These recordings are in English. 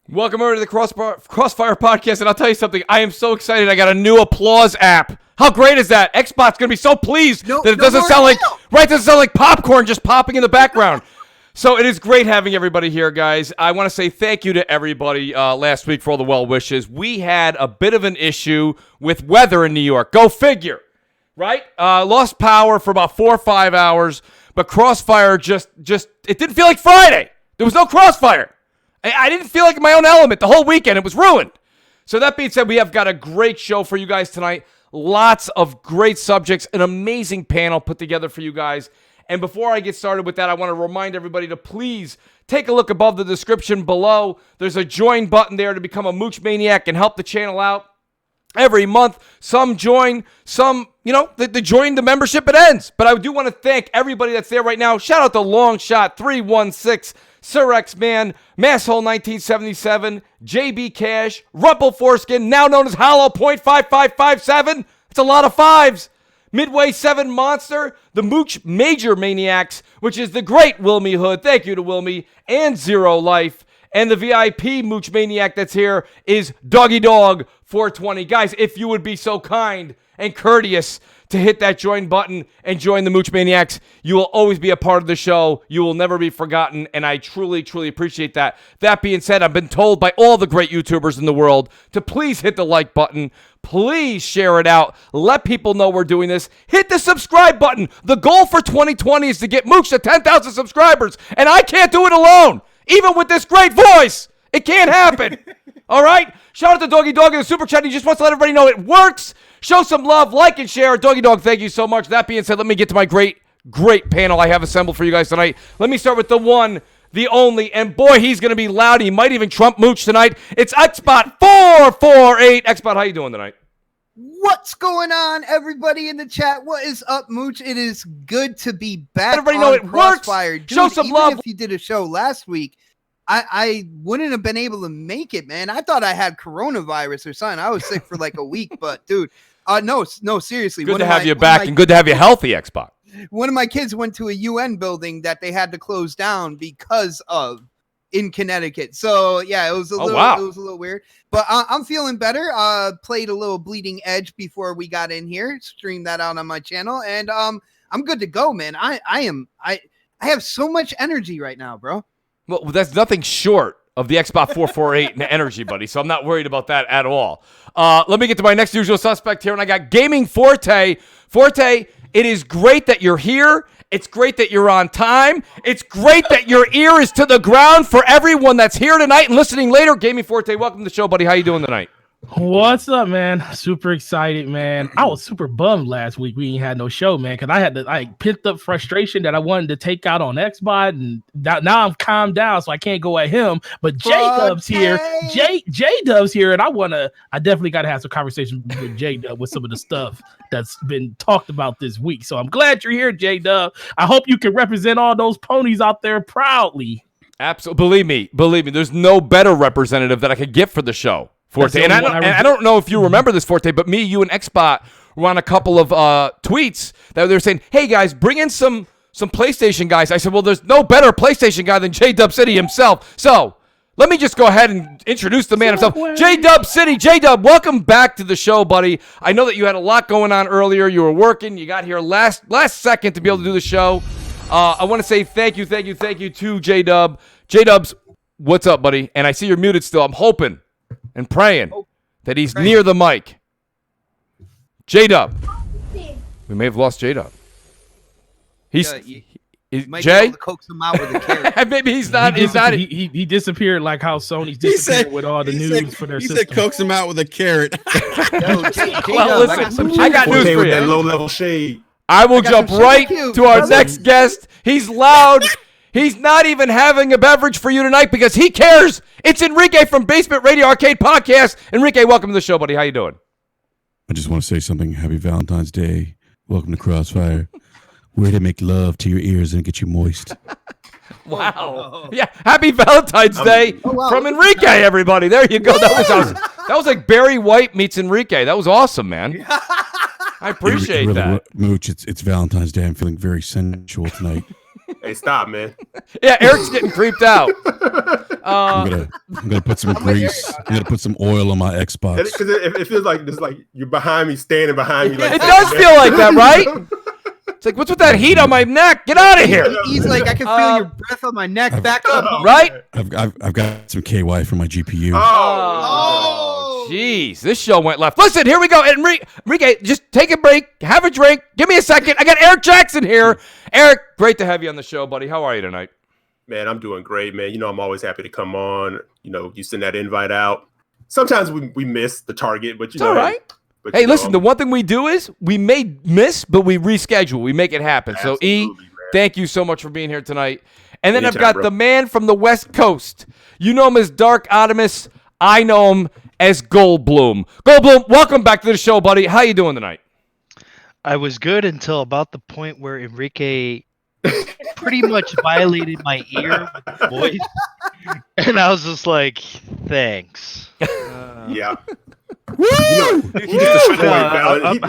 Welcome over to the Crossfire podcast, and I'll tell you something. I am so excited. I got a new applause app. How great is that? Xbox going to be so pleased that it doesn't sound like popcorn just popping in the background. So it is great having everybody here, guys. I want to say thank you to everybody last week for all the well wishes. We had a bit of an issue with weather in New York. Go figure, right? Lost power for about 4 or 5 hours, but Crossfire just it didn't feel like Friday. There was no Crossfire. I didn't feel like in my own element the whole weekend. It was ruined. So that being said, we have got a great show for you guys tonight. Lots of great subjects, an amazing panel put together for you guys. And before I get started with that, I want to remind everybody to please take a look above the description below. There's a join button there to become a Mooch Maniac and help the channel out. Every month, some join, some, they join the membership, it ends. But I do want to thank everybody that's there right now. Shout out to Longshot 316, Sir X-Man, Masshole 1977, JB Kash, Rumple Foreskin, now known as Hollow .5557. It's a lot of fives. Midway7 Monster, the Mooch Maniacs, which is the great Wilmy Hood. Thank you to Wilmy and Zero Life. And the VIP Mooch Maniac that's here is Doggy Dog 420. Guys, if you would be so kind and courteous to hit that join button and join the Mooch Maniacs, you will always be a part of the show. You will never be forgotten, and I truly, truly appreciate that. That being said, I've been told by all the great YouTubers in the world to please hit the like button. Please share it out. Let people know we're doing this. Hit the subscribe button. The goal for 2020 is to get Mooch to 10,000 subscribers, and I can't do it alone. Even with this great voice, it can't happen. All right? Shout out to Doggy Dog in the Super Chat. He just wants to let everybody know it works. Show some love, like and share. Doggy Dog, thank you so much. That being said, let me get to my great panel I have assembled for you guys tonight. Let me start with the one, the only, and boy, he's going to be loud. He might even trump Mooch tonight. It's Xbot 448. Xbot, how you doing tonight? What's going on, everybody in the chat? What is up, Mooch? It is good to be back. Everybody know it Crossfire. works. Dude, show some even love. If you did a show last week, I wouldn't have been able to make it, man. I thought I had coronavirus or something. I was sick for like a week, but dude, no, seriously. Good to have you back and good to have you healthy, Xbox. One of my kids went to a UN building that they had to close down because of in Connecticut. So yeah, it was a little weird, but I'm feeling better. Played a little Bleeding Edge before we got in here, streamed that out on my channel, and I'm good to go, man. I have so much energy right now, bro. Well, that's nothing short of the Xbox 448 energy, buddy, so I'm not worried about that at all. Let me get to my next usual suspect here, and I got Gaming Forte. Forte, it is great that you're here. It's great that you're on time. It's great that your ear is to the ground for everyone that's here tonight and listening later. Gaming Forte, welcome to the show, buddy. How you doing tonight? What's up, man? Super excited, man. I was super bummed last week we ain't had no show, man, because I had the pent up frustration that I wanted to take out on Xbox, and now I'm calmed down, so I can't go at him. But J-Dub's here. J-Dub's here, and I definitely got to have some conversation with J-Dub with some of the stuff that's been talked about this week. So I'm glad you're here, J-Dub. I hope you can represent all those ponies out there proudly. Absolutely. Believe me, there's no better representative that I could get for the show. Forte. And I don't know if you remember this, Forte, but me, you, and Xbot were on a couple of tweets that they were saying, hey, guys, bring in some PlayStation guys. I said, well, there's no better PlayStation guy than J-Dub City himself. So let me just go ahead and introduce the man himself. J-Dub City. J-Dub, welcome back to the show, buddy. I know that you had a lot going on earlier. You were working. You got here last second to be able to do the show. I want to say thank you to J-Dub. J-Dubs, what's up, buddy? And I see you're muted still. I'm hoping and praying that he's near the mic. J-Dub. We may have lost J-Dub. He's Jay. Coax him out with a carrot. Maybe he's not. He disappeared like how Sony's disappeared with all the news for their system. He said coax him out with a carrot. Well, listen, I got news for you. With that low-level shade. I will jump right to our next guest. He's loud. He's not even having a beverage for you tonight because he cares. It's Enrique from Basement Radio Arcade Podcast. Enrique, welcome to the show, buddy. How you doing? I just want to say something. Happy Valentine's Day. Welcome to Crossfire. We're here to make love to your ears and get you moist. Wow. Yeah, happy Valentine's Day from Enrique, everybody. There you go. That was like Barry White meets Enrique. That was awesome, man. I appreciate that. Mooch, it's Valentine's Day. I'm feeling very sensual tonight. Hey, stop, man. Yeah, Eric's getting creeped out. I'm gonna put some grease. I'm gonna put some oil on my Xbox. Because it feels like it's like you're behind me, standing behind me. Like, it does feel like that, right? It's like, what's with that heat on my neck? Get out of here! He's like, I can feel your breath on my neck. Back up, right? I've got some KY for my GPU. Oh, jeez, this show went left. Listen, here we go. Enrique, just take a break, have a drink, give me a second. I got Eric Jackson here. Eric, great to have you on the show, buddy. How are you tonight? Man, I'm doing great, man. You know, I'm always happy to come on. You know, you send that invite out. Sometimes we miss the target, but you know, all right. But, hey, listen, the one thing we do is we may miss, but we reschedule. We make it happen. So, E, man. thank you so much for being here tonight. And then Anytime, I've got bro. the man from the West Coast. You know him as Dark Optimus. I know him as Goldblum. Goldblum, welcome back to the show, buddy. How you doing tonight? I was good until about the point where Enrique pretty much violated my ear with his voice. And I was just like, thanks. Yeah. You know,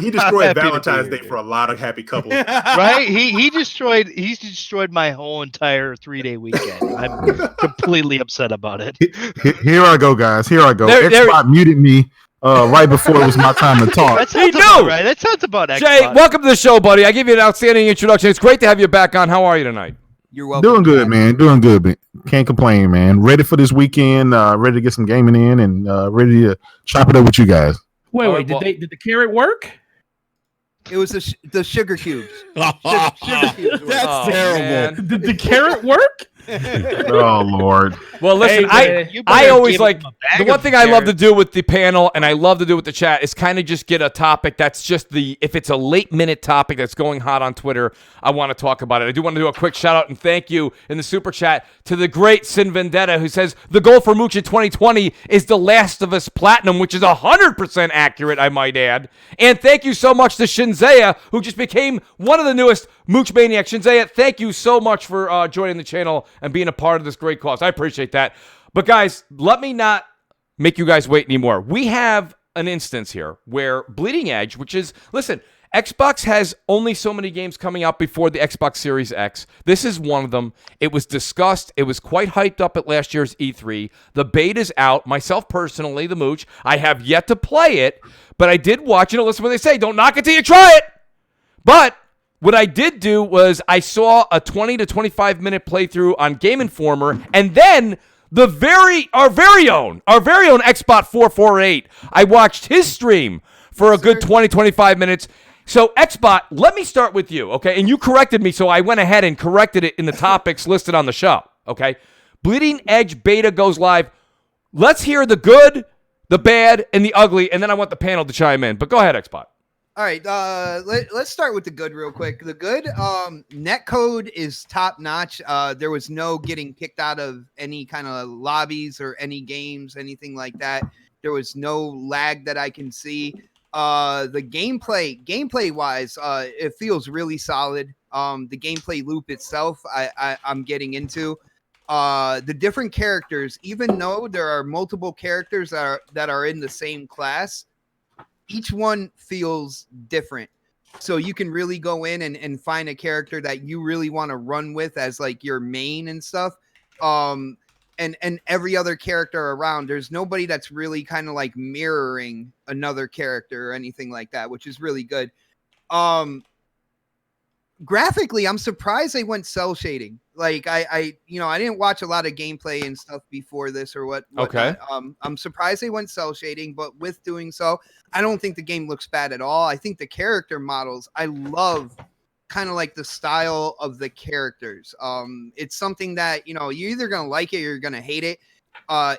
he destroyed happy to Valentine's be Day here. for a lot of happy couples. Right? He's destroyed my whole entire 3-day weekend. I'm completely upset about it. Here I go, guys. Here I go. There- Xbox muted me right before it was my time to talk. That sounds knew! about right. That sounds about Jay, Xbox. welcome to the show, buddy. I give you an outstanding introduction. It's great to have you back on. How are you tonight? you're welcome. Doing good, man. Doing good. Man. Can't complain, man. Ready for this weekend. Ready to get some gaming in and ready to chop it up with you guys. Wait, did the carrot work? It was the sugar cubes. Sugar cubes were- Oh, man. Did the carrot work? Oh Lord. Well, listen, Hey, man, you I better always give like him a bag the one of thing I love to carrots. do with the panel, and I love to do with the chat, is kind of just get a topic that's just if it's a late minute topic that's going hot on Twitter, I want to talk about it. I do want to do a quick shout out and thank you in the super chat to the great Sin Vendetta, who says the goal for Mooch in 2020 is The Last of Us Platinum, which is 100% accurate, I might add. And thank you so much to Shinzea, who just became one of the newest Mooch Maniac. Shinzea, thank you so much for joining the channel and being a part of this great cause. I appreciate that. But guys, let me not make you guys wait anymore. We have an instance here where Bleeding Edge, which is, listen, Xbox has only so many games coming out before the Xbox Series X. This is one of them. It was discussed. It was quite hyped up at last year's E3. The beta's out. Myself personally, the Mooch, I have yet to play it, but I did watch it. Listen what they say. Don't knock it till you try it. But what I did do was I saw a 20 to 25 minute playthrough on Game Informer, and then our very own Xbot 448. I watched his stream for a good 20, 25 minutes. So Xbot, let me start with you, okay? And you corrected me, so I went ahead and corrected it in the topics listed on the show, okay? Bleeding Edge beta goes live. Let's hear the good, the bad, and the ugly, and then I want the panel to chime in. But go ahead, Xbot. All right, let's start with the good real quick. The good, netcode is top notch. There was no getting kicked out of any kind of lobbies or any games, anything like that. There was no lag that I can see. The gameplay wise, it feels really solid. The gameplay loop itself, I'm getting into. The different characters, even though there are multiple characters that are in the same class, each one feels different. So you can really go in and find a character that you really want to run with as like your main and stuff. And every other character around, there's nobody that's really kind of like mirroring another character or anything like that, which is really good. Graphically, I'm surprised they went cell shading. Like I didn't watch a lot of gameplay and stuff before this or what. Okay. I'm surprised they went cell shading, but with doing so, I don't think the game looks bad at all. I think the character models, I love kind of like the style of the characters. It's something that, you're either going to like it or you're going to hate it.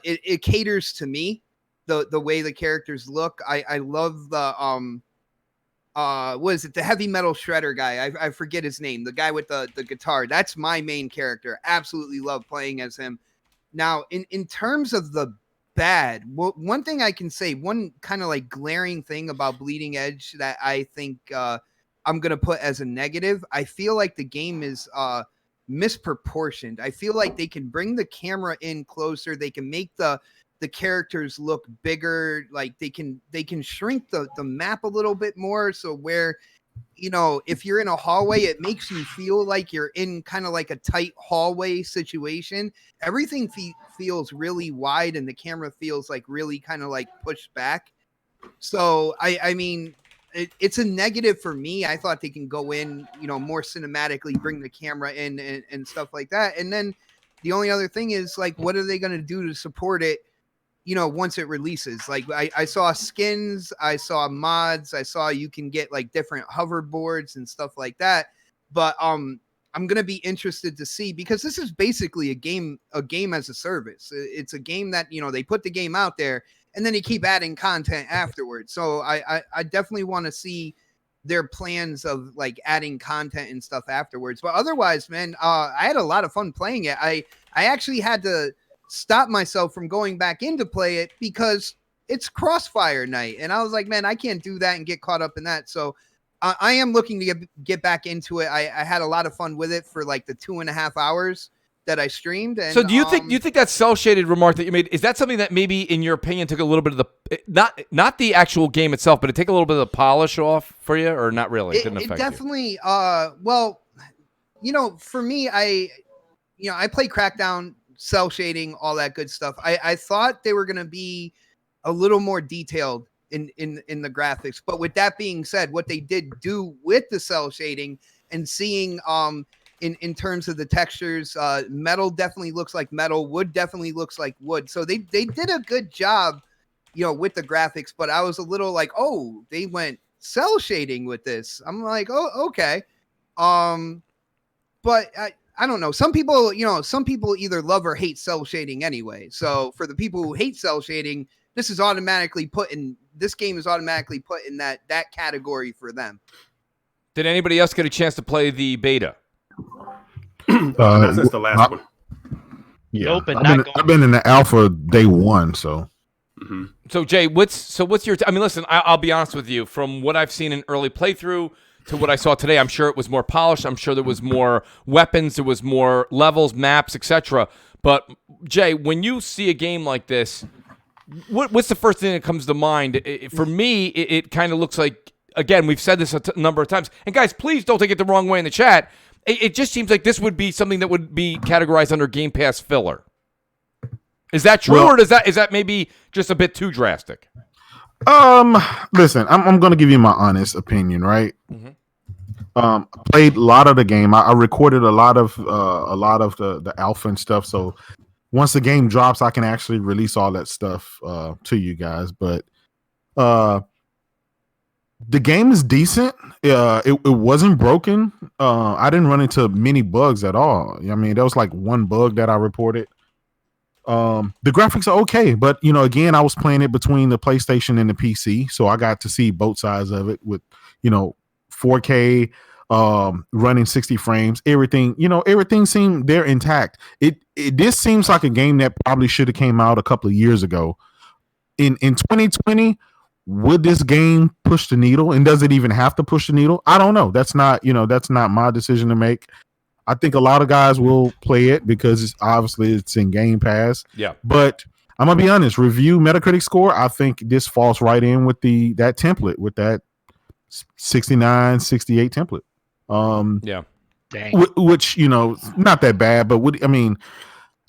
It caters to me, the way the characters look. I love the, what is it? The heavy metal shredder guy. I forget his name. The guy with the guitar. That's my main character. Absolutely love playing as him. Now, in terms of the bad, one thing I can say, one kind of like glaring thing about Bleeding Edge that I think I'm going to put as a negative, I feel like the game is misproportioned. I feel like they can bring the camera in closer. They can make the characters look bigger. Like they can shrink the map a little bit more. So where if you're in a hallway, it makes you feel like you're in kind of like a tight hallway situation. Everything feels really wide and the camera feels like really kind of like pushed back. So I mean, it's a negative for me. I thought they can go in, more cinematically, bring the camera in and stuff like that. And then the only other thing is like, what are they going to do to support it? Once it releases. Like I saw skins, I saw mods, I saw you can get like different hoverboards and stuff like that. But I'm gonna be interested to see, because this is basically a game as a service. It's a game that they put the game out there and then they keep adding content afterwards. So I definitely want to see their plans of like adding content and stuff afterwards. But otherwise, man, I had a lot of fun playing it. I actually had to stop myself from going back in to play it because it's Crossfire night, and I was like, man, I can't do that and get caught up in that. So I am looking to get back into it. I had a lot of fun with it for like the 2.5 hours that I streamed. And, so do you think that cell shaded remark that you made, is that something that maybe in your opinion took a little bit of the not the actual game itself, but it take a little bit of the polish off for you, or not really? It didn't affect definitely you? Well, for me, I play Crackdown, cell shading, all that good stuff. I thought they were going to be a little more detailed in the graphics, but with that being said, what they did do with the cell shading and seeing in terms of the textures, metal definitely looks like metal, wood definitely looks like wood. So they did a good job, with the graphics, but I was a little like, oh, they went cell shading with this. I'm like, oh, okay. But I don't know. Some people either love or hate cell shading anyway. So for the people who hate cell shading, this game is automatically put in that category for them. Did anybody else get a chance to play the beta? Since the last one. Yeah, Nope, I've been in the alpha day one, so. Mm-hmm. So Jay, what's your? I mean, listen, I'll be honest with you. From what I've seen in early playthrough to what I saw today, I'm sure it was more polished. I'm sure there was more weapons, there was more levels, maps, etc. But Jay, when you see a game like this, what's the first thing that comes to mind? For me, it kind of looks like, again, we've said this a number of times. And guys, please don't take it the wrong way in the chat. It just seems like this would be something that would be categorized under Game Pass filler. Is that true, or is that maybe just a bit too drastic? Listen, I'm going to give you my honest opinion, right? Mm-hmm. I played a lot of the game. I recorded a lot of the alpha and stuff. So once the game drops, I can actually release all that stuff to you guys. But the game is decent. It wasn't broken. I didn't run into many bugs at all. I mean, there was like one bug that I reported. The graphics are okay, but again, I was playing it between the PlayStation and the PC, so I got to see both sides of it with 4K, running 60 frames, everything. Everything seemed there intact. This seems like a game that probably should have came out a couple of years ago. In 2020, would this game push the needle, and does it even have to push the needle? I don't know. That's not my decision to make. I think a lot of guys will play it because it's in Game Pass. Yeah. But I'm gonna be honest. Review Metacritic score. I think this falls right in with that template, with that 69, 68 template. Yeah. Dang. Which not that bad, but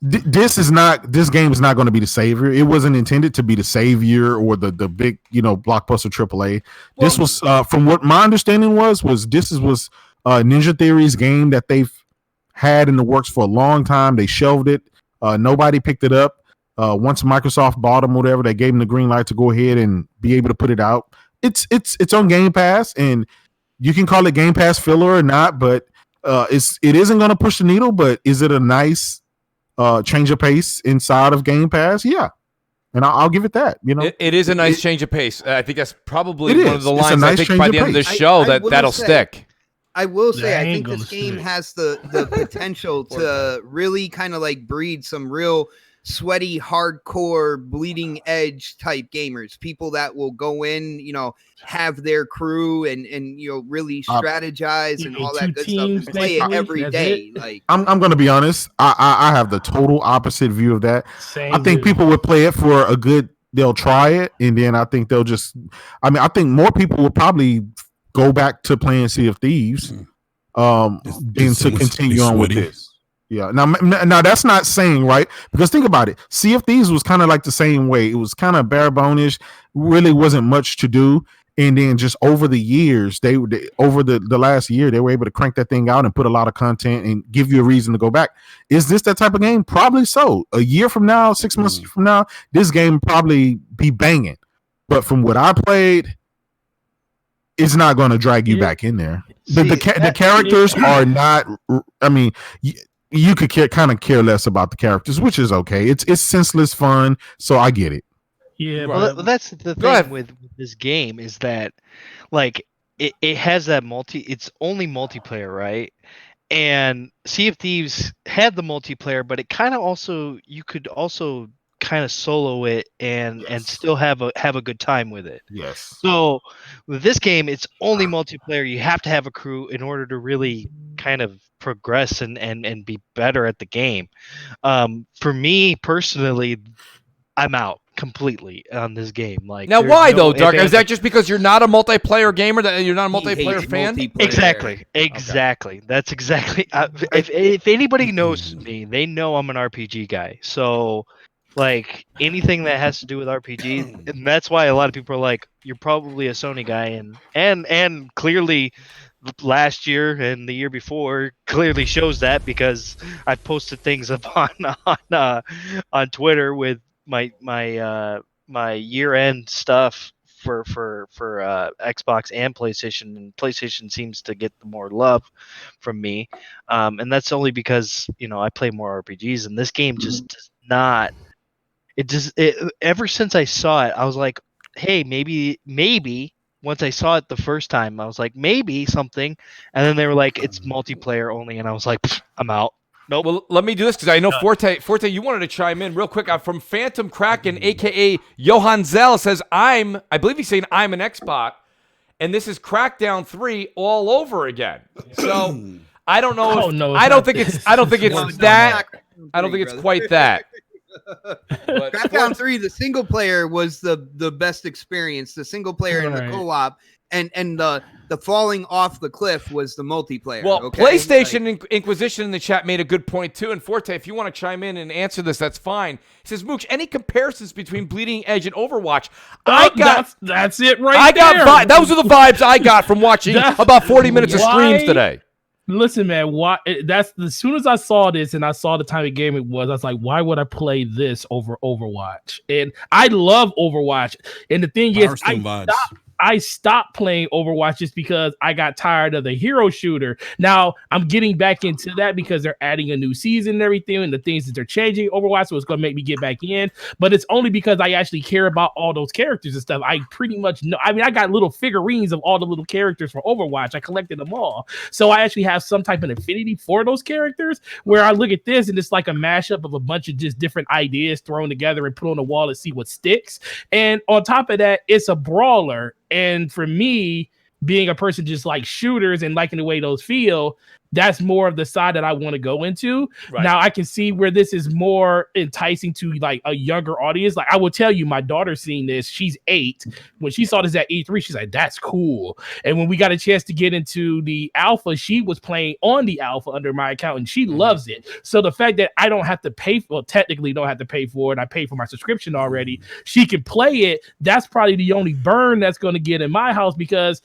this game is not going to be the savior. It wasn't intended to be the savior or the big blockbuster AAA. This was from what my understanding was Ninja Theory's game that they've had in the works for a long time. They shelved it. Nobody picked it up. Once Microsoft bought them, whatever, they gave them the green light to go ahead and be able to put it out. It's on Game Pass, and you can call it Game Pass filler or not, but it isn't going to push the needle. But is it a nice change of pace inside of Game Pass? Yeah. And I'll give it that. It is a nice change of pace. I think that's probably one of the It's a lines. nice I think by the end of this show that'll stick. I will say, That I ain't think this gonna game stick. has the potential to really kind of like breed some real sweaty, hardcore, bleeding edge type gamers. People that will go in, have their crew and really strategize and all that two good stuff teams and play it next week, every that's day. it. Like I'm going to be honest. I have the total opposite view of that. Same I think dude. people would play it for they'll try it, and then I think they'll I think more people will probably go back to playing Sea of Thieves, than to continue on with this. Yeah. Now that's not saying, right? Because think about it. Sea of Thieves was kind of like the same way. It was kind of bare bone-ish, really wasn't much to do. And then just over the years, they over the last year, they were able to crank that thing out and put a lot of content and give you a reason to go back. Is this that type of game? Probably so. A year from now, 6 months from now, this game probably be banging. But from what I played, it's not going to drag you back in there. The characters are not. I mean, you could kind of care less about the characters, which is okay. It's senseless fun, so I get it. Yeah, well, that's the thing with this game is that, like, it has that it's only multiplayer, right? And Sea of Thieves had the multiplayer, but it kind of also, you could also kind of solo it and still have a good time with it. Yes. So with this game, it's only multiplayer. You have to have a crew in order to really kind of progress and be better at the game. For me personally, I'm out completely on this game. Like, now, why though, Dark? Is that just because you're not a multiplayer gamer, that you're not a multiplayer fan? Exactly. Okay. That's exactly. If anybody knows me, they know I'm an RPG guy. So, like, anything that has to do with RPG, and that's why a lot of people are like, "You're probably a Sony guy," and clearly, last year and the year before clearly shows that, because I've posted things up on Twitter with my year-end stuff for Xbox and PlayStation seems to get the more love from me, and that's only because I play more RPGs, and this game just does not. Ever since I saw it, I was like, hey, maybe. Once I saw it the first time, I was like, maybe something, and then they were like, it's multiplayer only, and I was like, I'm out. Nope. Well, let me do this because I know Forte, you wanted to chime in real quick. From Phantom Kraken, a.k.a. Johan Zell, says, I believe he's saying I'm an Xbot, and this is Crackdown 3 all over again. So I don't know. I don't think it's quite that. Crackdown 3, the single player was the best experience. The single player and the co-op, and the falling off the cliff was the multiplayer. Well, PlayStation Inquisition in the chat made a good point too. And Forte, if you want to chime in and answer this, that's fine. He says, Mooch, any comparisons between Bleeding Edge and Overwatch? That's it right there. Those are the vibes I got from watching about 40 minutes of streams today. Listen, man, as soon as I saw this and I saw the type of game it was, I was like, why would I play this over Overwatch? And I love Overwatch. And the thing is, I stopped playing Overwatch just because I got tired of the hero shooter. Now I'm getting back into that because they're adding a new season and everything, and the things that they're changing Overwatch, so it's going to make me get back in. But it's only because I actually care about all those characters and stuff. I pretty much know. I mean, I got little figurines of all the little characters from Overwatch. I collected them all, so I actually have some type of affinity for those characters. Where I look at this and it's like a mashup of a bunch of just different ideas thrown together and put on the wall and see what sticks. And on top of that, it's a brawler. And for me, being a person just like shooters and liking the way those feel, that's more of the side that I want to go into. Right. Now I can see where this is more enticing to like a younger audience. Like, I will tell you, my daughter's seen this. She's 8. When she saw this at E3, she's like, that's cool. And when we got a chance to get into the alpha, she was playing on the alpha under my account and she loves it. So the fact that I don't have to pay for, well, technically don't have to pay for it. I pay for my subscription already. She can play it. That's probably the only burn that's going to get in my house, because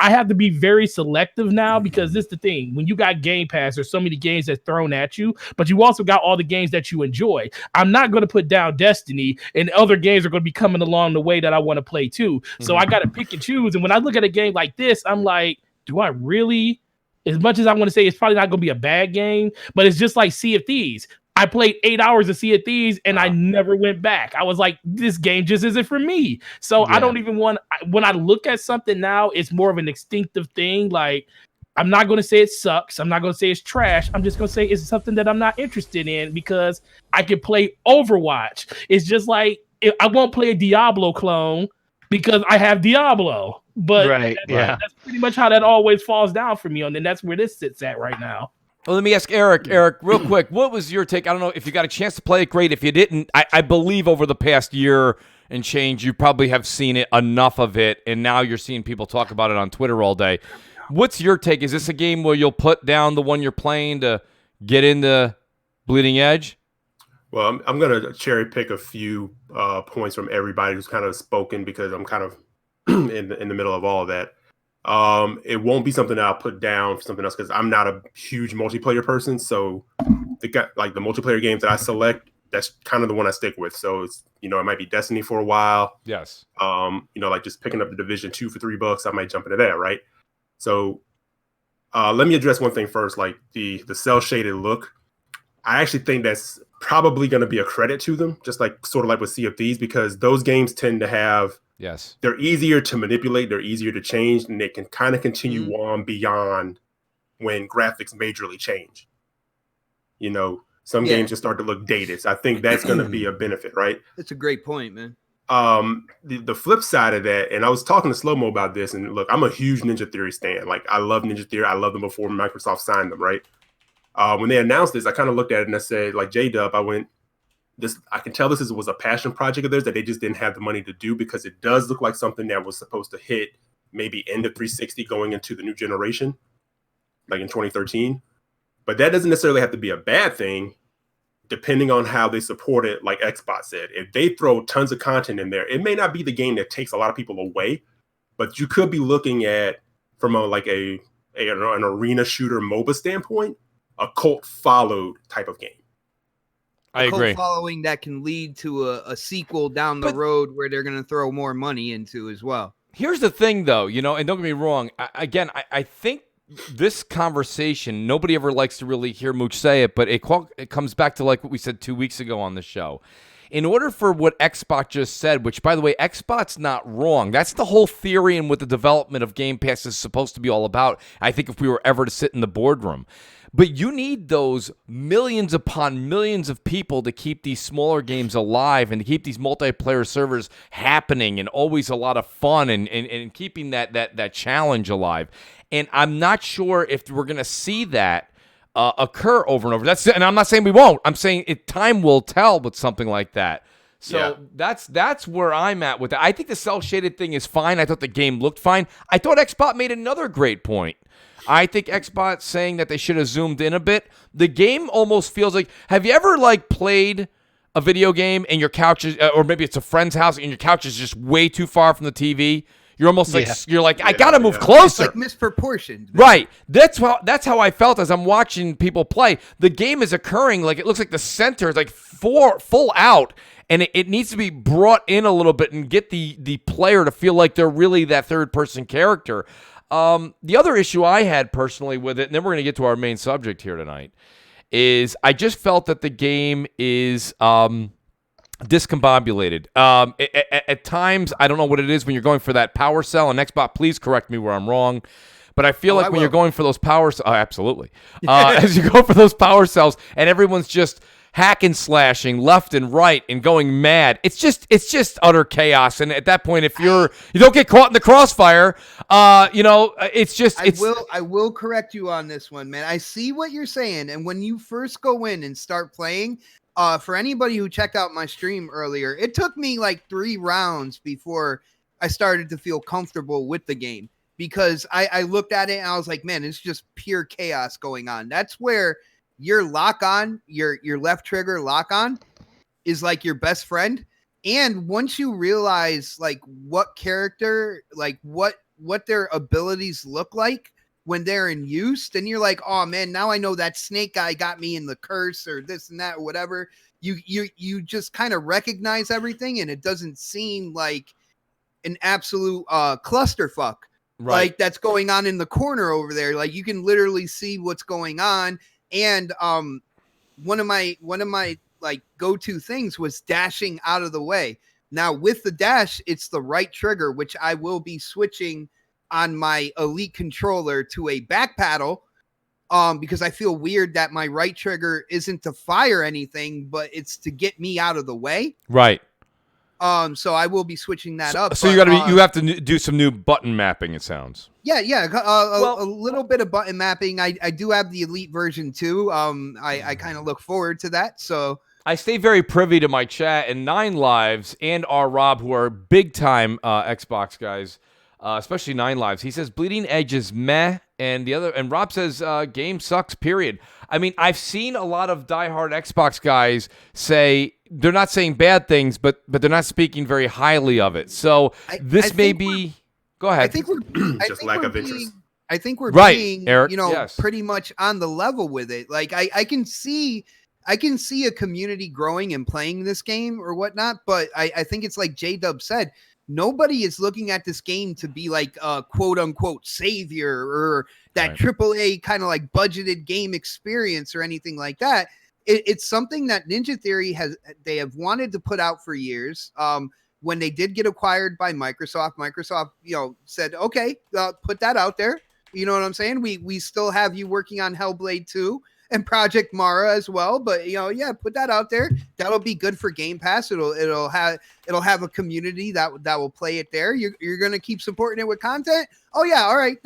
I have to be very selective now, because this is the thing. When you got Game Pass, there's so many games that's thrown at you, but you also got all the games that you enjoy. I'm not going to put down Destiny, and other games are going to be coming along the way that I want to play too. So I got to pick and choose. And when I look at a game like this, I'm like, do I really? As much as I want to say it's probably not going to be a bad game, but it's just like Sea of Thieves. I played 8 hours of Sea of Thieves and I never went back. I was like, this game just isn't for me. So I don't even want, when I look at something now, it's more of an instinctive thing. Like, I'm not going to say it sucks. I'm not going to say it's trash. I'm just going to say it's something that I'm not interested in, because I can play Overwatch. It's just like, I won't play a Diablo clone because I have Diablo. But that's pretty much how that always falls down for me. And then that's where this sits at right now. Well, let me ask Eric. Eric, real quick, what was your take? I don't know if you got a chance to play it. Great. If you didn't, I believe over the past year and change, you probably have seen it, enough of it, and now you're seeing people talk about it on Twitter all day. What's your take? Is this a game where you'll put down the one you're playing to get into Bleeding Edge? Well, I'm going to cherry pick a few points from everybody who's kind of spoken, because I'm kind of in the middle of all of that. It won't be something that I'll put down for something else, because I'm not a huge multiplayer person. So the multiplayer games that I select, that's kind of the one I stick with. So it's, it might be Destiny for a while. Yes. Like just picking up the Division 2 for $3, I might jump into that, right? So let me address one thing first, like the cell shaded look. I actually think that's probably going to be a credit to them, just like sort of like with Sea of Thieves, because those games tend to have, they're easier to manipulate, they're easier to change, and they can kind of continue on beyond when graphics majorly change. Some games just start to look dated. So I think that's going to be a benefit, right? That's a great point, man. The flip side of that, and I was talking to Slow Mo about this, and look, I'm a huge Ninja Theory stan. Like, I love Ninja Theory. I love them before Microsoft signed them, right? When they announced this, I kind of looked at it and I said, like J-Dub, I can tell this was a passion project of theirs that they just didn't have the money to do, because it does look like something that was supposed to hit maybe end of 360 going into the new generation, like in 2013. But that doesn't necessarily have to be a bad thing, depending on how they support it. Like Xbox said, if they throw tons of content in there, it may not be the game that takes a lot of people away, but you could be looking at, from an arena shooter MOBA standpoint, a cult followed type of game. I agree. Cult following that can lead to a sequel down the road where they're going to throw more money into as well. Here's the thing, though, and don't get me wrong. I think this conversation, nobody ever likes to really hear Mooch say it, but it comes back to like what we said 2 weeks ago on the show. In order for what Xbox just said, which, by the way, Xbox not wrong. That's the whole theory and what the development of Game Pass is supposed to be all about. I think if we were ever to sit in the boardroom. But you need those millions upon millions of people to keep these smaller games alive and to keep these multiplayer servers happening and always a lot of fun and keeping that challenge alive. And I'm not sure if we're going to see that occur over and over. And I'm not saying we won't. I'm saying time will tell with something like that. So that's where I'm at with it. I think the cel-shaded thing is fine. I thought the game looked fine. I thought Xbox made another great point. I think Xbox saying that they should have zoomed in a bit. The game almost feels like, have you ever played a video game and your couch is, or maybe it's a friend's house and your couch is just way too far from the TV? You're almost I gotta move closer. It's misproportioned. Man. Right. That's how I felt as I'm watching people play. The game is occurring it looks like the center is full out, and it needs to be brought in a little bit and get the player to feel like they're really that third person character. The other issue I had personally with it, and then we're gonna get to our main subject here tonight, is I just felt that the game is discombobulated. At times, I don't know what it is when you're going for that power cell. And Xbox, please correct me where I'm wrong. But I feel when you're going for those power cells, absolutely. As you go for those power cells and everyone's just hack and slashing left and right and going mad, it's just utter chaos. And at that point, if you don't get caught in the crossfire, it's just. I will correct you on this one, man. I see what you're saying. And when you first go in and start playing, for anybody who checked out my stream earlier, it took me 3 rounds before I started to feel comfortable with the game, because I looked at it and I was like, man, it's just pure chaos going on. That's where your lock on, your left trigger lock on is your best friend. And once you realize what character, what their abilities look like when they're in use, then you're like, oh man, now I know that snake guy got me in the curse or this and that or whatever. You just kind of recognize everything, and it doesn't seem like an absolute clusterfuck, right? That's going on in the corner over there. You can literally see what's going on. And one of my go-to things was dashing out of the way. Now with the dash, it's the right trigger, which I will be switching on my Elite controller to a back paddle, because I feel weird that my right trigger isn't to fire anything, but it's to get me out of the way. Right. So I will be switching that up. So you have to do some new button mapping, it sounds. Yeah. A little bit of button mapping. I do have the Elite version too. I kind of look forward to that. So I stay very privy to my chat, and Nine Lives and our Rob, who are big time Xbox guys, especially Nine Lives. He says Bleeding Edge is meh, and Rob says game sucks. Period. I mean, I've seen a lot of diehard Xbox guys say they're not saying bad things, but they're not speaking very highly of it. So this may be. Go ahead. I think we're just lack of interest. I think we're right, being, Eric, pretty much on the level with it. Like I can see a community growing and playing this game or whatnot, but I think it's like J-Dub said, nobody is looking at this game to be like a quote unquote savior or that AAA kind of like budgeted game experience or anything like that. It's something that Ninja Theory they have wanted to put out for years. When they did get acquired by Microsoft, said, okay, put that out there. You know what I'm saying? We still have you working on Hellblade 2 and Project Mara as well, but put that out there. That'll be good for Game Pass. It'll have a community that will play it there. You're gonna keep supporting it with content. Oh yeah, all right.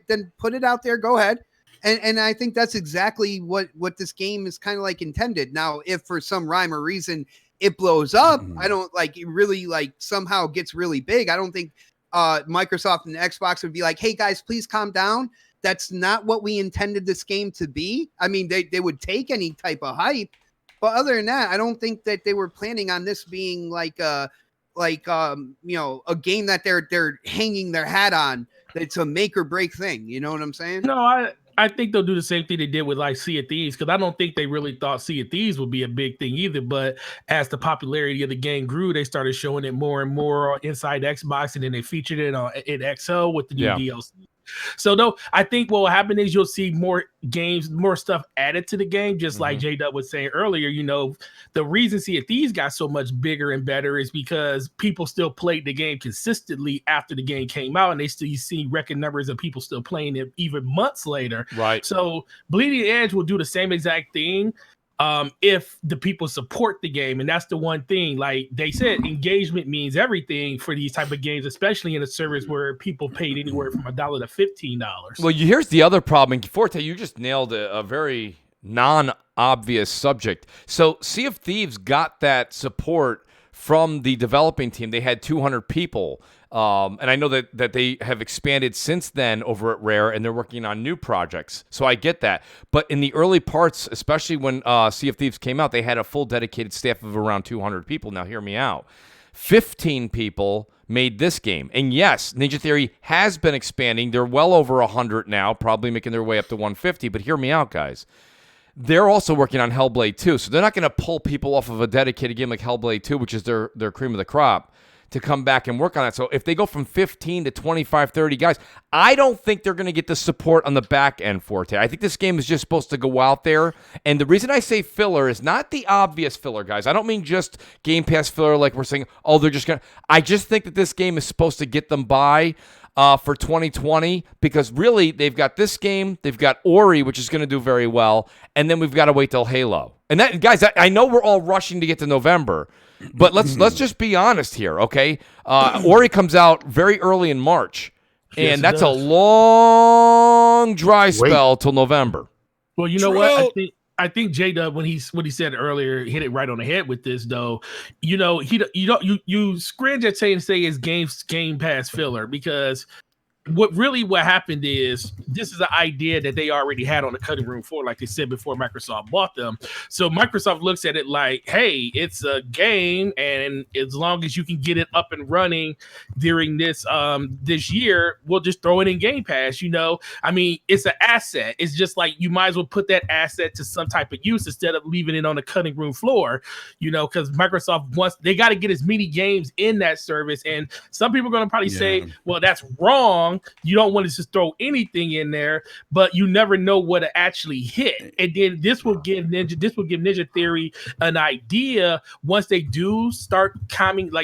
Then put it out there. Go ahead. And I think that's exactly what this game is kind of like intended. Now, if for some rhyme or reason it blows up, I don't it really somehow gets really big. I don't think Microsoft and Xbox would be like, hey guys, please calm down. That's not what we intended this game to be. I mean, they would take any type of hype, but other than that, I don't think that they were planning on this being a game that they're hanging their hat on. It's a make or break thing. You know what I'm saying? No, I think they'll do the same thing they did with Sea of Thieves, because I don't think they really thought Sea of Thieves would be a big thing either. But as the popularity of the game grew, they started showing it more and more inside Xbox, and then they featured it in XO with the new DLC. So though, I think what will happen is you'll see more games, more stuff added to the game, just like J-Dub was saying earlier. The reason Sea of Thieves got so much bigger and better is because people still played the game consistently after the game came out, and you see record numbers of people still playing it even months later. Right. So Bleeding Edge will do the same exact thing if the people support the game. And that's the one thing, like they said, engagement means everything for these type of games, especially in a service where people paid anywhere from $1 to $15. Well, here's the other problem. Forte, you just nailed a very non-obvious subject. So Sea of Thieves got that support from the developing team. They had 200 people. And I know that they have expanded since then over at Rare, and they're working on new projects. So I get that. But in the early parts, especially when Sea of Thieves came out, they had a full dedicated staff of around 200 people. Now, hear me out. 15 people made this game. And yes, Ninja Theory has been expanding. They're well over 100 now, probably making their way up to 150. But hear me out, guys. They're also working on Hellblade 2. So they're not going to pull people off of a dedicated game like Hellblade 2, which is their cream of the crop, to come back and work on that. So if they go from 15 to 25, 30 guys, I don't think they're going to get the support on the back end for it. I think this game is just supposed to go out there. And the reason I say filler is not the obvious filler, guys. I don't mean just Game Pass filler like we're saying, they're just going to... I just think that this game is supposed to get them by for 2020, because really they've got this game, they've got Ori, which is going to do very well, and then we've got to wait till Halo. And that, guys, I know we're all rushing to get to November, but let's just be honest here, okay? Ori comes out very early in March, and that's a long dry spell till November. Well, you know what? I think J-Dub, when he said earlier, hit it right on the head with this though. You scringe at say it's Game Pass filler, because what happened is this is an idea that they already had on the cutting room floor, like they said before Microsoft bought them. So Microsoft looks at it like, hey, it's a game, and as long as you can get it up and running during this year, we'll just throw it in Game Pass. I mean, it's an asset. It's just like you might as well put that asset to some type of use instead of leaving it on the cutting room floor, because Microsoft they got to get as many games in that service. And some people are going to probably say, well, that's wrong. You don't want to just throw anything in there, but you never know what to actually hit. And then this will give Ninja Theory an idea once they do start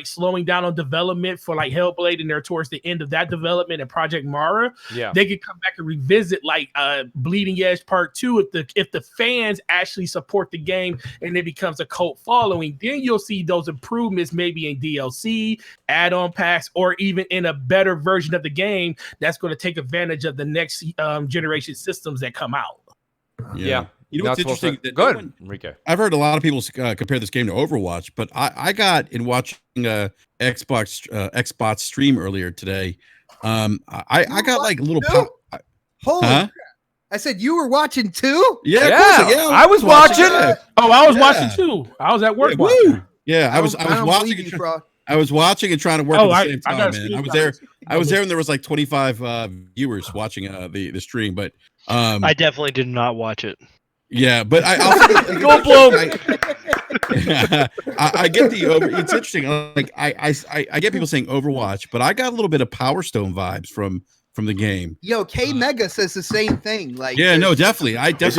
slowing down on development for like Hellblade, and they're towards the end of that development and Project Mara. They could come back and revisit Bleeding Edge Part 2 if the fans actually support the game and it becomes a cult following. Then you'll see those improvements maybe in DLC, add-on packs, or even in a better version of the game that's going to take advantage of the next generation systems that come out. Yeah. You know what's interesting? Go ahead, Enrique. I've heard a lot of people compare this game to Overwatch, but I got in watching Xbox stream earlier today. I got like a little. Holy crap. I said you were watching too? Yeah, I was watching. Oh, I was watching too. I was at work watching. Yeah, I was watching. I was watching and trying to work at the same time, man. I was there, and there was like 25 viewers watching the stream. But I definitely did not watch it. Yeah, but I get it's interesting. Like I get people saying Overwatch, but I got a little bit of Power Stone vibes from the game. Yo, K Mega says the same thing. Like, yeah, no, definitely. It's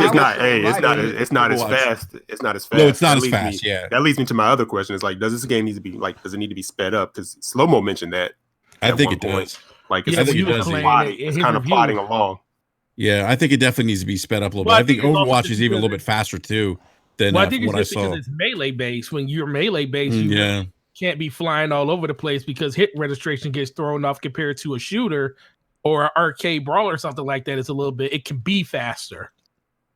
not as fast. It's not as fast. No, it's not as fast. Yeah, that leads me to my other question: is like, does this game need to be like? Does it need to be sped up? Because Slow Mo mentioned that. I think it does. Like, I think it does. It's kind of plodding along. Yeah, I think it definitely needs to be sped up a little bit. I think Overwatch is even a little bit faster too than I think it's what just I saw. because it's melee based. When you're melee based, you can't be flying all over the place because hit registration gets thrown off compared to a shooter or an arcade brawl or something like that. It's a little bit. It can be faster.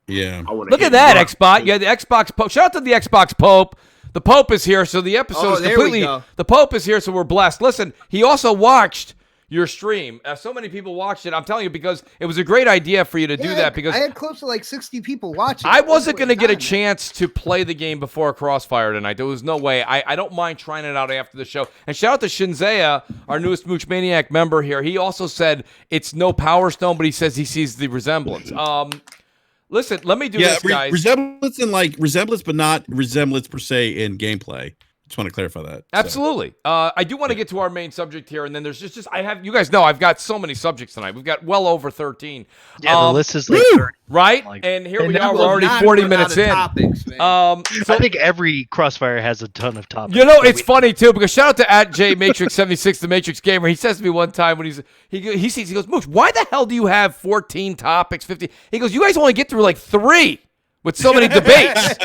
Yeah. Look at that, Xbox. Yeah, the Xbox Pope. Shout out to the Xbox Pope. The Pope is here, so the episode is completely. The Pope is here, so we're blessed. Listen, he also watched your stream. So many people watched it. I'm telling you, because it was a great idea for you to do that. Because I had close to like 60 people watching. I wasn't going to get a chance to play the game before CrossFire tonight. There was no way. I don't mind trying it out after the show. And shout out to Shinzea, our newest Mooch Maniac member here. He also said it's no Power Stone, but he says he sees the resemblance. Listen, let me do this, guys. Resemblance, but not resemblance per se in gameplay. Just want to clarify that. Absolutely. I do want to get to our main subject here, and then there's just I have, you guys know I've got so many subjects tonight. We've got well over 13. Yeah, the list is like 30. Right? And here we are. We're already 40 minutes in. Topics, man. So I think every Crossfire has a ton of topics. You know, it's funny too, because shout out to @JMatrix76, the Matrix Gamer. He says to me one time when he goes, Mooch, why the hell do you have 14 topics, 50? He goes, you guys only get through like 3 with so many debates.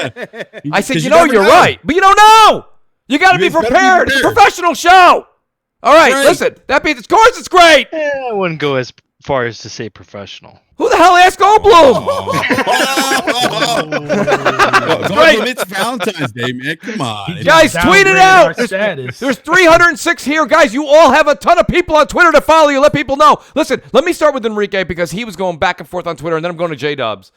I said, you're right, but you don't know. You got to be prepared. It's a professional show. All right, listen. That means, of course, it's great. I wouldn't go as far as to say professional. Who the hell asked Goldblum? Goldblum, it's Valentine's Day, man. Come on. Guys, tweet it out. There's 306 here. Guys, you all have a ton of people on Twitter to follow you. Let people know. Listen, let me start with Enrique because he was going back and forth on Twitter, and then I'm going to J-Dubs.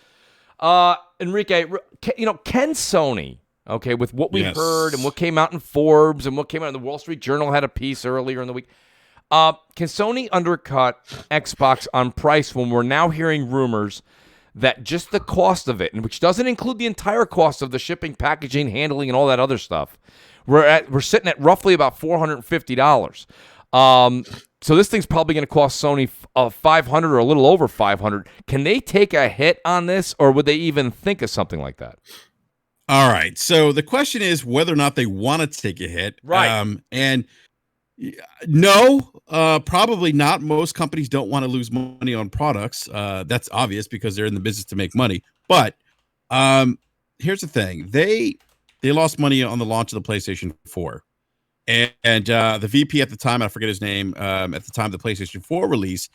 Enrique, can Sony... Okay, with what we heard and what came out in Forbes and what came out in the Wall Street Journal had a piece earlier in the week. Can Sony undercut Xbox on price when we're now hearing rumors that just the cost of it, and which doesn't include the entire cost of the shipping, packaging, handling, and all that other stuff, we're sitting at roughly about $450. So this thing's probably going to cost Sony $500 or a little over $500. Can they take a hit on this, or would they even think of something like that? All right. So the question is whether or not they want to take a hit. Right. And no, probably not. Most companies don't want to lose money on products. That's obvious because they're in the business to make money. But here's the thing. They lost money on the launch of the PlayStation 4. And the VP at the time, I forget his name, at the time of the PlayStation 4 release,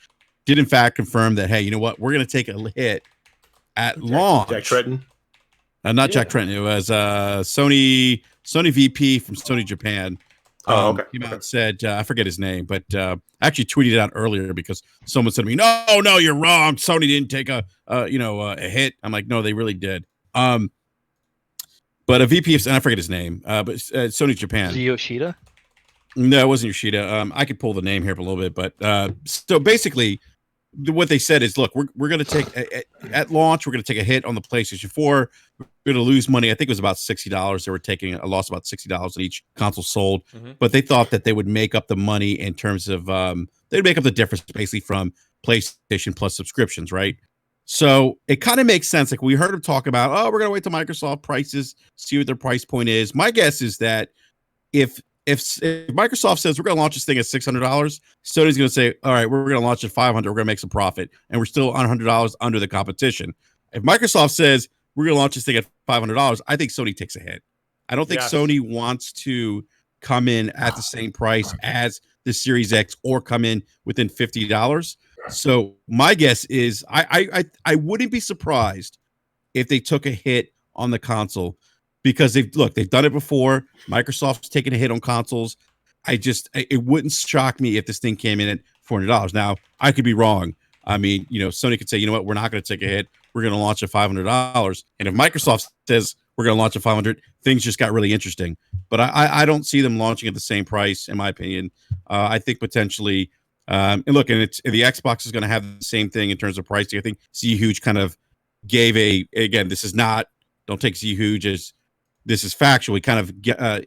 did in fact confirm that, hey, you know what? We're going to take a hit at launch. Jack Tretton? Not Jack Trenton. It was Sony VP from Sony Japan. Okay. Came out and said, I forget his name, but I actually tweeted it out earlier because someone said to me, no, you're wrong. Sony didn't take a hit. I'm like, no, they really did. But a VP of, and I forget his name, but Sony Japan. Was it Yoshida? No, it wasn't Yoshida. I could pull the name here for a little bit, but so basically, what they said is, look, we're going to take at launch, we're going to take a hit on the PlayStation 4. We're going to lose money. I think it was about $60. They were taking a loss about $60 on each console sold, but they thought that they would make up the money in terms of they'd make up the difference basically from PlayStation Plus subscriptions, right? So it kind of makes sense. Like we heard them talk about, we're going to wait till Microsoft prices, see what their price point is. My guess is that if Microsoft says we're going to launch this thing at $600, Sony's going to say, all right, we're going to launch at $500. We're going to make some profit, and we're still $100 under the competition. If Microsoft says we're going to launch this thing at $500, I think Sony takes a hit. I don't think Sony wants to come in at the same price as the Series X or come in within $50. So my guess is I wouldn't be surprised if they took a hit on the console, because they've done it before. Microsoft's taken a hit on consoles. It wouldn't shock me if this thing came in at $400. Now, I could be wrong. I mean, Sony could say, you know what, we're not going to take a hit. We're going to launch at $500. And if Microsoft says we're going to launch at $500, things just got really interesting. But I don't see them launching at the same price, in my opinion. I think potentially, and the Xbox is going to have the same thing in terms of pricing. I think Zhuge kind of gave again, this is not, don't take Zhuge as this is factual. He kind of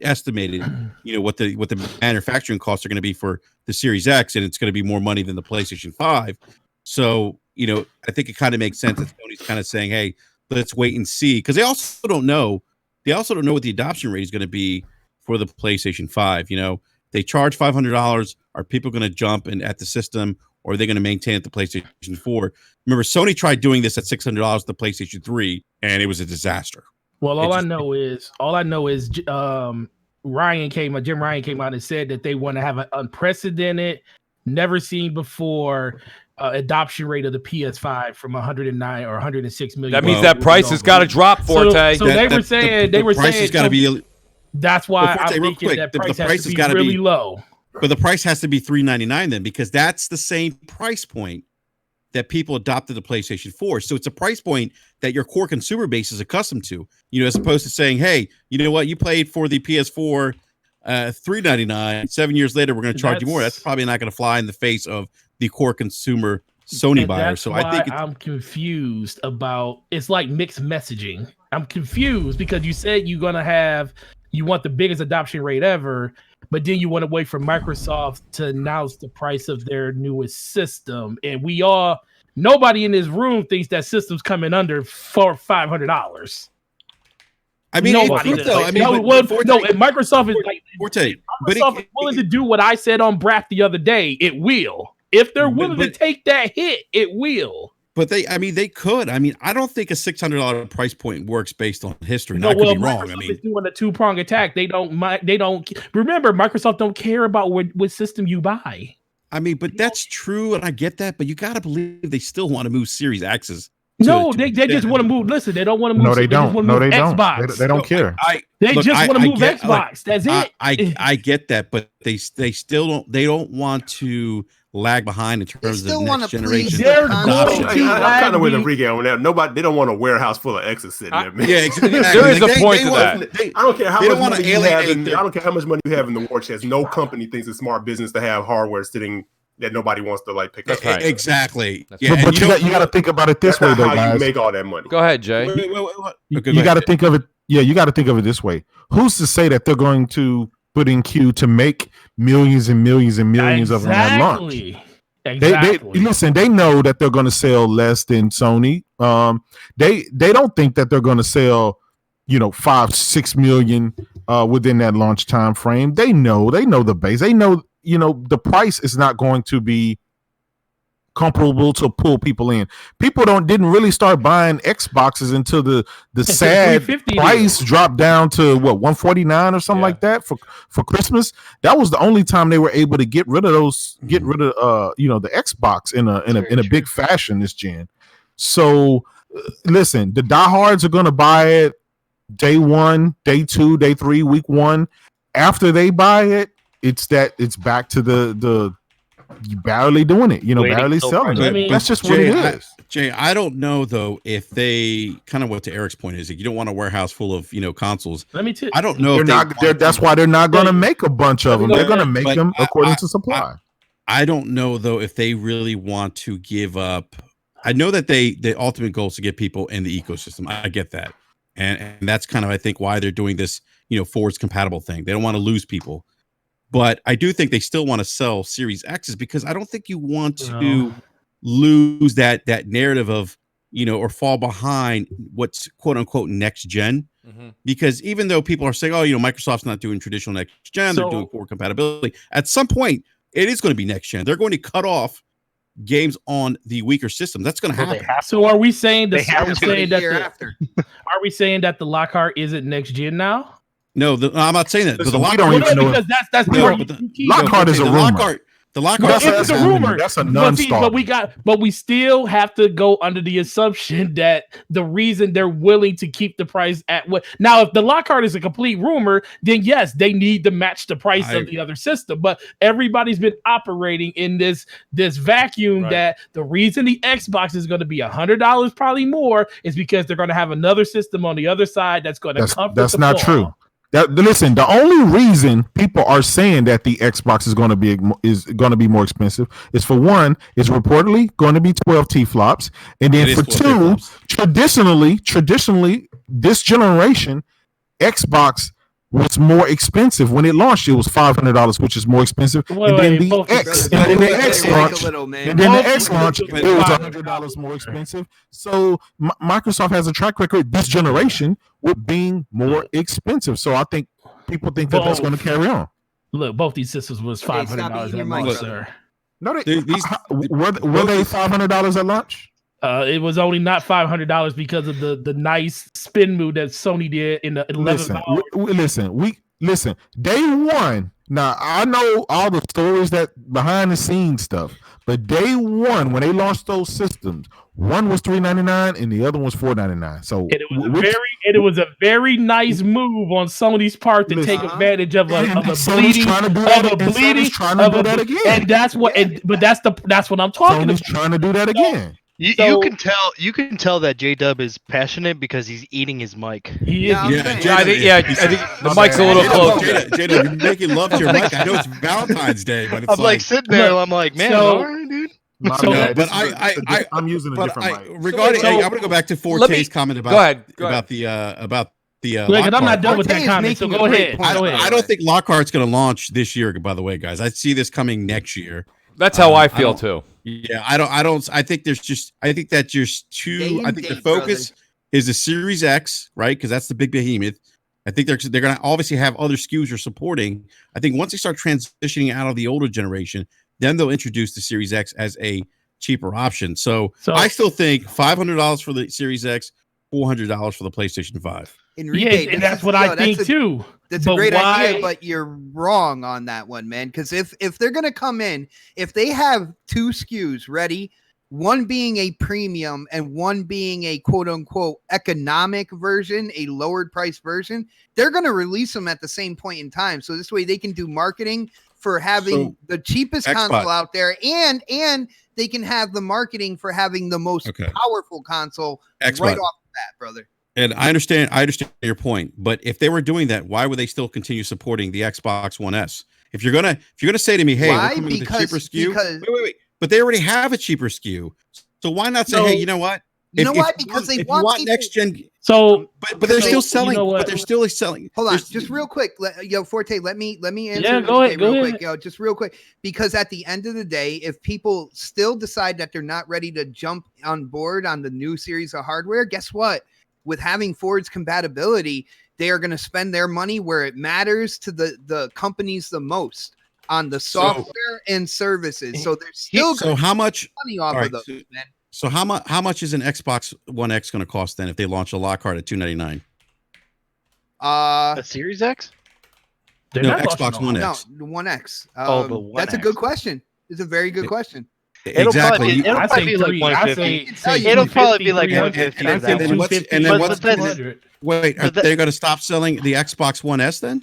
estimated, what the manufacturing costs are going to be for the Series X, and it's going to be more money than the PlayStation 5. So, I think it kind of makes sense that Sony's kind of saying, hey, let's wait and see. Because they also don't know what the adoption rate is going to be for the PlayStation 5. They charge $500. Are people going to jump at the system, or are they going to maintain at the PlayStation 4? Remember, Sony tried doing this at $600 with the PlayStation 3, and it was a disaster. Well, all I know is Jim Ryan came out and said that they want to have an unprecedented, never seen before adoption rate of the PS5 from 109 or 106 million. That means that price has got to drop, Forte. So they were saying the price has got to be. That's why I'm real thinking quick, that the price price has to be really low. But the price has to be $399 then, because that's the same price point that people adopted the PlayStation 4. So it's a price point that your core consumer base is accustomed to, as opposed to saying, hey, you know what, you played for the PS4 $399, 7 years later, we're going to charge you more. That's probably not going to fly in the face of the core consumer Sony buyer. So I think I'm confused about, it's like mixed messaging. I'm confused because you said you want the biggest adoption rate ever, but then you want to wait for Microsoft to announce the price of their newest system. And nobody in this room thinks that system's coming under $500. I mean, nobody it's though. I mean, Microsoft is like, Microsoft is willing to do what I said on Brap the other day. It will. If they're willing to take that hit, it will. But they could. I mean, I don't think a $600 price point works based on history. I could be wrong. Microsoft is doing a two-prong attack. They don't remember. Microsoft don't care about what system you buy. I mean, but that's true, and I get that. But you got to believe they still want to move Series X's. They just want to move. Listen, they don't want to move. No, they don't. No, they don't. Xbox. They don't care. They just want to move Xbox. That's it. I get that, but they still don't. They don't want to lag behind in terms of next generation. I'm kind of with Enrique on that. They don't want a warehouse full of X's sitting there. Man. Yeah, exactly. There is a point to that. I don't care how much money you have. I don't care how much money you have in the war chest. No company thinks it's smart business to have hardware sitting that nobody wants to pick up. Right. Exactly. Yeah, but you got to think about it this way, though, guys. You make all that money. Go ahead, Jay. You got to think of it. Yeah, you got to think of it this way. Who's to say that they're going to put in queue to make millions and millions and millions of them at launch? Exactly. They know that they're going to sell less than Sony. They don't think that they're going to sell, 5-6 million within that launch time frame. They know the base. They know, the price is not going to be comparable to pull people in. People didn't really start buying Xboxes until the sad price dropped down to $149 or something like that for Christmas. That was the only time they were able to get rid of the Xbox in a big fashion this gen. So listen, the diehards are going to buy it day 1, day 2, day 3, week 1. After they buy it, it's back to the you barely doing it, barely selling it. That's just what it is. Jay, I don't know though if they kind of what to Eric's point is, you don't want a warehouse full of consoles. I don't know. That's why they're not going to make a bunch of them. They're going to make them according to supply. I don't know though if they really want to give up. I know that the ultimate goal is to get people in the ecosystem. I get that, and that's kind of I think why they're doing this forwards compatible thing. They don't want to lose people. But I do think they still want to sell Series X's because I don't think you want to lose that narrative of, or fall behind what's quote unquote next gen. Mm-hmm. Because even though people are saying, Microsoft's not doing traditional next gen, they're doing forward compatibility. At some point, it is going to be next gen. They're going to cut off games on the weaker system. That's going to happen. So are we saying that? Are we saying that the Lockhart isn't next gen now? No, I'm not saying that. Listen, we don't even know. Because that's Lockhart is a rumor. The Lockhart. It's a rumor. That's a But non-starter. we still have to go under the assumption that the reason they're willing to keep the price at what now, if the Lockhart is a complete rumor, then yes, they need to match the price of the other system. But everybody's been operating in this vacuum that the reason the Xbox is going to be $100 probably more is because they're going to have another system on the other side that's going to comfort. That's not true. Listen, the only reason people are saying that the Xbox is going to be more expensive is, for one, it's reportedly going to be 12 T-flops, and then for two, traditionally, this generation Xbox was more expensive when it launched. It was $500, which is more expensive. And then the X launch, it was $100 more expensive. So Microsoft has a track record this generation with being more expensive. So I think people think that that's going to carry on. Look, both these systems was $500 at launch, sir. No, were they $500 at launch? It was only not $500 because of the nice spin move that Sony did in the 11 hours. Listen. Day one. Now I know all the stories that behind the scenes stuff, but day one when they launched those systems, one was $399 and the other one was $499. So it was a very nice move on Sony's part to take advantage of a bleeding. And that's what I'm talking about. Sony's trying to do that again. You can tell that J-Dub is passionate because he's eating his mic. I think the mic's a little close. J-Dub, you're making love to your mic. I know it's Valentine's Day, but it's I'm like sitting there. I'm like, man, all right, dude. I'm using a different mic. Regarding, I'm going to go back to Forte's comment about the Lockhart. I'm not done with that comment, so go ahead. I don't think Lockhart's going to launch this year. By the way, guys, I see this coming next year. That's how I feel too. Yeah, I think the focus is the Series X, right? Because that's the big behemoth. I think they're going to obviously have other SKUs you're supporting. I think once they start transitioning out of the older generation, then they'll introduce the Series X as a cheaper option. So I still think $500 for the Series X, $400 for the PlayStation 5. And that's what I think too. That's a great idea, but you're wrong on that one, man. Because if they're gonna come in, if they have two SKUs ready, one being a premium and one being a quote unquote economic version, a lowered price version, they're gonna release them at the same point in time. So this way they can do marketing for having the cheapest console out there, and they can have the marketing for having the most powerful console right off the bat, brother. And I understand your point, but if they were doing that, why would they still continue supporting the Xbox One S? If you're gonna say to me, hey, we're coming with a cheaper SKU, wait, but they already have a cheaper SKU, so why not say, hey, you know what? Because they want next gen. So, but they're still selling. But they're still selling. Hold on, just real quick, Forte. Let me answer. Yeah, go ahead. Quick, just real quick, because at the end of the day, if people still decide that they're not ready to jump on board on the new series of hardware, guess what? With having forwards compatibility, they are going to spend their money where it matters to the companies the most, on the software and services. So there's still how much money off of those, man. So how much is an Xbox One X going to cost then if they launch a Lockhart at $299? A Series X? No, Xbox One X. No, the One X. The One that's X. A good question. It's a very good question. Exactly. It'll probably be like 150. It'll probably be like 150. They're going to stop selling the Xbox One S then?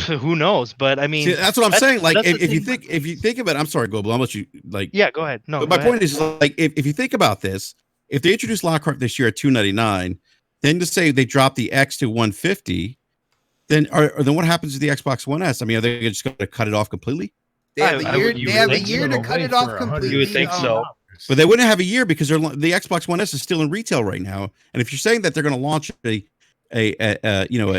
Who knows? But I mean, that's what I'm saying. Like, if you think about it, I'm sorry, Global. I'll let you like. Yeah, go ahead. No, but my point is like, if you think about this, if they introduce Lockhart this year at $299, then to say they drop the X to $150, then what happens to the Xbox One S? I mean, are they just going to cut it off completely? They have a year to cut it off completely. You would think so. But they wouldn't have a year because the Xbox One S is still in retail right now. And if you're saying that they're going to launch a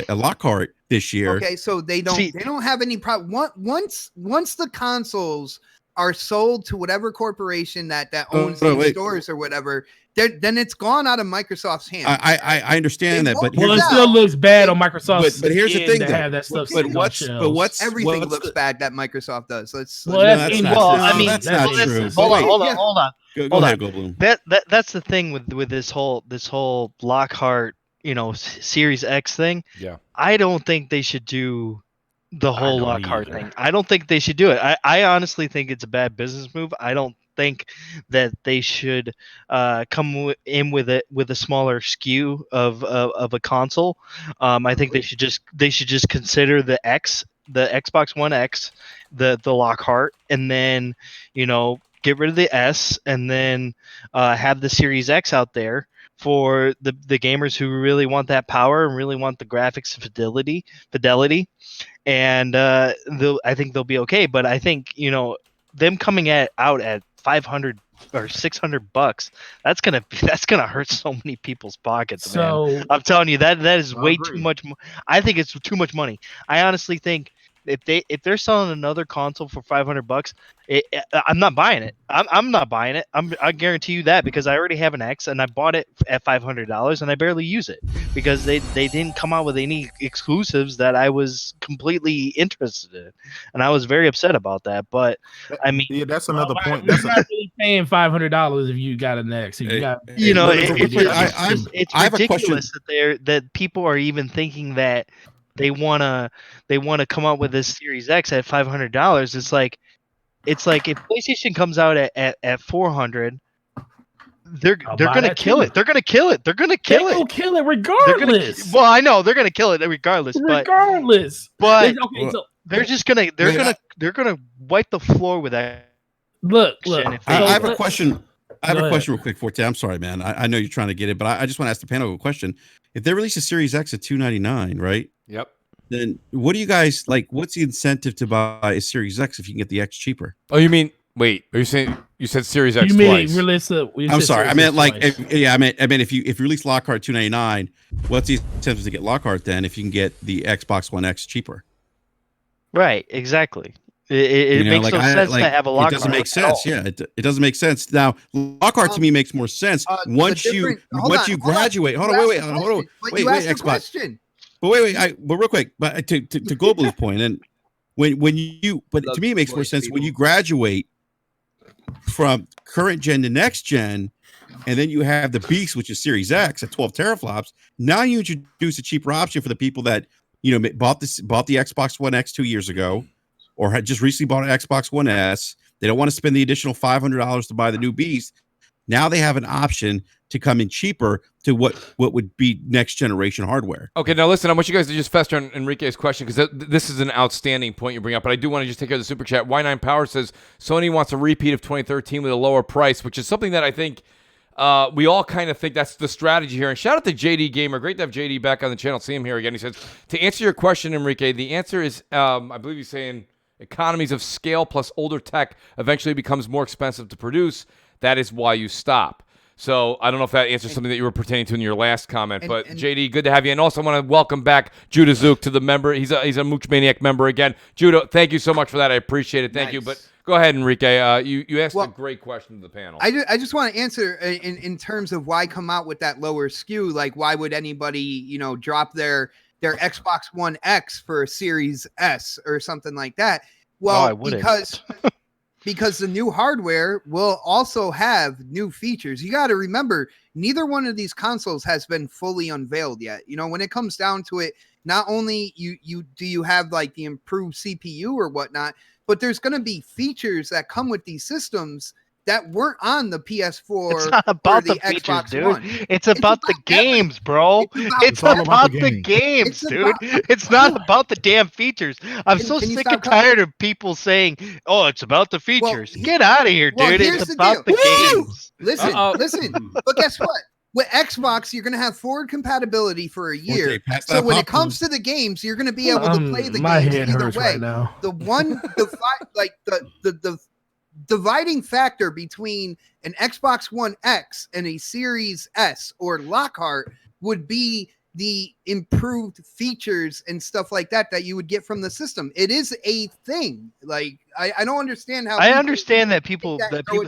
Lockhart this year, okay, so they don't have any problem. Once the consoles are sold to whatever corporation that owns these stores or whatever, then it's gone out of Microsoft's hands. I understand that, but it still looks bad on Microsoft. But here's the thing, to have that stuff. Everything looks bad that Microsoft does. That's not true. Hold on. Go ahead, Go Bloom. That's the thing with this whole Lockhart, Series X thing. Yeah. I don't think they should do the whole Lockhart thing. I don't think they should do it. I honestly think it's a bad business move. I don't think that they should come in with a smaller SKU of a console. I think they should just consider the Xbox One X, the Lockhart, and then get rid of the S, and then have the Series X out there for the gamers who really want that power and really want the graphics and fidelity. And I think they'll be okay. But I think them coming out at $500 or $600, that's gonna hurt so many people's pockets, man. I'm telling you, that is way too much. I think it's too much money. I honestly think if they're selling another console for $500, I'm not buying it. I'm not buying it. I guarantee you that, because I already have an X and I bought it at $500 and I barely use it because they didn't come out with any exclusives that I was completely interested in, and I was very upset about that. But I mean, yeah, that's another point. You're not really paying $500 if you got an X. It's ridiculous that people are even thinking that they wanna come up with this Series X at $500. It's like if PlayStation comes out at $400, they're gonna kill it. They're gonna kill it. They're gonna kill it. They'll kill it regardless. Well, I know they're gonna kill it regardless. But they're just gonna wipe the floor with that. Look. I have a question. I have a question real quick, Forte. I'm sorry, man. I know you're trying to get it, but I just want to ask the panel a question. If they release a Series X at $299, right? Yep. Then what do you guys like? What's the incentive to buy a Series X if you can get the X cheaper? Oh, you mean wait? Are you saying you said Series X? You mean twice? release the? I'm sorry. I meant like I meant if you release Lockhart $299, what's the incentive to get Lockhart then if you can get the Xbox One X cheaper? Right. Exactly. It makes no sense to have a Lockhart. It doesn't make sense. Yeah, it doesn't make sense. Now, Lockhart to me makes more sense once you graduate. Hold on, wait, Xbox. But wait, but real quick, but to Global's point, and to me it makes more sense when you graduate from current gen to next gen, and then you have the beast, which is Series X at 12 teraflops. Now you introduce a cheaper option for the people that bought the Xbox One X 2 years ago, or had just recently bought an Xbox One S. They don't want to spend the additional $500 to buy the new beast. Now they have an option to come in cheaper to what would be next generation hardware. Okay, now listen, I want you guys to just fester on Enrique's question, because this is an outstanding point you bring up, but I do want to just take care of the super chat. Y9 Power says Sony wants a repeat of 2013 with a lower price, which is something that I think we all kind of think that's the strategy here. And shout out to JD Gamer. Great to have JD back on the channel. See him here again. He says, to answer your question, Enrique, the answer is, I believe he's saying economies of scale plus older tech eventually becomes more expensive to produce. That is why you stop. So I don't know if that answers something that you were pertaining to in your last comment, but JD, good to have you. And also I want to welcome back Judah Zook to the member. He's a Mooch Maniac member again. Judah, thank you so much for that. I appreciate it. Thank you. But go ahead, Enrique. You asked a great question to the panel. I just want to answer in terms of why come out with that lower SKU. Like, why would anybody, drop their Xbox One X for a Series S or something like that? Well, because the new hardware will also have new features. You got to remember, neither one of these consoles has been fully unveiled yet. When it comes down to it, not only you have like the improved CPU or whatnot, but there's going to be features that come with these systems that weren't on the PS4. It's not about the features, Xbox dude. One. It's about the games, bro. It's about the games, dude. It's not about the damn features. I'm so sick and tired of people saying, "Oh, it's about the features." Get out of here, dude. It's about the games. Listen. But guess what? With Xbox, you're going to have forward compatibility for a year. So when it comes to the games, you're going to be able to play the games either way. Right now. The dividing factor between an Xbox One X and a Series S or Lockhart would be the improved features and stuff like that you would get from the system. It is a thing. Like, I don't understand how. I understand that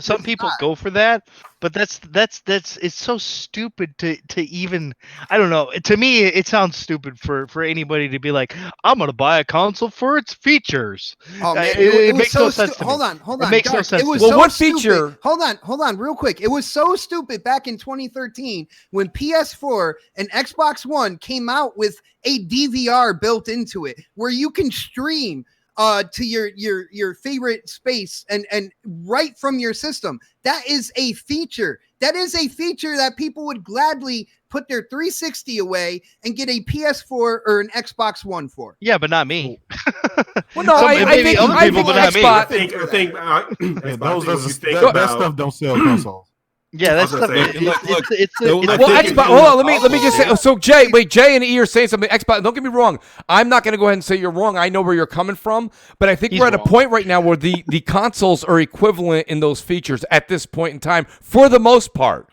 some people not. go for that, but that's it's so stupid to even, I don't know. To me, it sounds stupid for anybody to be like, I'm gonna buy a console for its features. Oh man, it makes no sense to me. Hold on. It makes no sense. It was well, so what stupid. feature? Hold on, real quick. It was so stupid back in 2013 when PS4 and Xbox One came out with a DVR built into it, where you can stream to your favorite space and right from your system. That is a feature. That is a feature that people would gladly put their 360 away and get a PS4 or an Xbox One for. Yeah, but not me. Well, no, I think other people, but not me. Xbox. I think that stuff don't sell consoles. Yeah, that's Look, Xbox. Hold on, let me just say. So Jay and E are saying something. Xbox. Don't get me wrong. I'm not going to go ahead and say you're wrong. I know where you're coming from, but I think we're at a point right now where the consoles are equivalent in those features at this point in time, for the most part.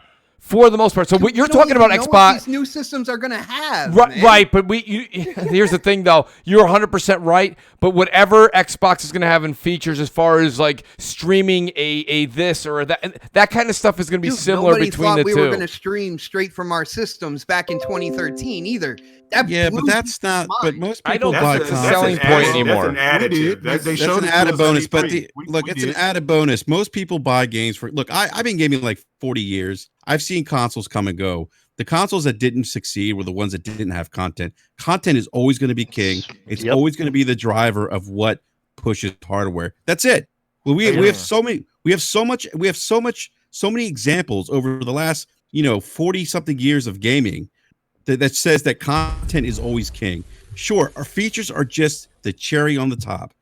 So what you're talking about, Xbox, what these new systems are going to have. Right, but here's the thing, though. You're 100% right. But whatever Xbox is going to have in features, as far as like streaming a this or that kind of stuff, is going to be similar between the two. We were going to stream straight from our systems back in 2013 either. But that's not. But most people buy that's a selling point anymore. That's an additive. That's an added bonus. But it's an added bonus. Most people buy games for. Look, I've been gaming like 40 years. I've seen consoles come and go. The consoles that didn't succeed were the ones that didn't have content. Content is always going to be king. It's always going to be the driver of what pushes hardware. That's it. Well, we have so many examples over the last 40 something years of gaming that says that content is always king. Sure, our features are just the cherry on the top.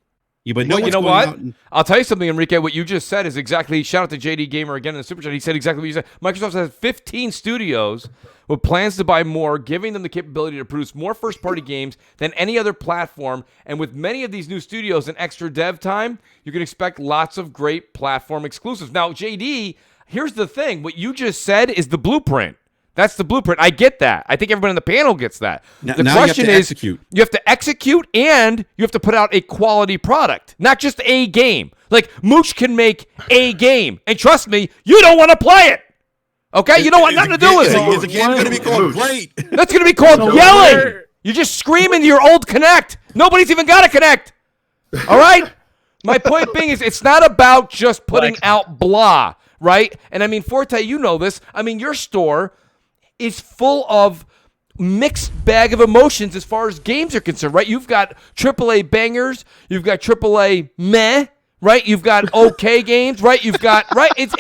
Yeah, but you know what? I'll tell you something, Enrique. What you just said is exactly. Shout out to JD Gamer again in the super chat. He said exactly what you said. Microsoft has 15 studios with plans to buy more, giving them the capability to produce more first-party games than any other platform. And with many of these new studios and extra dev time, you can expect lots of great platform exclusives. Now, JD, here's the thing. What you just said is the blueprint. That's the blueprint. I get that. I think everybody on the panel gets that. The question is, you have to execute and you have to put out a quality product, not just a game. Like, Mooch can make a game, and trust me, you don't want to play it. Okay? You don't want nothing to do with it. Is the game going to be called great? That's going to be called yelling. You're just screaming to your old Connect. Nobody's even got a Connect. All right? My point being is, it's not about just putting out blah, right? And I mean, Forte, you know this. I mean, your store is full of mixed bag of emotions as far as games are concerned, right? You've got AAA bangers, you've got AAA meh, right? You've got okay games, right? You've got It's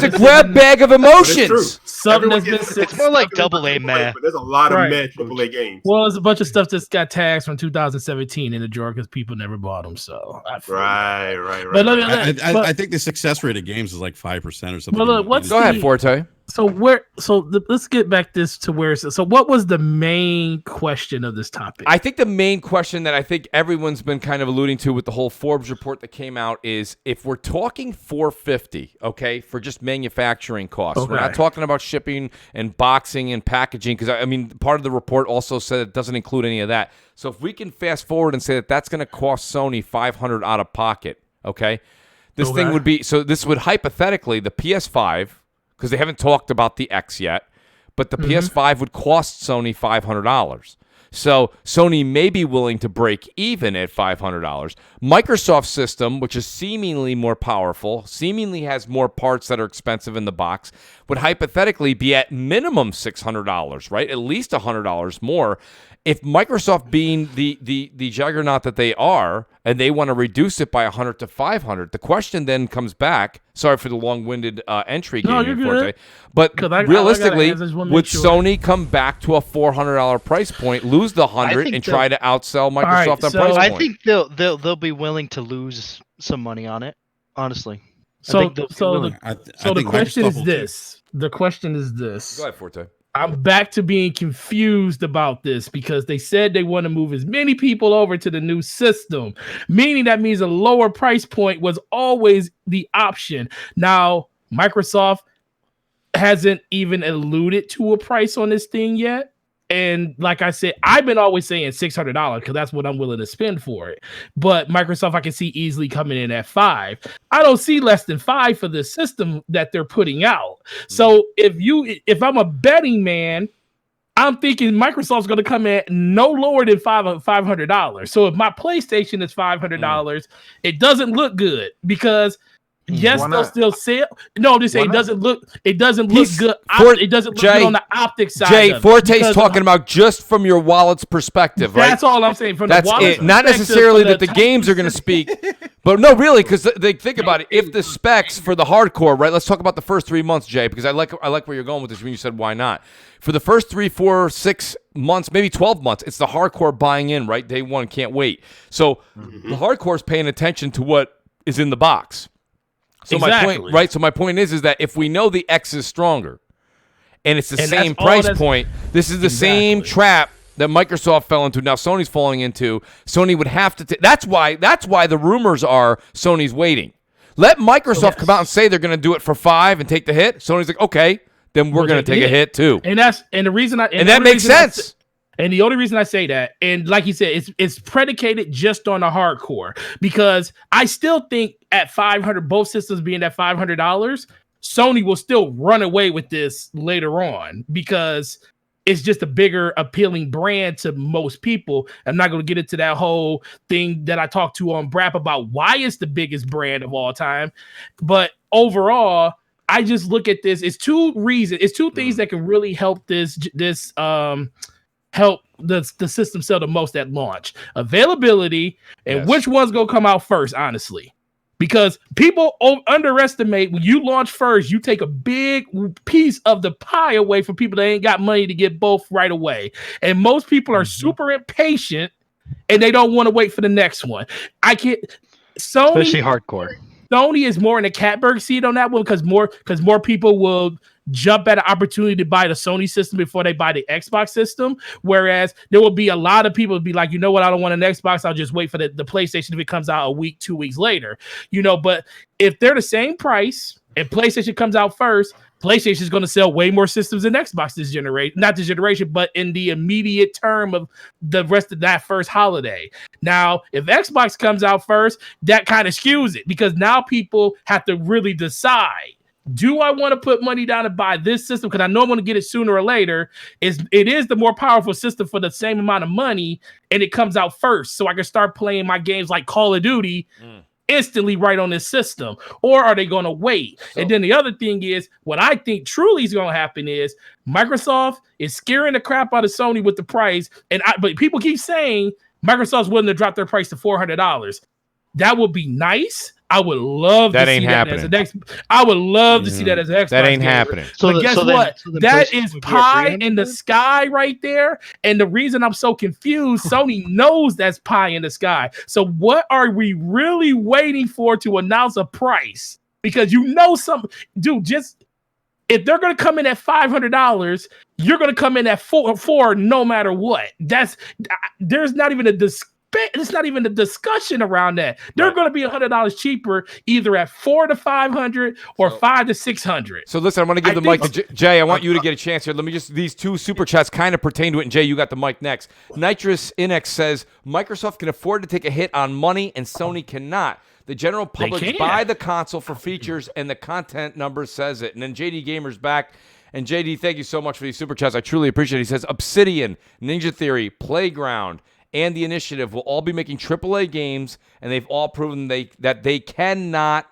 a grab bag of emotions. It's more like double A meh. But there's a lot of meh AAA games. Well, there's a bunch of stuff that's got tags from 2017 in the drawer because people never bought them. So right. But I think the success rate of games is like 5% or something. But go ahead, Forte. Let's get back to where. So what was the main question of this topic? I think the main question that I think everyone's been kind of alluding to with the whole Forbes report that came out is, if we're talking $450, okay, for just manufacturing costs, we're not talking about shipping and boxing and packaging, because I mean, part of the report also said it doesn't include any of that. So if we can fast forward and say that that's going to cost Sony $500 out of pocket, okay, this thing would be, so this would hypothetically, the PS5, because they haven't talked about the X yet, but the PS5 would cost Sony $500. So Sony may be willing to break even at $500. Microsoft's system, which is seemingly more powerful, seemingly has more parts that are expensive in the box, would hypothetically be at minimum $600, right? At least $100 more. If Microsoft, being the juggernaut that they are, and they want to reduce it by 100 to 500, the question then comes back. Sorry for the long-winded entry game, Forte. But realistically, would Sony come back to a $400 price point, lose the 100, and try to outsell Microsoft on price point? I think they'll be willing to lose some money on it. Honestly. The question is this. The question is this. Go ahead, Forte. I'm back to being confused about this because they said they want to move as many people over to the new system, meaning that means a lower price point was always the option. Now, Microsoft hasn't even alluded to a price on this thing yet. And like I said, I've been always saying $600 because that's what I'm willing to spend for it. But Microsoft, I can see easily coming in at $5. I don't see less than $5 for the system that they're putting out. So if I'm a betting man, I'm thinking Microsoft's going to come in no lower than $500. So if my PlayStation is $500, it doesn't look good because. Yes, they'll still sell. No, I'm just saying it doesn't look good. It doesn't look good on the optics side. Jay, Forte's talking about just from your wallet's perspective, right? That's all I'm saying. From the wallet's not necessarily that the games are going to speak, but no, really, because they think about it. If the specs for the hardcore, right? Let's talk about the first 3 months, Jay, because I like where you're going with this when you said why not. For the first 3, 4, 6 months, maybe 12 months, it's the hardcore buying in, right? Day one, can't wait. So the hardcore is paying attention to what is in the box. So exactly. my point, right? So my point is that if we know the X is stronger, and it's the same price point, this is the same trap that Microsoft fell into. Now Sony's falling into. Sony would have to. That's why the rumors are Sony's waiting. Let Microsoft come out and say they're going to do it for $5 and take the hit. Sony's like, okay, then we're going to take a hit too. And the reason that makes sense. And the only reason I say that, and like you said, it's predicated just on the hardcore because I still think at $500, both systems being at $500, Sony will still run away with this later on because it's just a bigger appealing brand to most people. I'm not going to get into that whole thing that I talked to on Brap about why it's the biggest brand of all time. But overall, I just look at this. It's two things that can really help help the system sell the most at launch: availability and which one's gonna come out first, honestly, because people underestimate when you launch first, you take a big piece of the pie away from people that ain't got money to get both right away, and most people are super impatient and they don't want to wait for the next one. Especially hardcore. Sony is more in the catbird seat on that one because more people will jump at an opportunity to buy the Sony system before they buy the Xbox system. Whereas there will be a lot of people be like, you know what, I don't want an Xbox. I'll just wait for the PlayStation if it comes out a week, 2 weeks later. But if they're the same price and PlayStation comes out first, PlayStation is going to sell way more systems than Xbox this generation, not this generation, but in the immediate term of the rest of that first holiday. Now, if Xbox comes out first, that kind of skews it because now people have to really decide. Do I want to put money down to buy this system? Because I know I'm going to get it sooner or later. It is the more powerful system for the same amount of money, and it comes out first. So I can start playing my games like Call of Duty instantly right on this system. Or are they going to wait? And then the other thing is, what I think truly is going to happen is Microsoft is scaring the crap out of Sony with the price. But people keep saying Microsoft's willing to drop their price to $400. That would be nice. I would love to see that as an Xbox. I would love to see that as an Xbox. That ain't happening. So guess what? That is pie in the sky right there. And the reason I'm so confused, Sony knows that's pie in the sky. So what are we really waiting for to announce a price? Because if they're going to come in at $500, you're going to come in at four no matter what. There's not even it's not even a discussion around that. They're going to be $100 cheaper, either at $400 to $500 or $500 to $600. So listen, I'm going to give the mic to Jay. I want you to get a chance here. Let me these two super chats kind of pertain to it. And Jay, you got the mic next. Nitrous Inex says Microsoft can afford to take a hit on money, and Sony cannot. The general public buy the console for features, and the content number says it. And then JD Gamer's back. And JD, thank you so much for these super chats. I truly appreciate it. He says Obsidian, Ninja Theory, Playground, and the Initiative will all be making AAA games, and they've all proven that they cannot.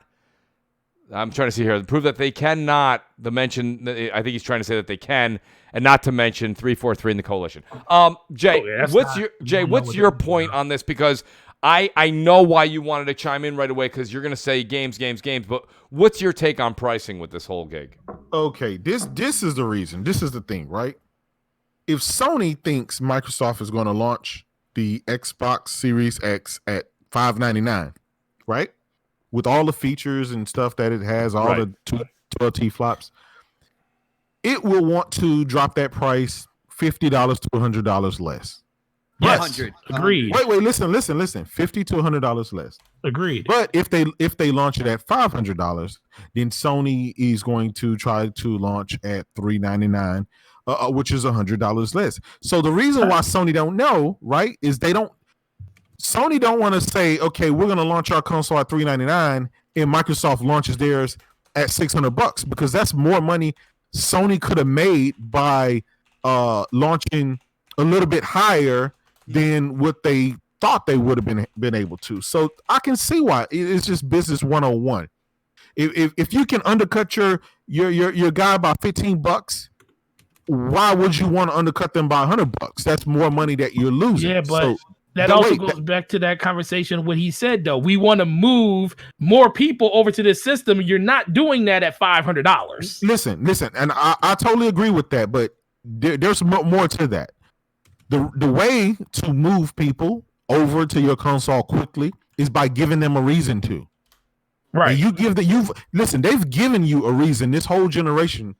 I'm trying to see here. Prove that they cannot. I think he's trying to say that they can, and not to mention 343 in the coalition. Jay, what's your point on this? Because I know why you wanted to chime in right away because you're going to say games. But what's your take on pricing with this whole gig? Okay, this is the reason. This is the thing, right? If Sony thinks Microsoft is going to launch the Xbox Series X at $599, right? With all the features and stuff that it has, all the 12T flops, it will want to drop that price $50 to $100 less. Yes, 100. Agreed. Wait, listen. $50 to $100 less. Agreed. But if they launch it at $500, then Sony is going to try to launch at $399 which is $100 less. So the reason why Sony don't know, right, is Sony don't want to say, okay, we're going to launch our console at $399 and Microsoft launches theirs at $600 because that's more money Sony could have made by launching a little bit higher than what they thought they would have been able to. So I can see why it's just business 101. If you can undercut your guy by $15, why would you want to undercut them by $100? That's more money that you're losing. Yeah, but that also goes back to that conversation. What he said though, we want to move more people over to this system. You're not doing that at $500. Listen, and I totally agree with that. But there's more to that. The way to move people over to your console quickly is by giving them a reason to. Right. And they've given you a reason this whole generation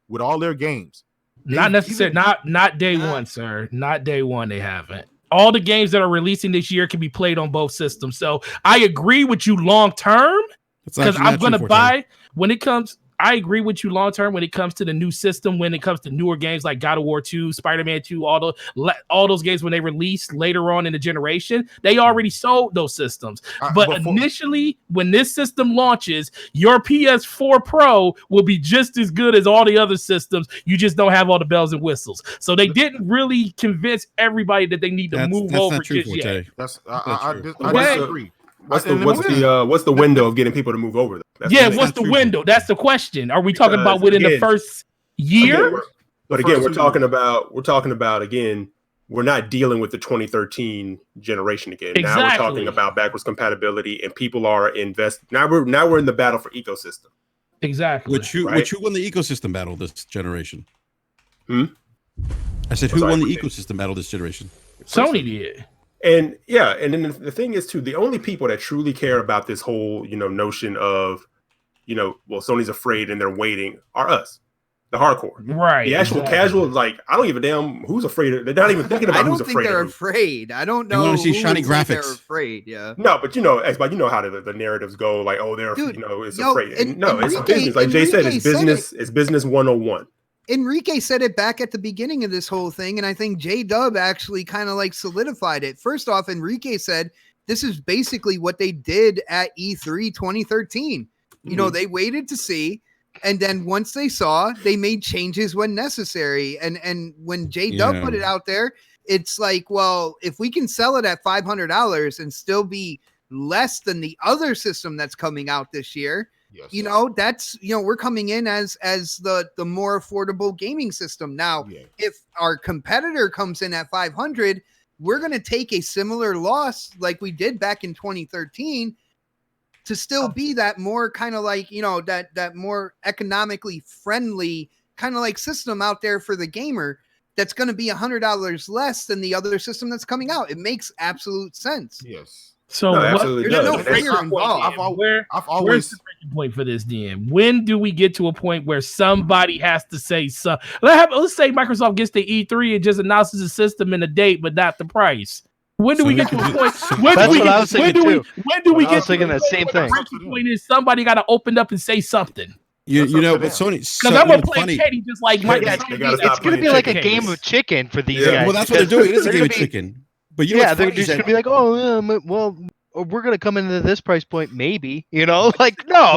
with all their games. Not necessarily, not day one, sir. Not day one, they haven't. All the games that are releasing this year can be played on both systems. So I agree with you long term because I'm going to buy when it comes. I agree with you long term when it comes to the new system, when it comes to newer games like God of War 2, Spider-Man 2, all those games when they release later on in the generation, they already sold those systems. But initially, when this system launches, your PS4 Pro will be just as good as all the other systems. You just don't have all the bells and whistles. So they didn't really convince everybody that they need to move over just yet. I disagree. What's the window of getting people to move over? What's the window? That's the question. Are we talking about within the first year? We're talking about again. We're not dealing with the 2013 generation again. Exactly. Now we're talking about backwards compatibility, and people are invested. Now we're in the battle for ecosystem. Exactly. Which who won the ecosystem battle this generation? I said, who won the ecosystem battle this generation? Sony did. And then the thing is too, the only people that truly care about this whole, notion of, Sony's afraid and they're waiting are us, the hardcore. Right. The actual casual, I don't give a damn who's afraid. They're not even thinking about who's afraid. I don't think they're afraid. I don't know. You want to see shiny graphics. They're afraid, yeah. No, but Xbox, you know how the narratives go, it's afraid. It's business. Like Jay said, it's business. It's business 101. Enrique said it back at the beginning of this whole thing, and I think J-Dub actually kind of solidified it. First off, Enrique said this is basically what they did at E3 2013. Mm-hmm. They waited to see, and then once they saw, they made changes when necessary. And when J-Dub put it out there, it's like, well, if we can sell it at $500 and still be less than the other system that's coming out this year, yes, that's we're coming in as the more affordable gaming system. Now, if our competitor comes in at 500, we're going to take a similar loss like we did back in 2013 to still be that more kind of that more economically friendly kind of system out there for the gamer that's going to be $100 less than the other system that's coming out. It makes absolute sense. Yes. So there's no fear involved. Where's the breaking point for this then? When do we get to a point where somebody has to say something? Let's say Microsoft gets to E3 and just announces a system and a date, but not the price. When do we get to a point? When do we get to the same thing? The point is somebody got to open up and say something. But Sony, because I'm gonna play Katie just like Mike. It's gonna be like a game of chicken for these guys. Well, that's what they're doing. It is a game of chicken. But they're just gonna be like, we're gonna come into this price point, maybe. No,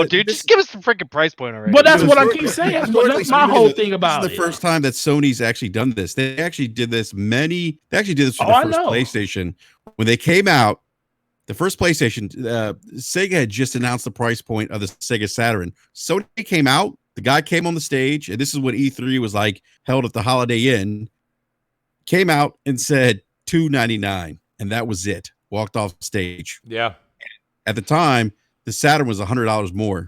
dude, just give us the freaking price point already. But that's what I keep saying. That's my whole thing about it. This is the first time that Sony's actually done this. They actually did this for the first PlayStation when they came out. The first PlayStation, Sega had just announced the price point of the Sega Saturn. Sony came out. The guy came on the stage, and this is what E3 was held at the Holiday Inn. Came out and said $299, and that was it. Walked off stage. Yeah. At the time, the Saturn was $100 more.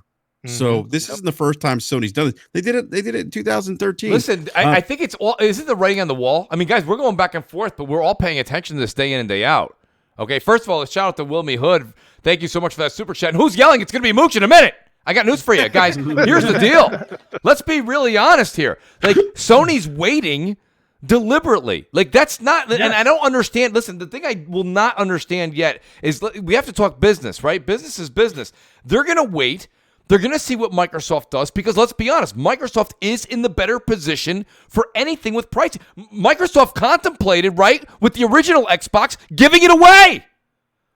Mm-hmm. So this isn't the first time Sony's done it. They did it in 2013. Listen, I think it's all. Is it the writing on the wall? I mean, guys, we're going back and forth, but we're all paying attention to this day in and day out. Okay. First of all, a shout out to Wilmy Hood. Thank you so much for that super chat. And who's yelling? It's going to be Mooch in a minute. I got news for you, guys. Here's the deal. Let's be really honest here. Sony's waiting deliberately. That's not, and I don't understand. Listen, the thing I will not understand yet is we have to talk business, right? Business is business. They're going to wait They're going to see what Microsoft does because let's be honest, Microsoft is in the better position for anything with pricing. Microsoft contemplated, right, with the original Xbox, giving it away.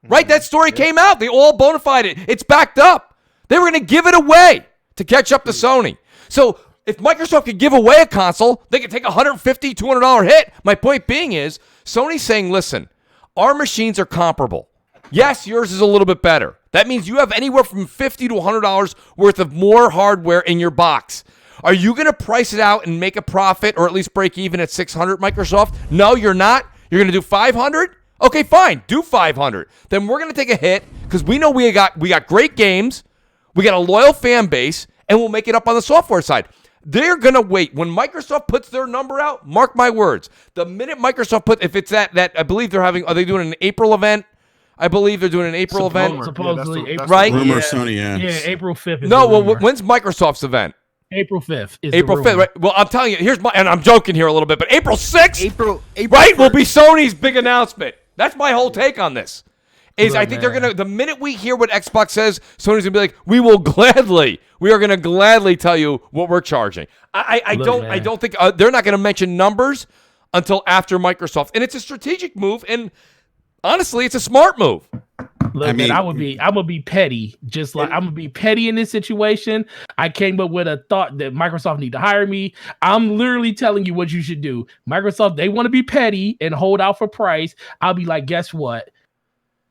Right? That story came out. They all bona fide it. It's backed up. They were going to give it away to catch up to Sony. So if Microsoft could give away a console, they could take a $150, $200 hit. My point being is Sony's saying, listen, our machines are comparable. Yes, yours is a little bit better. That means you have anywhere from $50 to $100 worth of more hardware in your box. Are you going to price it out and make a profit or at least break even at $600, Microsoft? No, you're not. You're going to do $500? Okay, fine. Do $500. Then we're going to take a hit because we know we got great games, we got a loyal fan base, and we'll make it up on the software side. They're going to wait. When Microsoft puts their number out, mark my words, the minute Microsoft if it's that I believe are they doing an April event? I believe they're doing an April event. Supposedly, April, right? Rumor, Sony, yeah. Yeah, April 5th. No, well, when's Microsoft's event? April 5th. April 5th, right? Well, I'm telling you, and I'm joking here a little bit, but April 6th, April right, 1st. will be Sony's big announcement. That's my whole take on this. I think they're going to, the minute we hear what Xbox says, Sony's going to be like, we are going to gladly tell you what we're charging. I don't think, they're not going to mention numbers until after Microsoft. And it's a strategic move, and honestly, it's a smart move. Look, man, I'm gonna be petty. Just like I'm gonna be petty in this situation. I came up with a thought that Microsoft need to hire me. I'm literally telling you what you should do. Microsoft, they want to be petty and hold out for price. I'll be like, guess what?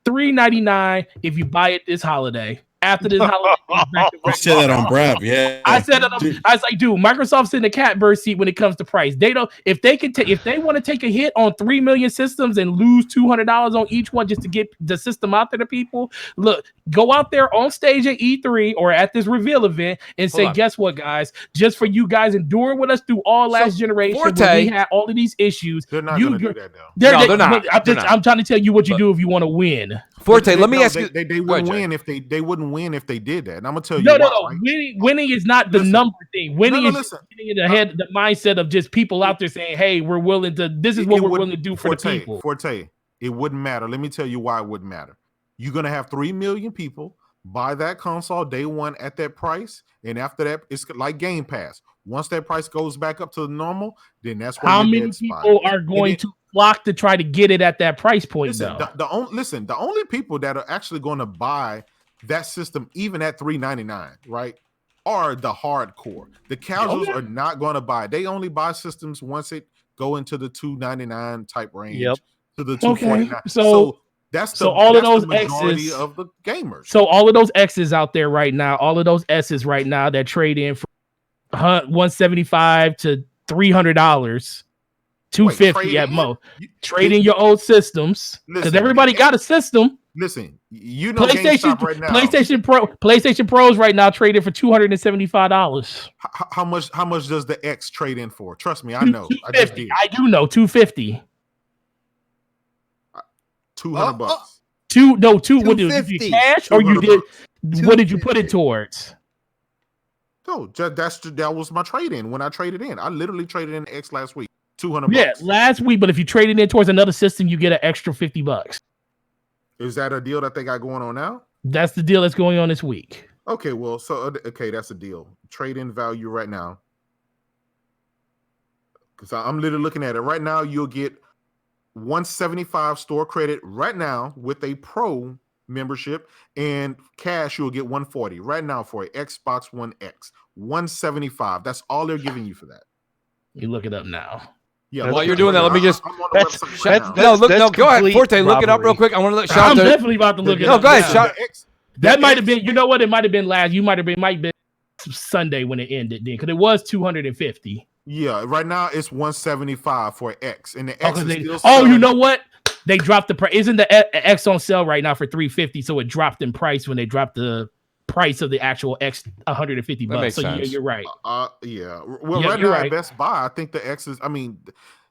$3.99 if you buy it this holiday. After this holiday, you said that on Brav, yeah. I said it. I was like, dude, Microsoft's in the catbird seat when it comes to price. They don't. If they want to take a hit on 3 million systems and lose $200 on each one just to get the system out there to people, look, go out there on stage at E3 or at this reveal event and say, guess what, guys? Just for you guys enduring with us through all last generation, when we had all of these issues. They're not going to do that, though. They're not. I'm trying to tell you what you do if you want to win. Forte, let me ask you. They wouldn't win if they wouldn't win if they did that. And I'm gonna tell you. No. Right? Winning is not the number thing. Winning is getting in the mindset of just people out there saying, "Hey, we're willing to. This is what we're willing to do for the people." Forte, it wouldn't matter. Let me tell you why it wouldn't matter. You're gonna have 3 million people buy that console day one at that price, and after that, it's like Game Pass. Once that price goes back up to the normal, then that's where how many people are going to flock to try to get it at that price point. The only people that are actually going to buy that system, even at $399, right, are the hardcore. The casuals are not going to buy. They only buy systems once it go into the $299 type range to the $249. So that's all of those majority of the gamers. So all of those X's out there right now, all of those S's right now that trade in from $175 to $300. $250 at most. Trading your old systems because everybody got a system. Listen, you know, PlayStation right now, PlayStation Pros right now traded for $275. How much does the X trade in for? Trust me, I know. I do know $250. $200. What did you cash or you did? What did you put it towards? No, that was my trade in when I traded in. I literally traded in X last week. $200. Yeah, last week. But if you trade it in towards another system, you get an extra $50. Is that a deal that they got going on now? That's the deal that's going on this week. Okay, well, that's a deal. Trade-in value right now. Because I'm literally looking at it right now. You'll get $175 store credit right now with a Pro membership, and cash you'll get $140 right now for an Xbox One X. $175. That's all they're giving you for that. You look it up now. Yeah, while you're doing that, let me just. Go ahead, Forte. Look it up real quick. I want to shout out. I'm definitely about to look it up. No, go ahead. That might have been. You know what? It might have been last. Might have been Sunday when it ended. Then because it was $250. Yeah, right now it's $175 for X, and the X is still. Oh, you know what? They dropped the price. Isn't the X on sale right now for $350? So it dropped in price when they dropped the price of the actual X $150. So sense. You're right. Yeah. Well, right now at Best Buy, I think the X is. I mean,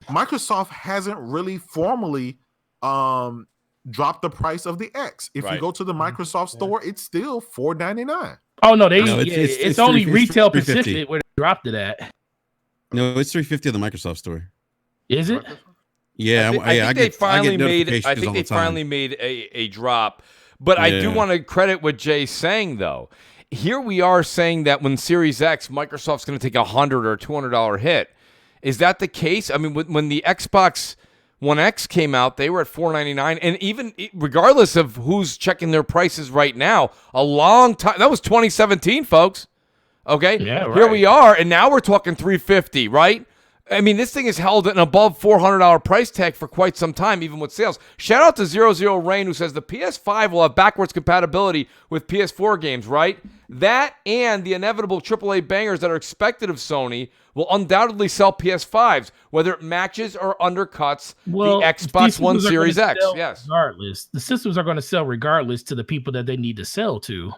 Microsoft hasn't really formally dropped the price of the X. If you go to the Microsoft store, it's still $499. Oh no, it's only retail Pacific where they dropped it at. No, it's $350 at the Microsoft store. Is it? Yeah, I think they finally made a drop. But I do want to credit what Jay's saying, though. here we are saying that when Series X, Microsoft's going to take $100 or $200 hit. Is that the case? I mean, when the Xbox One X came out, they were at $499, and even regardless of who's checking their prices right now, a long time, that was 2017, folks. Okay, yeah, right. Here we are, and now we're talking $350, right? I mean, this thing is held at an above $400 price tag for quite some time, even with sales. Shout out to 00 Rain, who says the PS5 will have backwards compatibility with PS4 games, right? That and the inevitable AAA bangers that are expected of Sony will undoubtedly sell PS5s, whether it matches or undercuts the Xbox One Series X. Yes, regardless, the systems are going to sell regardless to the people that they need to sell to.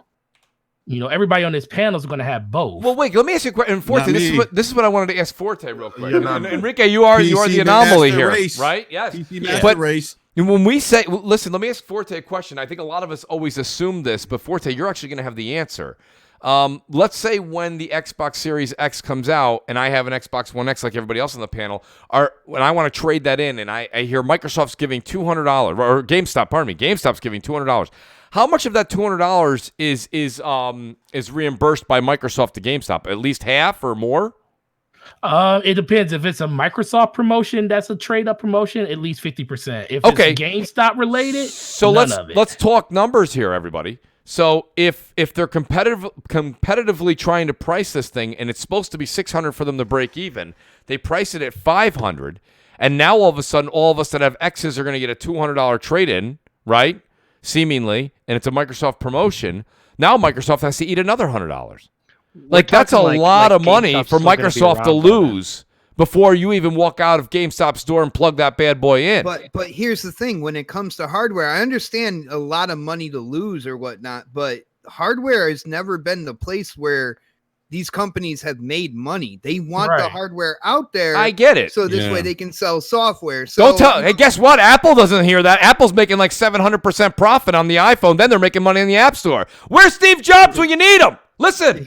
You know, everybody on this panel is going to have both. Well, wait, let me ask you a question. Forte, this is what I wanted to ask Forte real quick. Enrique, you are the anomaly here, right? Yes. But race. When we say, listen, let me ask Forte a question. I think a lot of us always assume this, but Forte, you're actually going to have the answer. Let's say when the Xbox Series X comes out and I have an Xbox One X like everybody else on the panel, when I want to trade that in and I hear Microsoft's giving $200, or GameStop's giving $200. How much of that $200 is reimbursed by Microsoft to GameStop? At least half or more? It depends. If it's a Microsoft promotion, that's a trade-up promotion, at least 50%. If it's GameStop related, so let's talk numbers here, everybody. So if they're competitively trying to price this thing, and it's supposed to be $600 for them to break even, they price it at $500, and now all of a sudden, all of us that have X's are going to get a $200 trade-in, right? Seemingly, and it's a Microsoft promotion. Now Microsoft has to eat another $100. Like, that's a lot of money for Microsoft to lose before you even walk out of GameStop's door and plug that bad boy in. But here's the thing: when it comes to hardware, I understand a lot of money to lose or whatnot, but hardware has never been the place where these companies have made money. They want the hardware out there. I get it. So this way they can sell software. So don't tell. Hey, guess what? Apple doesn't hear that. Apple's making like 700% profit on the iPhone. Then they're making money in the App Store. Where's Steve Jobs when you need him? Listen,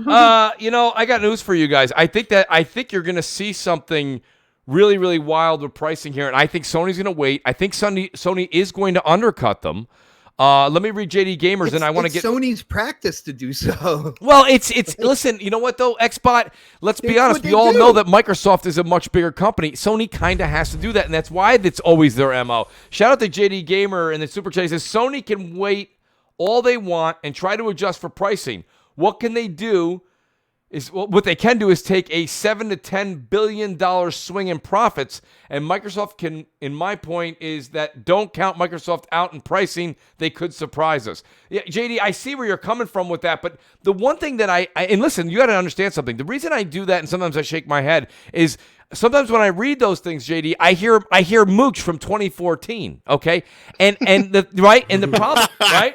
I got news for you guys. I think you're going to see something really, really wild with pricing here, and I think Sony's going to wait. I think Sony is going to undercut them. Let me read JD Gamers, and I want to get Sony's practice to do so. Well, it's listen, you know what though, Xbot, let's be honest, we all know that Microsoft is a much bigger company. Sony kind of has to do that, and that's why it's always their MO. Shout out to JD Gamer and the Super Chat. He says Sony can wait all they want and try to adjust for pricing. What can they do? What they can do is take a $7 to $10 billion swing in profits, and Microsoft can, in my point, is that don't count Microsoft out in pricing. They could surprise us. Yeah, JD, I see where you're coming from with that, but the one thing that and listen, you got to understand something. The reason I do that, and sometimes I shake my head, is sometimes when I read those things, JD, I hear Mooch from 2014, okay? And the problem, right?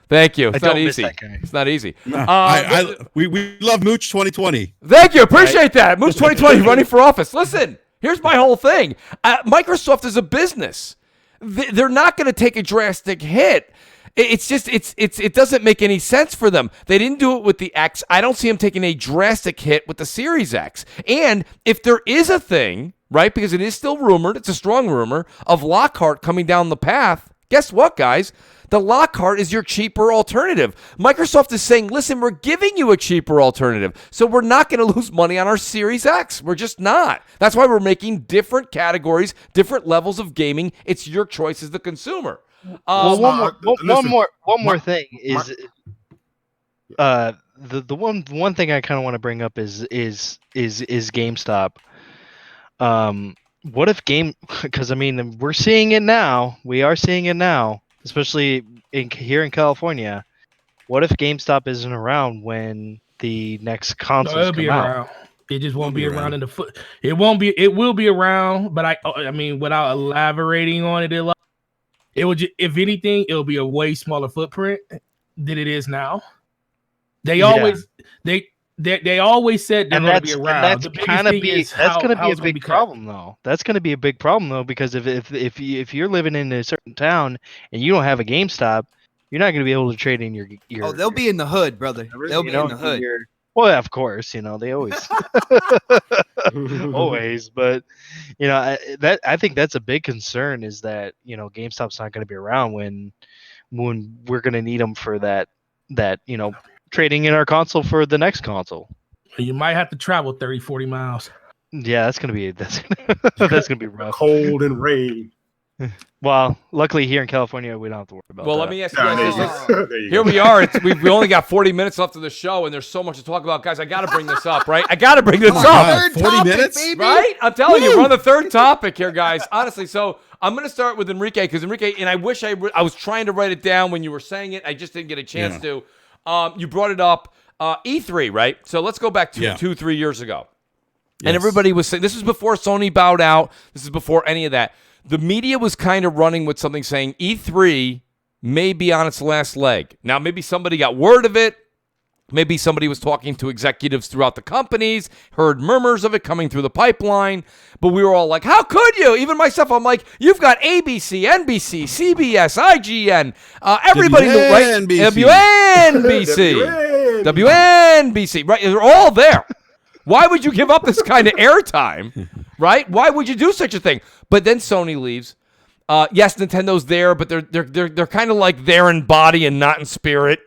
Thank you. It's not easy. It's not easy. We love Mooch 2020. Thank you. Appreciate that. Mooch 2020 running for office. Listen, here's my whole thing. Microsoft is a business. They're not going to take a drastic hit. It doesn't make any sense for them. They didn't do it with the X. I don't see them taking a drastic hit with the Series X. And if there is a thing, right, because it is still rumored, it's a strong rumor, of Lockhart coming down the path, guess what, guys? The Lockhart is your cheaper alternative. Microsoft is saying, listen, we're giving you a cheaper alternative, so we're not going to lose money on our Series X. We're just not. That's why we're making different categories, different levels of gaming. It's your choice as the consumer. One more thing is the one thing I kind of want to bring up is GameStop. What if because I mean we're seeing it now. We are seeing it now. Especially here in California, what if GameStop isn't around when the next consoles come out? It just won't be around in the foot. It won't be. It will be around, but I mean, without elaborating on it, it would. If anything, it'll be a way smaller footprint than it is now. They always said they're going to be around. That's going to be a big problem, though. That's going to be a big problem, though, because if you're living in a certain town and you don't have a GameStop, you're not going to be able to trade in your. They'll be in the hood, brother. They'll be in the hood. Well, of course, they always, always. But I think that's a big concern is that GameStop's not going to be around when we're going to need them for that that trading in our console for the next console. You might have to travel 30, 40 miles. Yeah, that's gonna be rough. Cold and rain. Well, luckily here in California, we don't have to worry about Well, that. let me ask you guys this. There you Here go. we are. We only got 40 minutes left of the show, and there's so much to talk about. Guys, I got to bring this up, right? I got to bring this up. God, 40 40 minutes? baby. Right? I'm telling you, we're on the third topic here, guys. Honestly, so I'm going to start with Enrique, because Enrique, and I wish I was trying to write it down when you were saying it. I just didn't get a chance to. You brought it up. E3, right? So let's go back to 2-3 years ago. Yes. And everybody was saying, this is before Sony bowed out. This is before any of that. The media was kind of running with something saying E3 may be on its last leg. Now, maybe somebody got word of it. Maybe somebody was talking to executives throughout the companies, heard murmurs of it coming through the pipeline. But we were all like, how could you? Even myself, I'm like, you've got ABC, NBC, CBS, IGN, everybody, right? WNBC. WNBC, right? They're all there. Why would you give up this kind of airtime, right? Why would you do such a thing? But then Sony leaves. Yes, Nintendo's there, but they're kind of like there in body and not in spirit.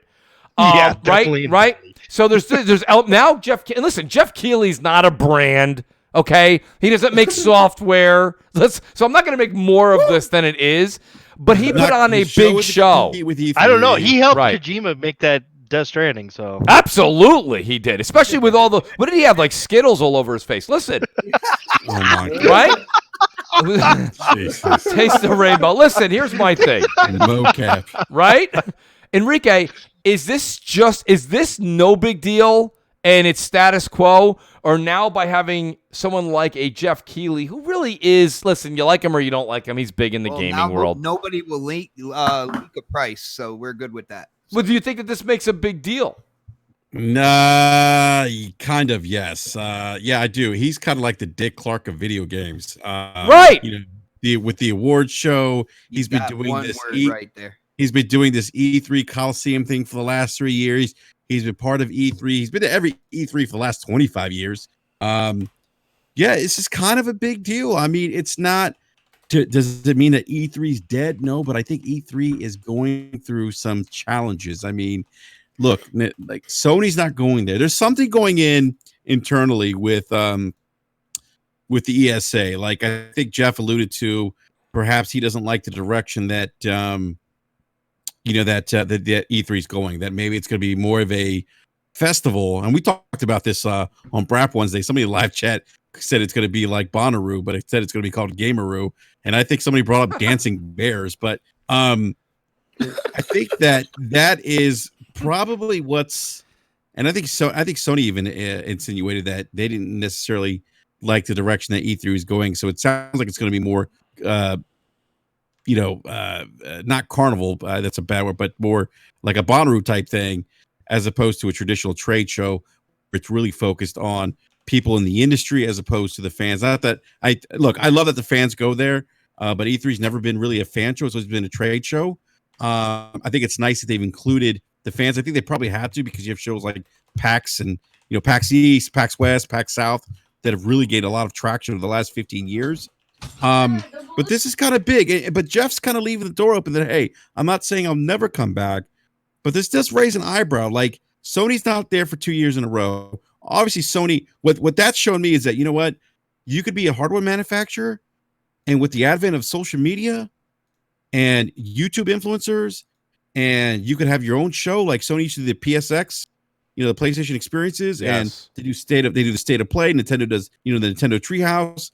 Yeah, right. So there's now Jeff. And listen, Jeff Keighley's not a brand. Okay, he doesn't make software. So I'm not going to make more of this than it is. But he put on a big show. With E3. I don't know. He helped Right. Kojima make that Death Stranding, so Absolutely, he did. Especially with all the what did he have, like Skittles all over his face? Listen, Oh my God. right? Jesus. Taste the rainbow. Listen, here's my thing, Mocap. right? Enrique, is this no big deal and it's status quo, or now by having someone like a Jeff Keighley, who really is, listen, you like him or you don't like him, he's big in the gaming world. Nobody will leak a price, so we're good with that. Well, do you think that this makes a big deal? Nah, kind of, yes. Yeah, I do. He's kind of like the Dick Clark of video games. Right. With the awards show, he's been Got doing one this. word right there. He's been doing this E3 Coliseum thing for the last 3 years. He's been part of E3. He's been to every E3 for the last 25 years. Yeah, it's just kind of a big deal. I mean, it's not. Does it mean that E3 is dead? No, but I think E3 is going through some challenges. I mean, look, like Sony's not going there. There's something going in internally with the ESA. Like I think Jeff alluded to, perhaps he doesn't like the direction that that E3 is going. That maybe it's going to be more of a festival. And we talked about this on Brap Wednesday. Somebody in live chat said it's going to be like Bonnaroo, but it said it's going to be called Gameroo. And I think somebody brought up Dancing Bears, but I think that is probably what's, and I think Sony even insinuated that they didn't necessarily like the direction that E3 is going. So it sounds like it's going to be more, not carnival. That's a bad word, but more like a Bonnaroo type thing, as opposed to a traditional trade show. It's really focused on people in the industry as opposed to the fans. Not that I love that the fans go there, but E3's never been really a fan show. It's always been a trade show. I think it's nice that they've included the fans. I think they probably had to, because you have shows like PAX and PAX East, PAX West, PAX South that have really gained a lot of traction over the last 15 years. But this is kind of big. But Jeff's kind of leaving the door open that, hey, I'm not saying I'll never come back, but this does raise an eyebrow. Like, Sony's not there for 2 years in a row. Obviously, Sony, what that's shown me is that, you know what? You could be a hardware manufacturer, and with the advent of social media and YouTube influencers, and you could have your own show like Sony used to do the PSX, the PlayStation experiences, and they do the state of play. Nintendo does, the Nintendo Treehouse.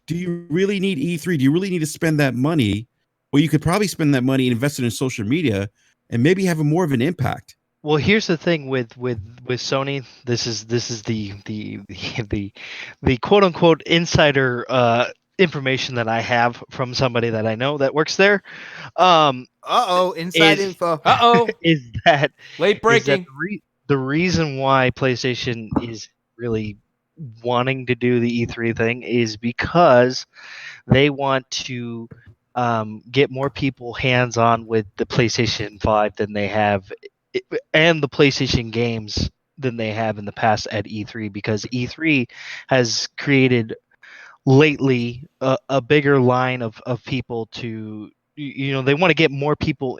Do you really need E3? Do you really need to spend that money? Well, you could probably spend that money and invest it in social media and maybe have more of an impact. Well, here's the thing with Sony. This is the quote unquote insider information that I have from somebody that I know that works there. Inside info. Is that late breaking? The reason why PlayStation is really wanting to do the E3 thing is because they want to get more people hands-on with the PlayStation 5 than they have, and the PlayStation games than they have in the past at E3, because E3 has created lately a bigger line of people to, they want to get more people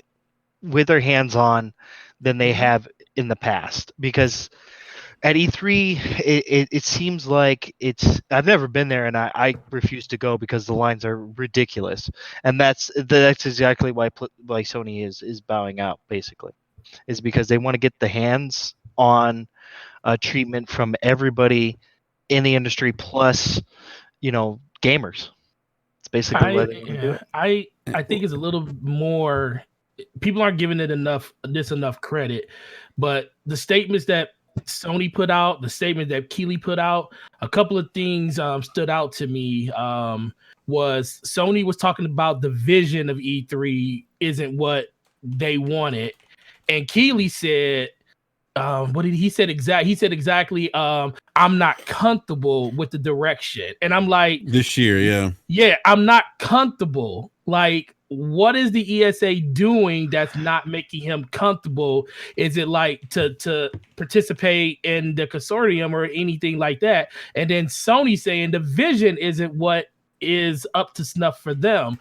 with their hands on than they have in the past, because at E3 it seems like I've never been there, and I refuse to go because the lines are ridiculous, and that's exactly why Sony is bowing out, basically, is because they want to get the hands on treatment from everybody in the industry, plus gamers. It's basically why they want to do it. I think it's a little more. People aren't giving it enough credit, but the statements that Sony put out, the statement that Keighley put out, a couple of things stood out to me. Was Sony was talking about the vision of E3 isn't what they wanted, and Keighley said, what did he said exactly? He said exactly, I'm not comfortable with the direction, and I'm like, this year, yeah, I'm not comfortable. Like, what is the ESA doing that's not making him comfortable? Is it like to participate in the consortium or anything like that? And then Sony saying the vision isn't what is up to snuff for them.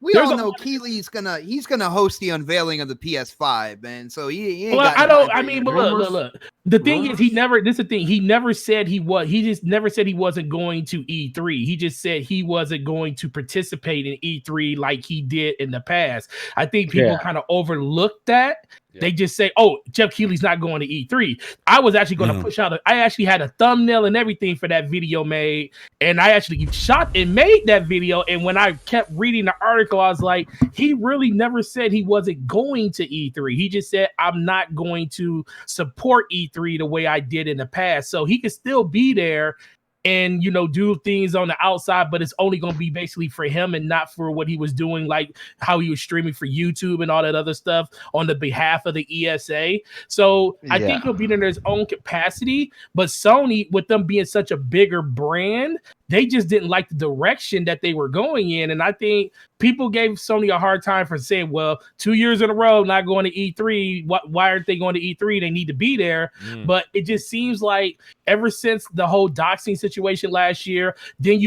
We all know Keighley's gonna host the unveiling of the PS5, and so he ain't well, I don't. I mean, but look. The thing is, he never. This is the thing. He never said he was. He just never said he wasn't going to E3. He just said he wasn't going to participate in E3 like he did in the past. I think people kind of overlooked that. Yeah. They just say, "Oh, Jeff Keighley's not going to E3." I was actually going to push out. I actually had a thumbnail and everything for that video made, and I actually shot and made that video. And when I kept reading the article, I was like, he really never said he wasn't going to E3. He just said, "I'm not going to support E3 the way I did in the past." So he could still be there and do things on the outside, but it's only going to be basically for him and not for what he was doing, like how he was streaming for YouTube and all that other stuff on the behalf of the ESA. So I think he'll be in his own capacity, but Sony, with them being such a bigger brand, they just didn't like the direction that they were going in. And I think people gave Sony a hard time for saying, well, 2 years in a row, not going to E3. Why aren't they going to E3? They need to be there. But it just seems like ever since the whole doxing situation last year, then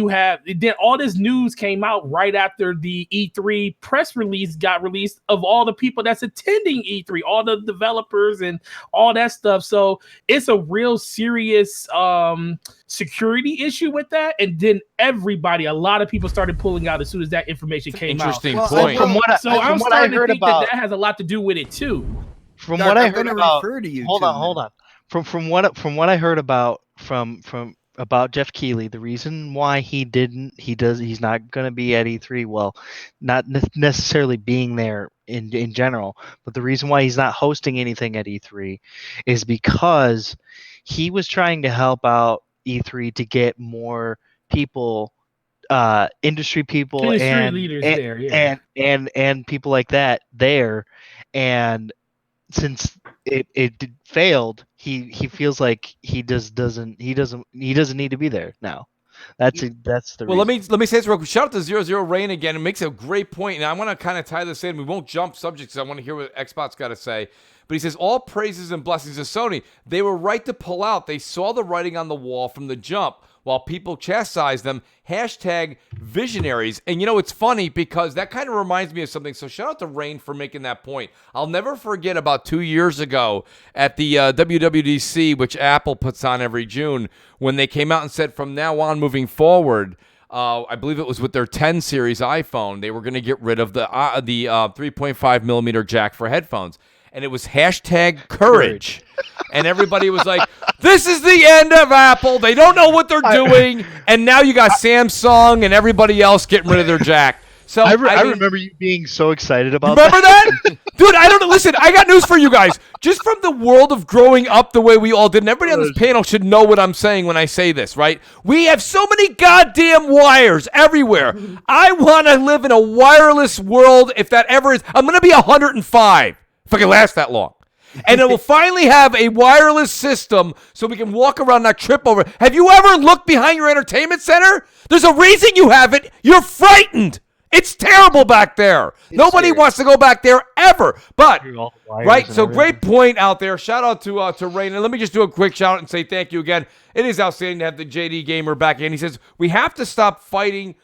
all this news came out right after the E3 press release got released of all the people that's attending E3, all the developers and all that stuff. So it's a real serious security issue with that. And then a lot of people started pulling out as soon as that information came out. Interesting point. From what I heard about, that has a lot to do with it too. From what I heard about, hold on. From what I heard about about Jeff Keighley, the reason why he's not going to be at E3, well, not necessarily being there in general, but the reason why he's not hosting anything at E3 is because he was trying to help out E3 to get more people, industry people, leaders there, and people like that there, and since it failed, he feels like he doesn't need to be there now. That's the reason. Let me say this real quick. Shout out to 00 Rain again. It makes a great point, and I want to kind of tie this in. We won't jump subjects. I want to hear what Xbox got to say. But he says, all praises and blessings to Sony. They were right to pull out. They saw the writing on the wall from the jump. While people chastise them, #visionaries. And it's funny because that kind of reminds me of something. So shout out to Rain for making that point. I'll never forget about 2 years ago at the WWDC, which Apple puts on every June, when they came out and said from now on moving forward, I believe it was with their 10 series iPhone, they were going to get rid of the 3.5 millimeter jack for headphones. And it was #courage. And everybody was like, this is the end of Apple. They don't know what they're doing. And now you got Samsung and everybody else getting rid of their jack. So I remember you being so excited about remember that? Dude, I don't know. Listen, I got news for you guys. Just from the world of growing up the way we all did, and everybody on this panel should know what I'm saying when I say this, right? We have so many goddamn wires everywhere. I want to live in a wireless world if that ever is. I'm going to be 105 if I can last that long. And it will finally have a wireless system so we can walk around, not trip over. Have you ever looked behind your entertainment center? There's a reason you have it. You're frightened. It's terrible back there. Nobody wants to go back there ever. But, right, so great point out there. Shout out to Rain. And let me just do a quick shout out and say thank you again. It is outstanding to have the JD Gamer back in. He says, we have to stop fighting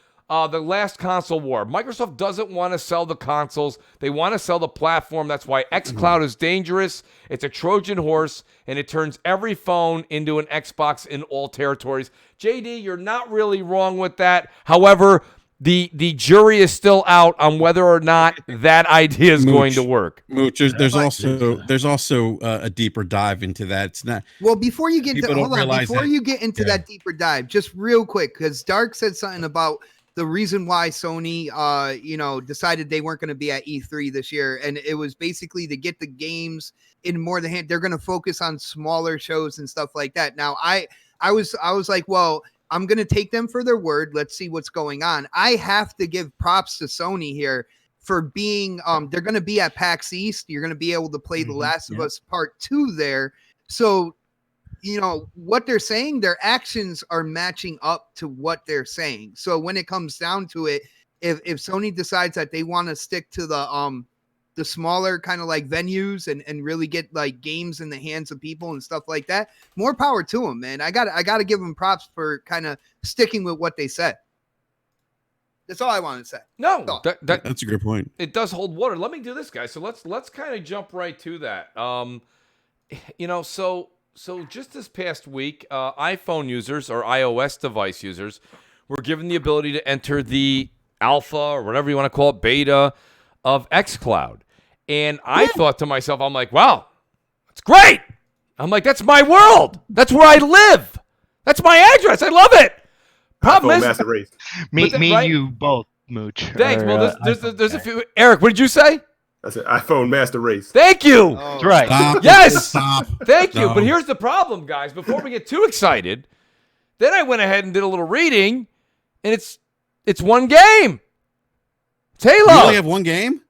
the last console war. Microsoft doesn't want to sell the consoles. They want to sell the platform. That's why XCloud is dangerous. It's a Trojan horse, and it turns every phone into an Xbox in all territories. JD, you're not really wrong with that. However, the jury is still out on whether or not that idea is going to work. Mooch, there's also a deeper dive into that. It's not well before you get into that deeper dive, just real quick, because Dark said something about the reason why Sony decided they weren't going to be at E3 this year, and it was basically to get the games in more the hand. They're going to focus on smaller shows and stuff like that. Now I was like, well, I'm going to take them for their word. Let's see what's going on. I have to give props to Sony here for being, they're going to be at PAX East. You're going to be able to play The Last of Us Part 2 there. So, what they're saying, their actions are matching up to what they're saying. So when it comes down to it, if Sony decides that they want to stick to the smaller kind of like venues and really get like games in the hands of people and stuff like that, more power to them, man. I got to give them props for kind of sticking with what they said. That's all I want to say. No, that's a good point. It does hold water. Let me do this, guys. So let's kind of jump right to that. So just this past week, iPhone users or iOS device users were given the ability to enter the alpha or whatever you want to call it, beta of XCloud. And I thought to myself, I'm like, wow, that's great. I'm like, that's my world. That's where I live. That's my address. I love it. Problem is, Master Race. You both, Mooch. Thanks. Well, there's a few. Eric, what did you say? That's an iPhone Master Race. Thank you. Oh, right. Stop. Yes. Stop. Thank you. No. But here's the problem, guys. Before we get too excited, then I went ahead and did a little reading, and it's one game. It's Halo. You only have one game?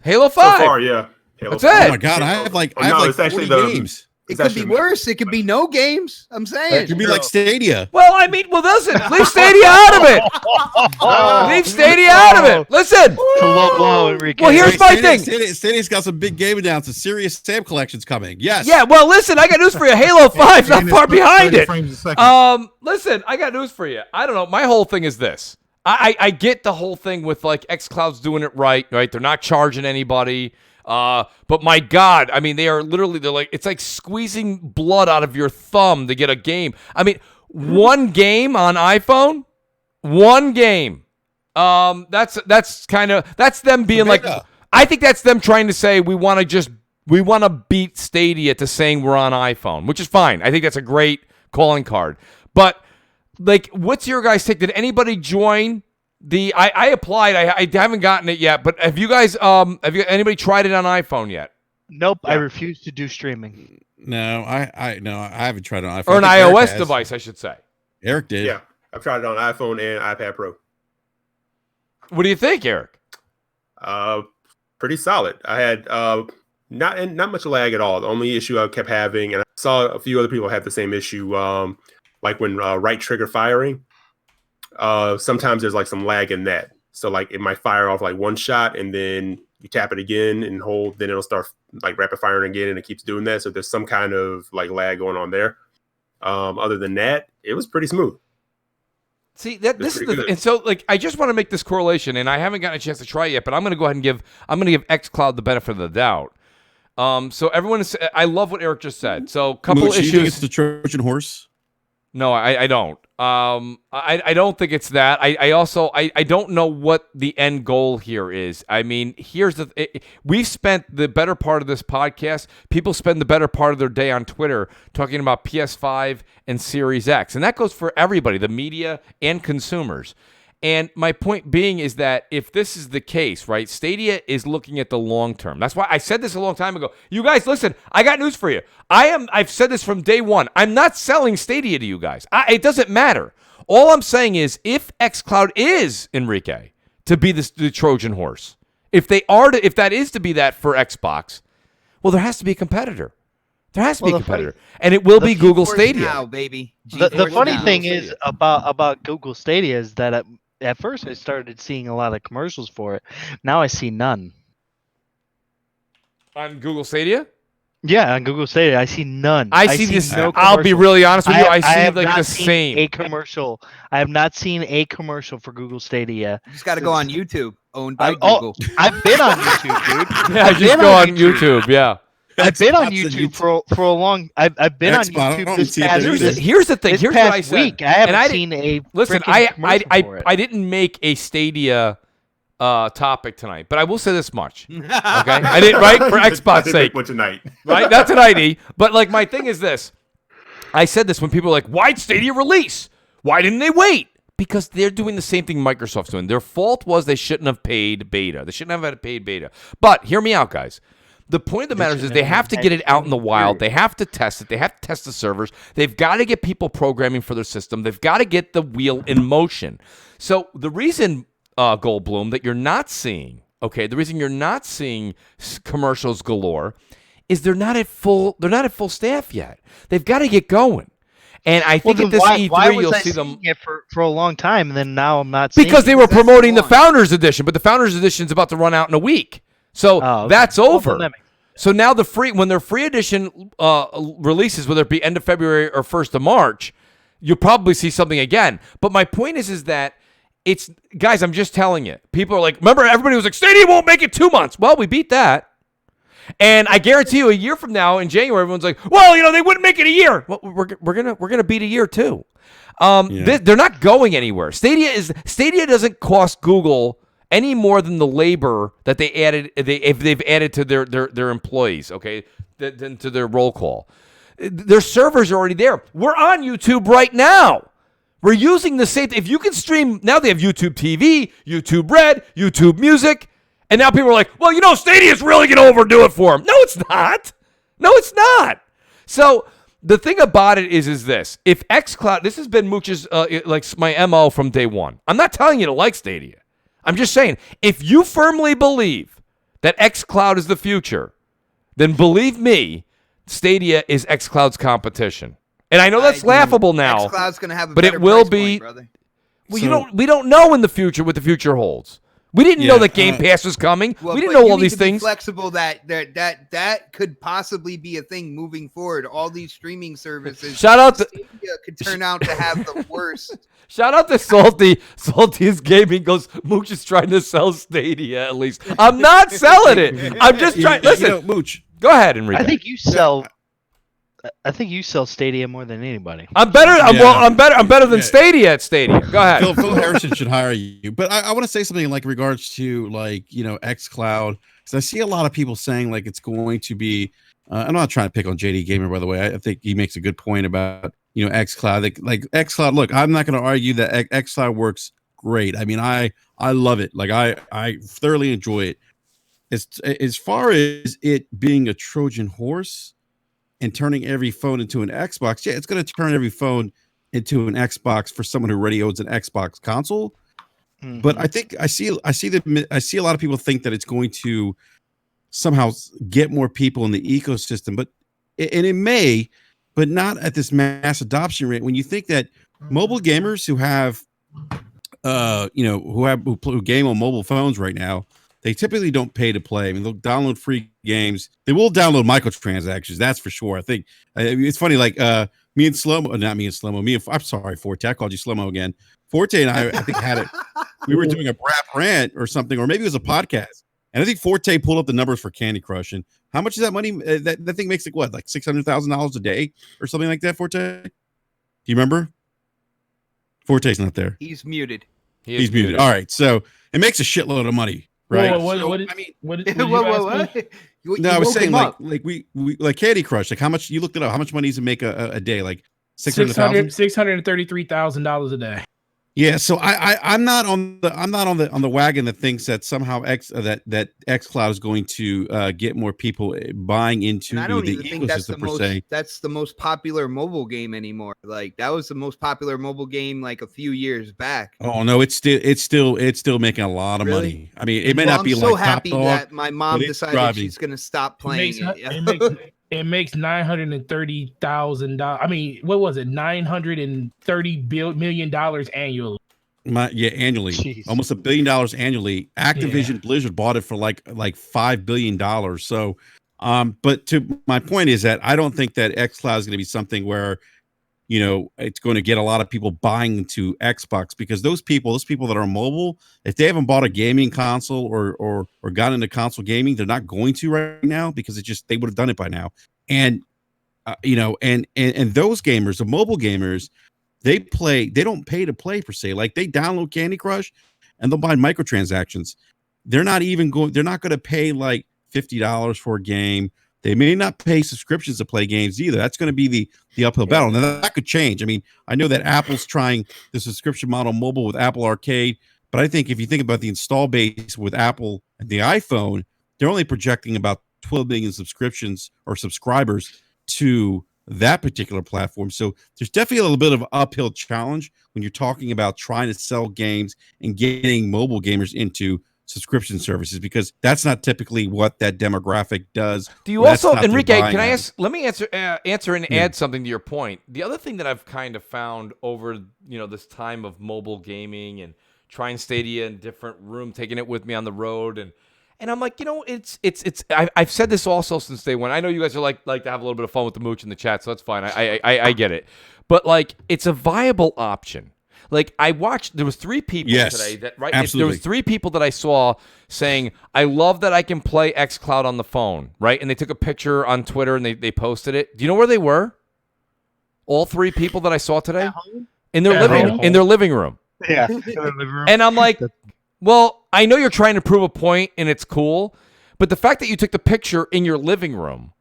Halo 5. So far, yeah. Halo That's 5. it. Oh my god, I have like it's actually 40 games. It could be worse. It could be no games. I'm saying. It could be like Stadia. Well, listen, leave Stadia out of it. Leave Stadia out of it. Listen. It's a low blow, Enrique. Well, here's my thing. Stadia's got some big game announcements. Serious Sam collection's coming. Yes. Yeah, well, listen, I got news for you. Halo 5's not far behind it. Frames a second. Listen, I got news for you. I don't know. My whole thing is this. I get the whole thing with like XCloud's doing it right? They're not charging anybody. But my God, I mean, they're like, it's like squeezing blood out of your thumb to get a game. I mean, one game on iPhone, one game. That's them being like, I think that's them trying to say we want to beat Stadia to saying we're on iPhone, which is fine. I think that's a great calling card. But like, what's your guys' take? Did anybody join? I applied. I haven't gotten it yet. But have you guys? Anybody tried it on iPhone yet? Nope. Yeah. I refuse to do streaming. No, I haven't tried it on iPhone. Or an iOS device, I should say. Eric did. Yeah, I've tried it on iPhone and iPad Pro. What do you think, Eric? Pretty solid. I had not much lag at all. The only issue I kept having, and I saw a few other people have the same issue, like when right trigger firing. Sometimes there's like some lag in that. So like it might fire off like one shot and then you tap it again and hold, then it'll start like rapid firing again and it keeps doing that. So there's some kind of like lag going on there. Other than that, it was pretty smooth. See, this is and so like I just want to make this correlation, and I haven't gotten a chance to try it yet, but I'm going to go ahead and give XCloud the benefit of the doubt. So everyone is, I love what Eric just said. So couple Mooch, issues. You think it's the Trojan horse? No, I don't. I don't think it's that. I also don't know what the end goal here is. I mean, we've spent the better part of this podcast. People spend the better part of their day on Twitter talking about PS5 and Series X, and that goes for everybody, the media and consumers. And my point being is that if this is the case, right, Stadia is looking at the long term. That's why I said this a long time ago. You guys, listen, I got news for you. I've said this from day one. I'm not selling Stadia to you guys. It doesn't matter. All I'm saying is if XCloud is, Enrique, to be the Trojan horse, if that is to be that for Xbox, well, there has to be a competitor. There has to be a competitor. And it will be Google Stadia. Now, baby. The funny thing is about Google Stadia is that at first I started seeing a lot of commercials for it. Now I see none. On Google Stadia? Yeah, on Google Stadia, I see none. I see this. No I'll be really honest with you. I see have like not the seen same. a commercial. I have not seen a commercial for Google Stadia. You just got to go on YouTube, owned by Google. I've been on YouTube, dude. Yeah, just go on YouTube. Yeah. I've been on YouTube for a long. I've been on YouTube this past. Here's the thing. Here's what I said. Week. I haven't seen a. Listen, I didn't make a Stadia topic tonight, but I will say this much. Okay, I didn't, right, for Xbox's sake. What tonight? Right, not tonight. But like my thing is this. I said this when people are like, "Why'd Stadia release? Why didn't they wait?" Because they're doing the same thing Microsoft's doing. Their fault was they shouldn't have paid beta. They shouldn't have had a paid beta. But hear me out, guys. The point of the matter is they have to get it out in the wild. They have to test it. They have to test the servers. They've got to get people programming for their system. They've got to get the wheel in motion. So the reason, Goldblum, that you're not seeing, okay, the reason you're not seeing commercials galore is they're not at full staff yet. They've got to get going. And I think at this E3 you'll see them it for a long time, and then now I'm not seeing because they were promoting the Founders Edition, but the Founders Edition is about to run out in a week. So that's over. So now when their free edition releases, whether it be end of February or 1st of March, you'll probably see something again. But my point is that it's, guys, I'm just telling you. People are like, remember, everybody was like, Stadia won't make it 2 months. Well, we beat that. And I guarantee you a year from now in January, everyone's like, well, they wouldn't make it a year. Well, we're gonna beat a year too. They're not going anywhere. Stadia doesn't cost Google any more than the labor that they've added to their employees, okay, than to their roll call. Their servers are already there. We're on YouTube right now. We're using the same. If you can stream now, they have YouTube TV, YouTube Red, YouTube Music, and now people are like, well, Stadia's really gonna overdo it for them. No, it's not. No, it's not. So the thing about it is this: if XCloud, this has been Mooch's like my MO from day one. I'm not telling you to like Stadia. I'm just saying, if you firmly believe that xCloud is the future, then believe me, Stadia is xCloud's competition. And I know that's laughable now. xCloud's going to have a but better it will price be. point, brother. Well, we don't know in the future what the future holds. We didn't know that Game Pass was coming. Well, we didn't know all these things. Flexible that could possibly be a thing moving forward. All these streaming services. Shout out to Stadia could turn out to have the worst. Shout out to Salty. Salty's Gaming goes, Mooch is trying to sell Stadia at least. I'm not selling it. I'm just trying. Listen, Mooch, go ahead and read. I think you sell Stadia more than anybody. I'm better. I'm better than Stadia at Stadia. Go ahead. Phil Harrison should hire you. But I want to say something like regards to xCloud, because I see a lot of people saying like it's going to be. I'm not trying to pick on JD Gamer, by the way. I think he makes a good point about xCloud. Like xCloud. Look, I'm not going to argue that xCloud works great. I mean, I love it. Like I thoroughly enjoy it. As far as it being a Trojan horse and turning every phone into an Xbox, yeah, it's going to turn every phone into an Xbox for someone who already owns an Xbox console. Mm-hmm. But I think I see a lot of people think that it's going to somehow get more people in the ecosystem, and it may, but not at this mass adoption rate. When you think that mobile gamers who have, who game on mobile phones right now, they typically don't pay to play. I mean, they'll download free games. They will download microtransactions. That's for sure. I think it's funny. Like me and Slow-Mo, not me and Slow-Mo. I'm sorry, Forte. I called you Slow-Mo again. Forte and I think had it. We were doing a rant or something, or maybe it was a podcast. And I think Forte pulled up the numbers for Candy Crush. And how much is that money? That thing makes like $600,000 a day or something like that, Forte? Do you remember? Forte's not there. He's muted. He's muted. All right. So it makes a shitload of money. Right. I was saying like we like Candy Crush. Like how much you looked it up? How much money does it make a day? Like $633,000 a day. Yeah, so I'm not on the wagon that thinks that somehow that xCloud is going to get more people buying into the ecosystem per se. That's the most popular mobile game anymore. Like that was the most popular mobile game like a few years back. Oh no, it's still making a lot of money. I mean, it may not be. I'm so happy that my mom decided she's going to stop playing it makes $930,000. I mean, what was it? $930 million annually. Annually, Jeez. Almost $1 billion annually. Activision Blizzard bought it for like $5 billion. So But to my point is that I don't think that XCloud is going to be something where, it's going to get a lot of people buying into Xbox, because those people that are mobile, if they haven't bought a gaming console or gotten into console gaming, they're not going to right now, because they would have done it by now. And and those gamers, the mobile gamers, they don't pay to play per se. Like, they download Candy Crush and they'll buy microtransactions. They're not going to pay like $50 for a game. They may not pay subscriptions to play games either. That's going to be the uphill battle. Now, that could change. I mean, I know that Apple's trying the subscription model mobile with Apple Arcade, but I think if you think about the install base with Apple and the iPhone, they're only projecting about 12 million subscriptions or subscribers to that particular platform. So there's definitely a little bit of uphill challenge when you're talking about trying to sell games and getting mobile gamers into subscription services, because that's not typically what that demographic does. Do you also, Enrique, can I ask, let me answer and add something to your point. The other thing that I've kind of found over, this time of mobile gaming and trying Stadia in different room, taking it with me on the road, and I'm like, I've said this also since day one. I know you guys are like to have a little bit of fun with the mooch in the chat, so that's fine. I get it. But like, it's a viable option. Like, I watched, there was 3 people today that, right? Absolutely. There was 3 people that I saw saying, I love that I can play XCloud on the phone, right? And they took a picture on Twitter and they posted it. Do you know where they were? All 3 people that I saw today? In their living room. Yeah. And I'm like, well, I know you're trying to prove a point and it's cool, but the fact that you took the picture in your living room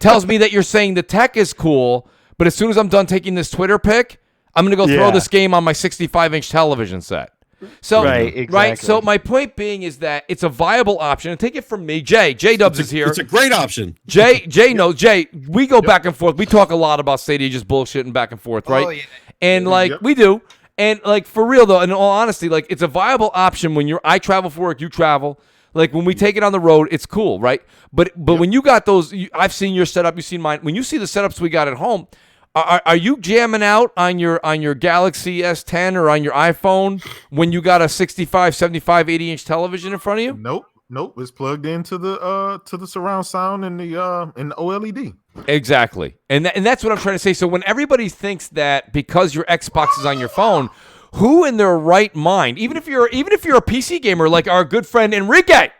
tells me that you're saying the tech is cool, but as soon as I'm done taking this Twitter pic, I'm going to go throw this game on my 65-inch television set. So, right? So my point being is that it's a viable option. And take it from me, Jay. J-Dubs is here. It's a great option. Jay knows. Jay, we go back and forth. We talk a lot about Stadia just bullshitting back and forth, right? Oh, yeah. And, we do. And, for real, though, in all honesty, it's a viable option when I travel for work, you travel. Like, when we take it on the road, it's cool, right? But when you got those, I've seen your setup, you've seen mine. When you see the setups we got at home, are you jamming out on your Galaxy S10 or on your iPhone when you got a 65, 75, 80-inch television in front of you? Nope. It's plugged into the surround sound and the OLED. Exactly, and that's what I'm trying to say. So when everybody thinks that because your Xbox is on your phone, who in their right mind, even if you're a PC gamer like our good friend Enrique,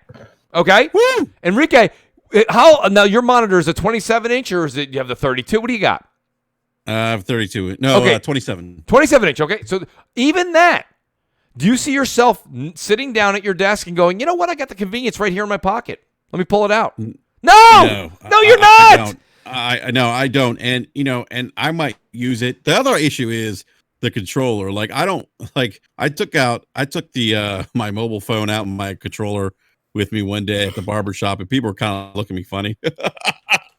okay, Enrique, now your monitor is a 27-inch or is it you have the 32? What do you got? 32. No, okay. 27. 27-inch, okay. So even that, do you see yourself sitting down at your desk and going, you know what? I got the convenience right here in my pocket. Let me pull it out. No, you're not. I don't. And, and I might use it. The other issue is the controller. Like, I took the my mobile phone out and my controller with me one day at the barbershop, and people were kind of looking at me funny.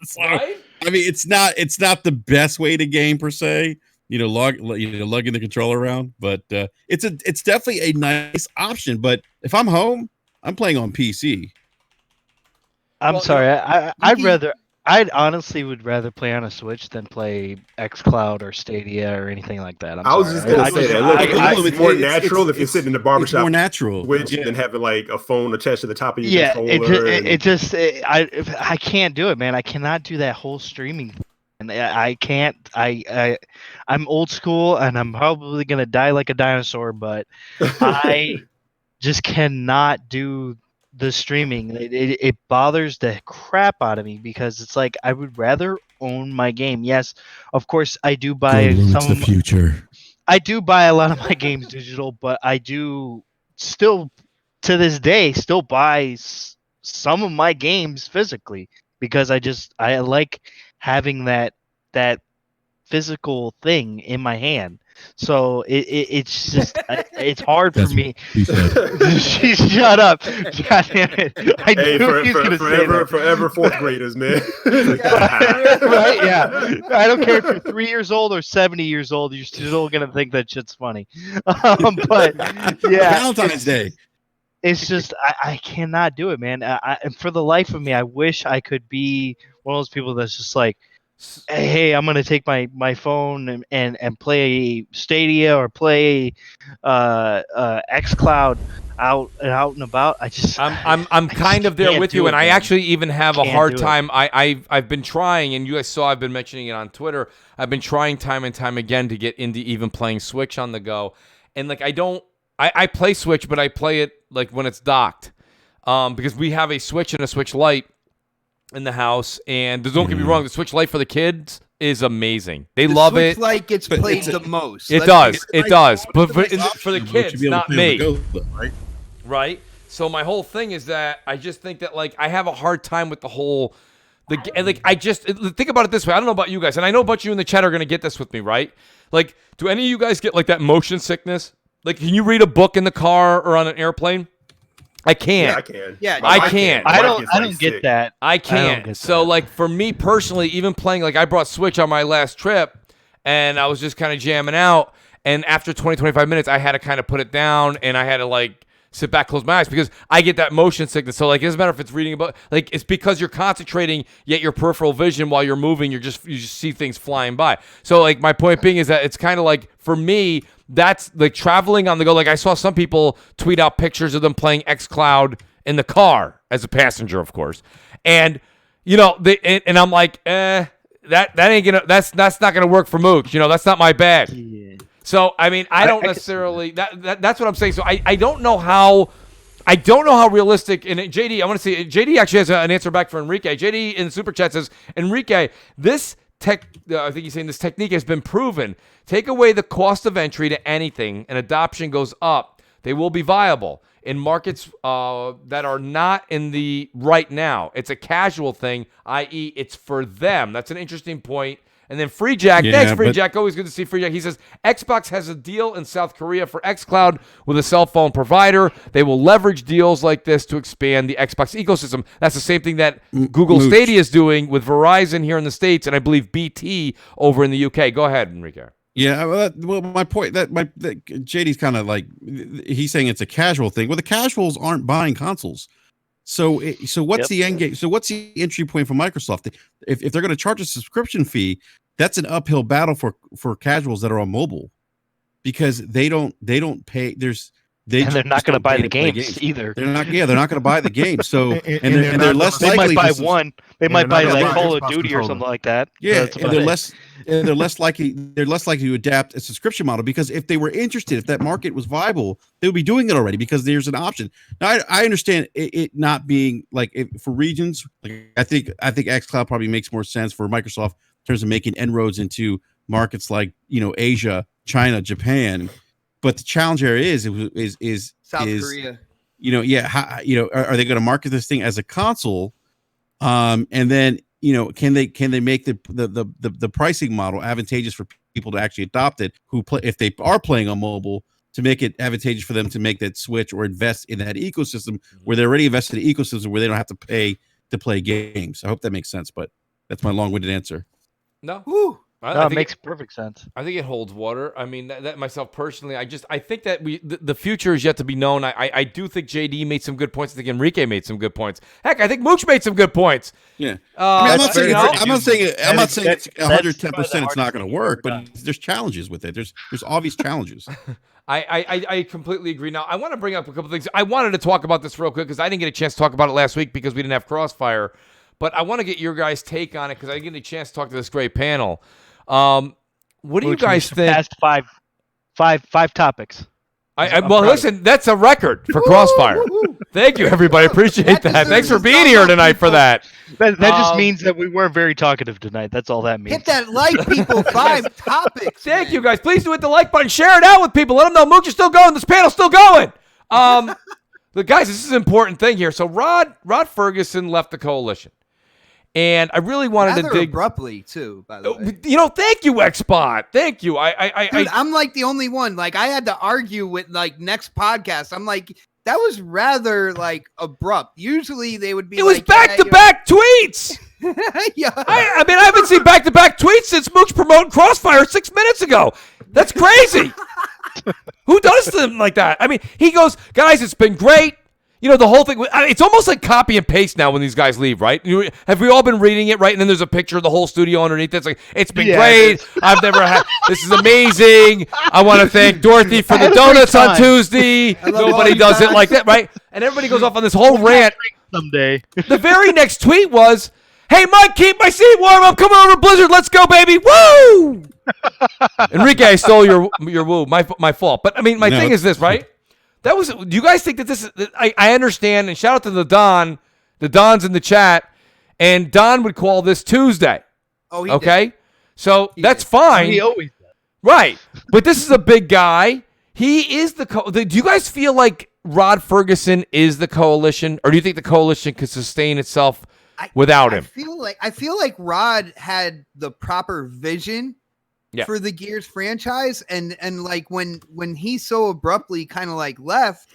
So, right? I mean, it's not the best way to game per se, lugging the controller around, but it's definitely a nice option. But if I'm home, I'm playing on PC. I'd honestly would rather play on a Switch than play XCloud or Stadia or anything like that. I was just gonna say that. Look, it's more natural if you're sitting in the barbershop. It's more natural, than having like a phone attached to the top of your controller. I can't do it, man. I cannot do that whole streaming thing. And I can't. I'm old school, and I'm probably gonna die like a dinosaur. But I just cannot do the streaming. It bothers the crap out of me because it's like I would rather own my game. Yes, of course I do buy future. I do buy a lot of my games digital, but I do still to this day still buy some of my games physically because I like having that physical thing in my hand. So it's just it's hard for me. Shut up! God damn it! I knew he was gonna say that. Forever fourth graders, man. Right? Yeah. I don't care if you're 3 years old or 70 years old. You're still gonna think that shit's funny. But yeah, Valentine's Day. It's just I cannot do it, man. And for the life of me, I wish I could be one of those people that's just like, hey, I'm gonna take my phone and play Stadia or play XCloud. out and about, I'm kind of there with you, and I actually even have a hard time. I've been trying, and you guys saw I've been mentioning it on Twitter. I've been trying time and time again to get into even playing Switch on the go, and like I play Switch, but I play it like when it's docked, because we have a Switch and a Switch Lite in the house, and don't get me wrong, the Switch Lite for the kids is amazing. They love it. Switch Lite gets played the most. It does. But for the kids, not me. Right? So my whole thing is that I just think that like I have a hard time with the whole like I just think about it this way. I don't know about you guys, and I know a bunch of you in the chat are going to get this with me, right? Like, do any of you guys get like that motion sickness? Like, can you read a book in the car or on an airplane? I can't. Yeah, I can. Yeah, I can't. I don't get that. I can't. So like for me personally, even playing, like I brought Switch on my last trip, and I was just kind of jamming out, and after 20-25 minutes, I had to kind of put it down, and I had to like sit back, close my eyes, because I get that motion sickness. So like it doesn't matter if it's reading a book, like it's because you're concentrating, yet your peripheral vision while you're moving, you just see things flying by. So like my point being is that it's kind of like for me, that's like traveling on the go. Like I saw some people tweet out pictures of them playing XCloud in the car as a passenger, of course, and you know and I'm like, that ain't gonna that's not gonna work for Mooch. You know, that's not my bag. Yeah. So I mean, I don't necessarily. That's what I'm saying. So I don't know how realistic. And JD, I want to see. JD actually has an answer back for Enrique. JD in the super chat says, Enrique, this tech. I think he's saying this technique has been proven. Take away the cost of entry to anything, and adoption goes up. They will be viable in markets that are not in the right now. It's a casual thing, i.e., it's for them. That's an interesting point. And then Free Jack, thanks Free Jack, always good to see Free Jack. He says, Xbox has a deal in South Korea for xCloud with a cell phone provider. They will leverage deals like this to expand the Xbox ecosystem. That's the same thing that Google Stadia is doing with Verizon here in the States, and I believe BT over in the UK. Go ahead, Enrique. Yeah, well, my point that JD's kind of like, he's saying it's a casual thing. Well, the casuals aren't buying consoles. So what's the end game? So what's the entry point for Microsoft? If they're going to charge a subscription fee, that's an uphill battle for casuals that are on mobile, because they don't pay. They're not going to buy the games either. They're not going to buy the game. So and they're less likely. They might buy one. They might buy like Call of Duty or something like that. Yeah, and they're less likely to adapt a subscription model, because if they were interested, if that market was viable, they would be doing it already, because there's an option. Now I understand it not being like for regions. Like I think xCloud probably makes more sense for Microsoft in terms of making inroads into markets like Asia, China, Japan. But the challenge area is South Korea. Are they going to market this thing as a console? And then can they make the pricing model advantageous for people to actually adopt it, who play if they are playing on mobile, to make it advantageous for them to make that switch or invest in that ecosystem where they're already invested in the ecosystem where they don't have to pay to play games. I hope that makes sense, but that's my long-winded answer. No. Woo. It makes perfect sense. I think it holds water. I mean, that myself personally, I think that the future is yet to be known. I do think JD made some good points. I think Enrique made some good points. Heck, I think Mooch made some good points. Yeah. I'm not saying 110% it's not going to work, but there's challenges with it. There's obvious challenges. I completely agree. Now, I want to bring up a couple things. I wanted to talk about this real quick because I didn't get a chance to talk about it last week because we didn't have CrossFire. But I want to get your guys' take on it because I didn't get a chance to talk to this great panel. What do you guys think? Past five topics. Well, listen, that's a record for CrossFire. Thank you, everybody. Appreciate that. Thanks for being here tonight for that. That just means that we weren't very talkative tonight. That's all that means. Hit that like, people. 5 topics. Thank you, guys. Please do hit the like button. Share it out with people. Let them know Mooch is still going. This panel's still going. But guys, this is an important thing here. So Rod Fergusson left the coalition. And I really wanted to dig abruptly too. By the way, thank you, Xbot. Thank you. Dude, I'm like the only one. Like I had to argue with like next podcast. I'm like, that was rather like abrupt. Usually they would be. It was back-to-back tweets. Yeah. I mean, I haven't seen back-to-back tweets since Mooch promoting CrossFire 6 minutes ago. That's crazy. Who does them like that? I mean, he goes, guys, it's been great. You know, the whole thing, it's almost like copy and paste now when these guys leave, right? Have we all been reading it, right? And then there's a picture of the whole studio underneath. It's like, it's been great. I've never had, this is amazing. I want to thank Dorothy for the donuts on Tuesday. Nobody does it like that, right? And everybody goes off on this whole rant. Someday. The very next tweet was, hey, Mike, keep my seat warm. I'm coming over to Blizzard. Let's go, baby. Woo! Enrique, I stole your woo. My fault. But, I mean, my thing is this, right? Do you guys think that this is, I understand, and shout out to the Dons in the chat, and Don would call this Tuesday. Oh, he okay? Did. So that's fine. He always does. Right. But this is a big guy. He is do you guys feel like Rod Fergusson is the coalition, or do you think the coalition could sustain itself without him? I feel like Rod had the proper vision for the Gears franchise, and like when he so abruptly kind of like left,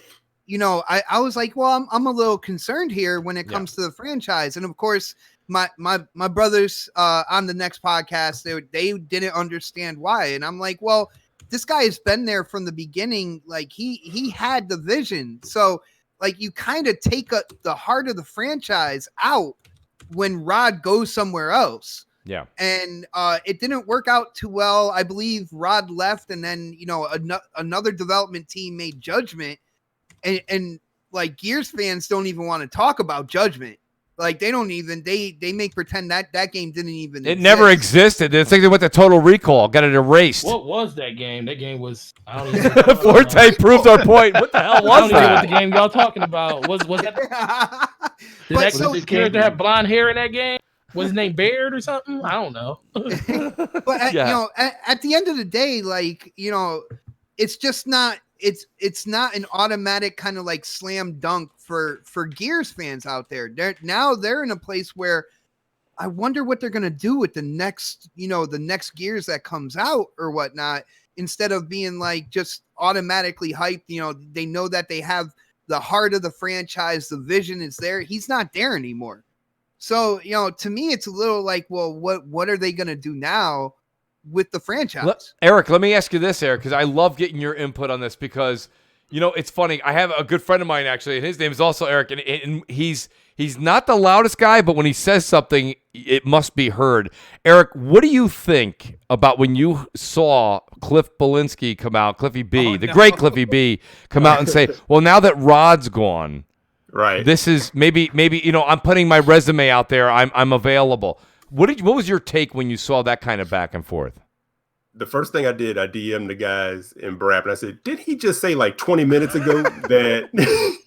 you know, I was like, well, I'm a little concerned here when it comes to the franchise. And of course my brothers on the next podcast, they didn't understand why, and I'm like, well, this guy has been there from the beginning. Like he had the vision, so like you kind of take the heart of the franchise out when Rod goes somewhere else. Yeah. And it didn't work out too well. I believe Rod left, and then, you know, another development team made Judgment, and like Gears fans don't even want to talk about Judgment. Like they don't even, they make pretend that game didn't even exist. Never existed. It's like they went to Total Recall, got it erased. What was that game? That game was, I don't even know. Forte proved our point. What the hell was I don't that? know what the game y'all talking about. Was that did that character have blonde hair in that game? Was his name Baird or something? I don't know. But you know, at the end of the day, like, you know, it's just not, it's not an automatic kind of like slam dunk for Gears fans out there. They're in a place where I wonder what they're gonna do with the next Gears that comes out or whatnot, instead of being like just automatically hyped. You know, they know that they have the heart of the franchise, the vision is there. He's not there anymore. So, you know, to me, it's a little like, well, what are they going to do now with the franchise? Eric, let me ask you this, Eric, because I love getting your input on this, because, you know, it's funny. I have a good friend of mine, actually, and his name is also Eric, and he's not the loudest guy, but when he says something, it must be heard. Eric, what do you think about when you saw Cliff Belinsky come out, Cliffy B, great Cliffy B, come out and say, well, now that Rod's gone, right, this is maybe, you know, I'm putting my resume out there. I'm available. What was your take when you saw that kind of back and forth? The first thing I did, I DM'd the guys in Brap, and I said, did he just say like 20 minutes ago that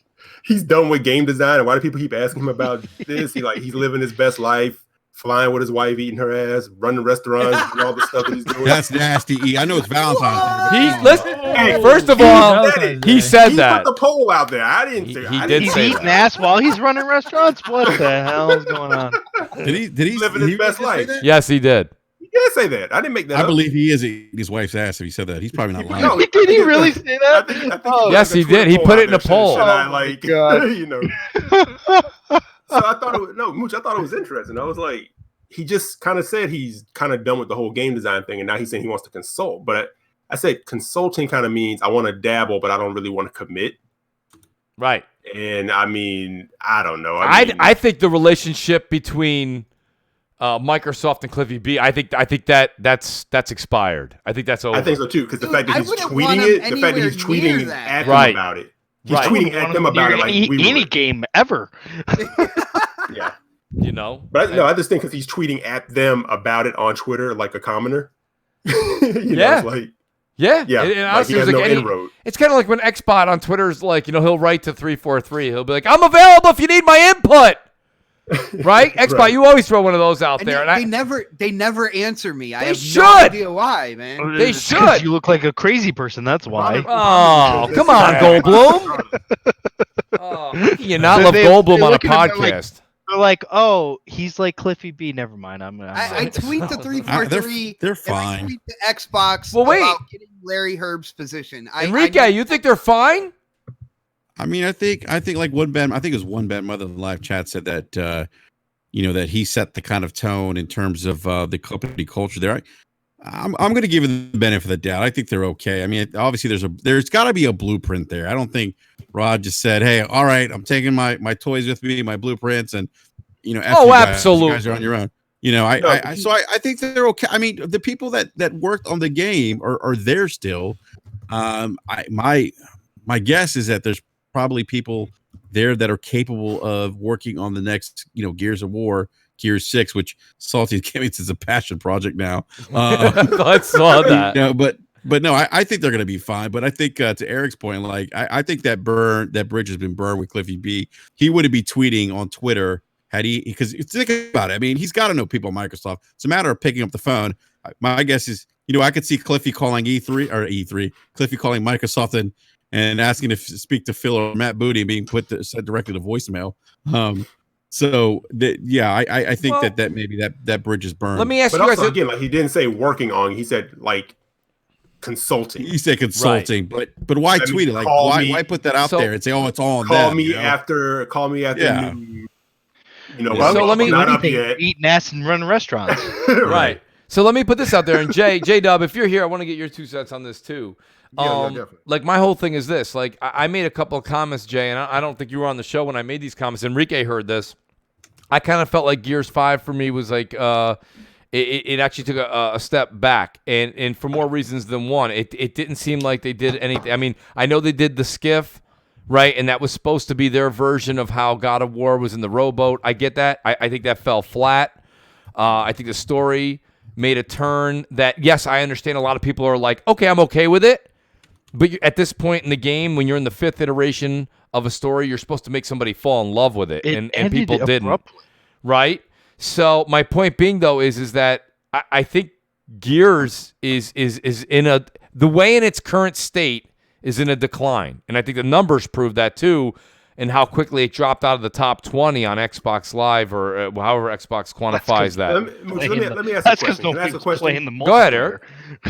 he's done with game design? And why do people keep asking him about this? He's living his best life, flying with his wife, eating her ass, running restaurants, and all the stuff that he's doing. That's nasty. I know it's Valentine's Day. Hey, first of all, he said that. He put the poll out there. I didn't say he did He's say eating ass while he's running restaurants? What the hell is going on? Did he living his best life? Yes, he did. He did say that. I didn't make that up. I believe he is eating his wife's ass if he said that. He's probably not lying. No, Did he really say that? I think Yes, he did. He put it in a poll. You know. So I thought Mooch, I thought it was interesting. I was like, he just kind of said he's kind of done with the whole game design thing, and now he's saying he wants to consult. But I said consulting kind of means I want to dabble, but I don't really want to commit. Right. And I mean, I don't know. I think the relationship between Microsoft and Cliffy B, I think that's expired. I think that's over. I think so too, because the fact that he's tweeting it, the fact that he's tweeting at them about it, he's tweeting at them about it like any game ever. Yeah. You know, but I just think because he's tweeting at them about it on Twitter like a commoner. Know, like, yeah. And honestly, like it's kind of like when Xbot on Twitter is like, you know, he'll write to 343. He'll be like, "I'm available if you need my input." Right, Xbot, right. You always throw one of those out and there, and they never answer me. I have should. No idea why, man. They should. You look like a crazy person. That's why. Oh, come on, Goldblum. You not love Goldblum on a podcast. They're like, oh, he's like Cliffy B. Never mind. I tweet the 343. They're fine. I tweet the Xbox about getting Larry Herb's position. Enrique, you think they're fine? I mean, I think like one bad. I think it was one bad mother in the live chat said that you know, that he set the kind of tone in terms of the company culture there. I'm going to give it the benefit of the doubt. I think they're okay. I mean, obviously there's got to be a blueprint there. I don't think Rod just said, "Hey, all right, I'm taking my toys with me, my blueprints, and F you guys, absolutely, you guys are on your own." I think they're okay. I mean, the people that worked on the game are there still. My guess is that there's probably people there that are capable of working on the next, Gears of War, Gears 6, which Salty Gimmicks is a passion project now. I saw that. But no, I think they're going to be fine. But I think to Eric's point, like I think that bridge has been burned with Cliffy B. He wouldn't be tweeting on Twitter because think about it. I mean, he's got to know people at Microsoft. It's a matter of picking up the phone. My guess is, I could see Cliffy calling Cliffy calling Microsoft and asking to speak to Phil or Matt Booty and being sent directly to voicemail. I think that maybe that bridge is burned. Let me ask but you also, guys again, like he didn't say working on. He said like consulting. He said consulting, right. but why tweet it? Like why put that out there and say, "Oh, it's all on call them," me after. Yeah. Noon. So let me not up yet. Eating ass and running restaurants. Right. So let me put this out there, and J Dub, if you're here, I want to get your 2 cents on this too. Definitely. Like my whole thing is this. Like I made a couple of comments, Jay, and I don't think you were on the show when I made these comments. Enrique heard this. I kind of felt like Gears 5 for me was like it actually took a step back, and for more reasons than one. It didn't seem like they did anything. I mean, I know they did the skiff, right, and that was supposed to be their version of how God of War was in the rowboat. I get that. I think that fell flat. I think the story made a turn that, yes, I understand a lot of people are like, okay, I'm okay with it. But at this point in the game, when you're in the 5th iteration of a story, you're supposed to make somebody fall in love with it, and people didn't. Right? So my point being, though, is that I think Gears is in the way in its current state is in a decline. And I think the numbers prove that, too, and how quickly it dropped out of the top 20 on Xbox Live or however Xbox quantifies that. Let me ask a question. Go ahead, Eric.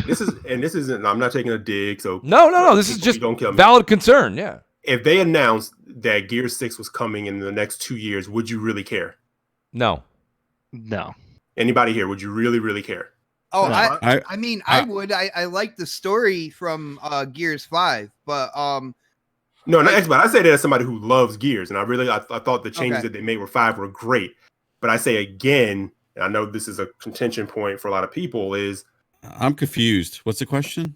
This isn't. I'm not taking a dig. So no. This is just valid concern. Yeah. If they announced that Gears 6 was coming in the next 2 years, would you really care? No. Anybody here? Would you really, really care? Oh, no. I would. I like the story from Gears 5, but no, not Xbox. I say that as somebody who loves Gears, and I thought the changes that they made with 5 were great. But I say again, and I know this is a contention point for a lot of people, is I'm confused. What's the question?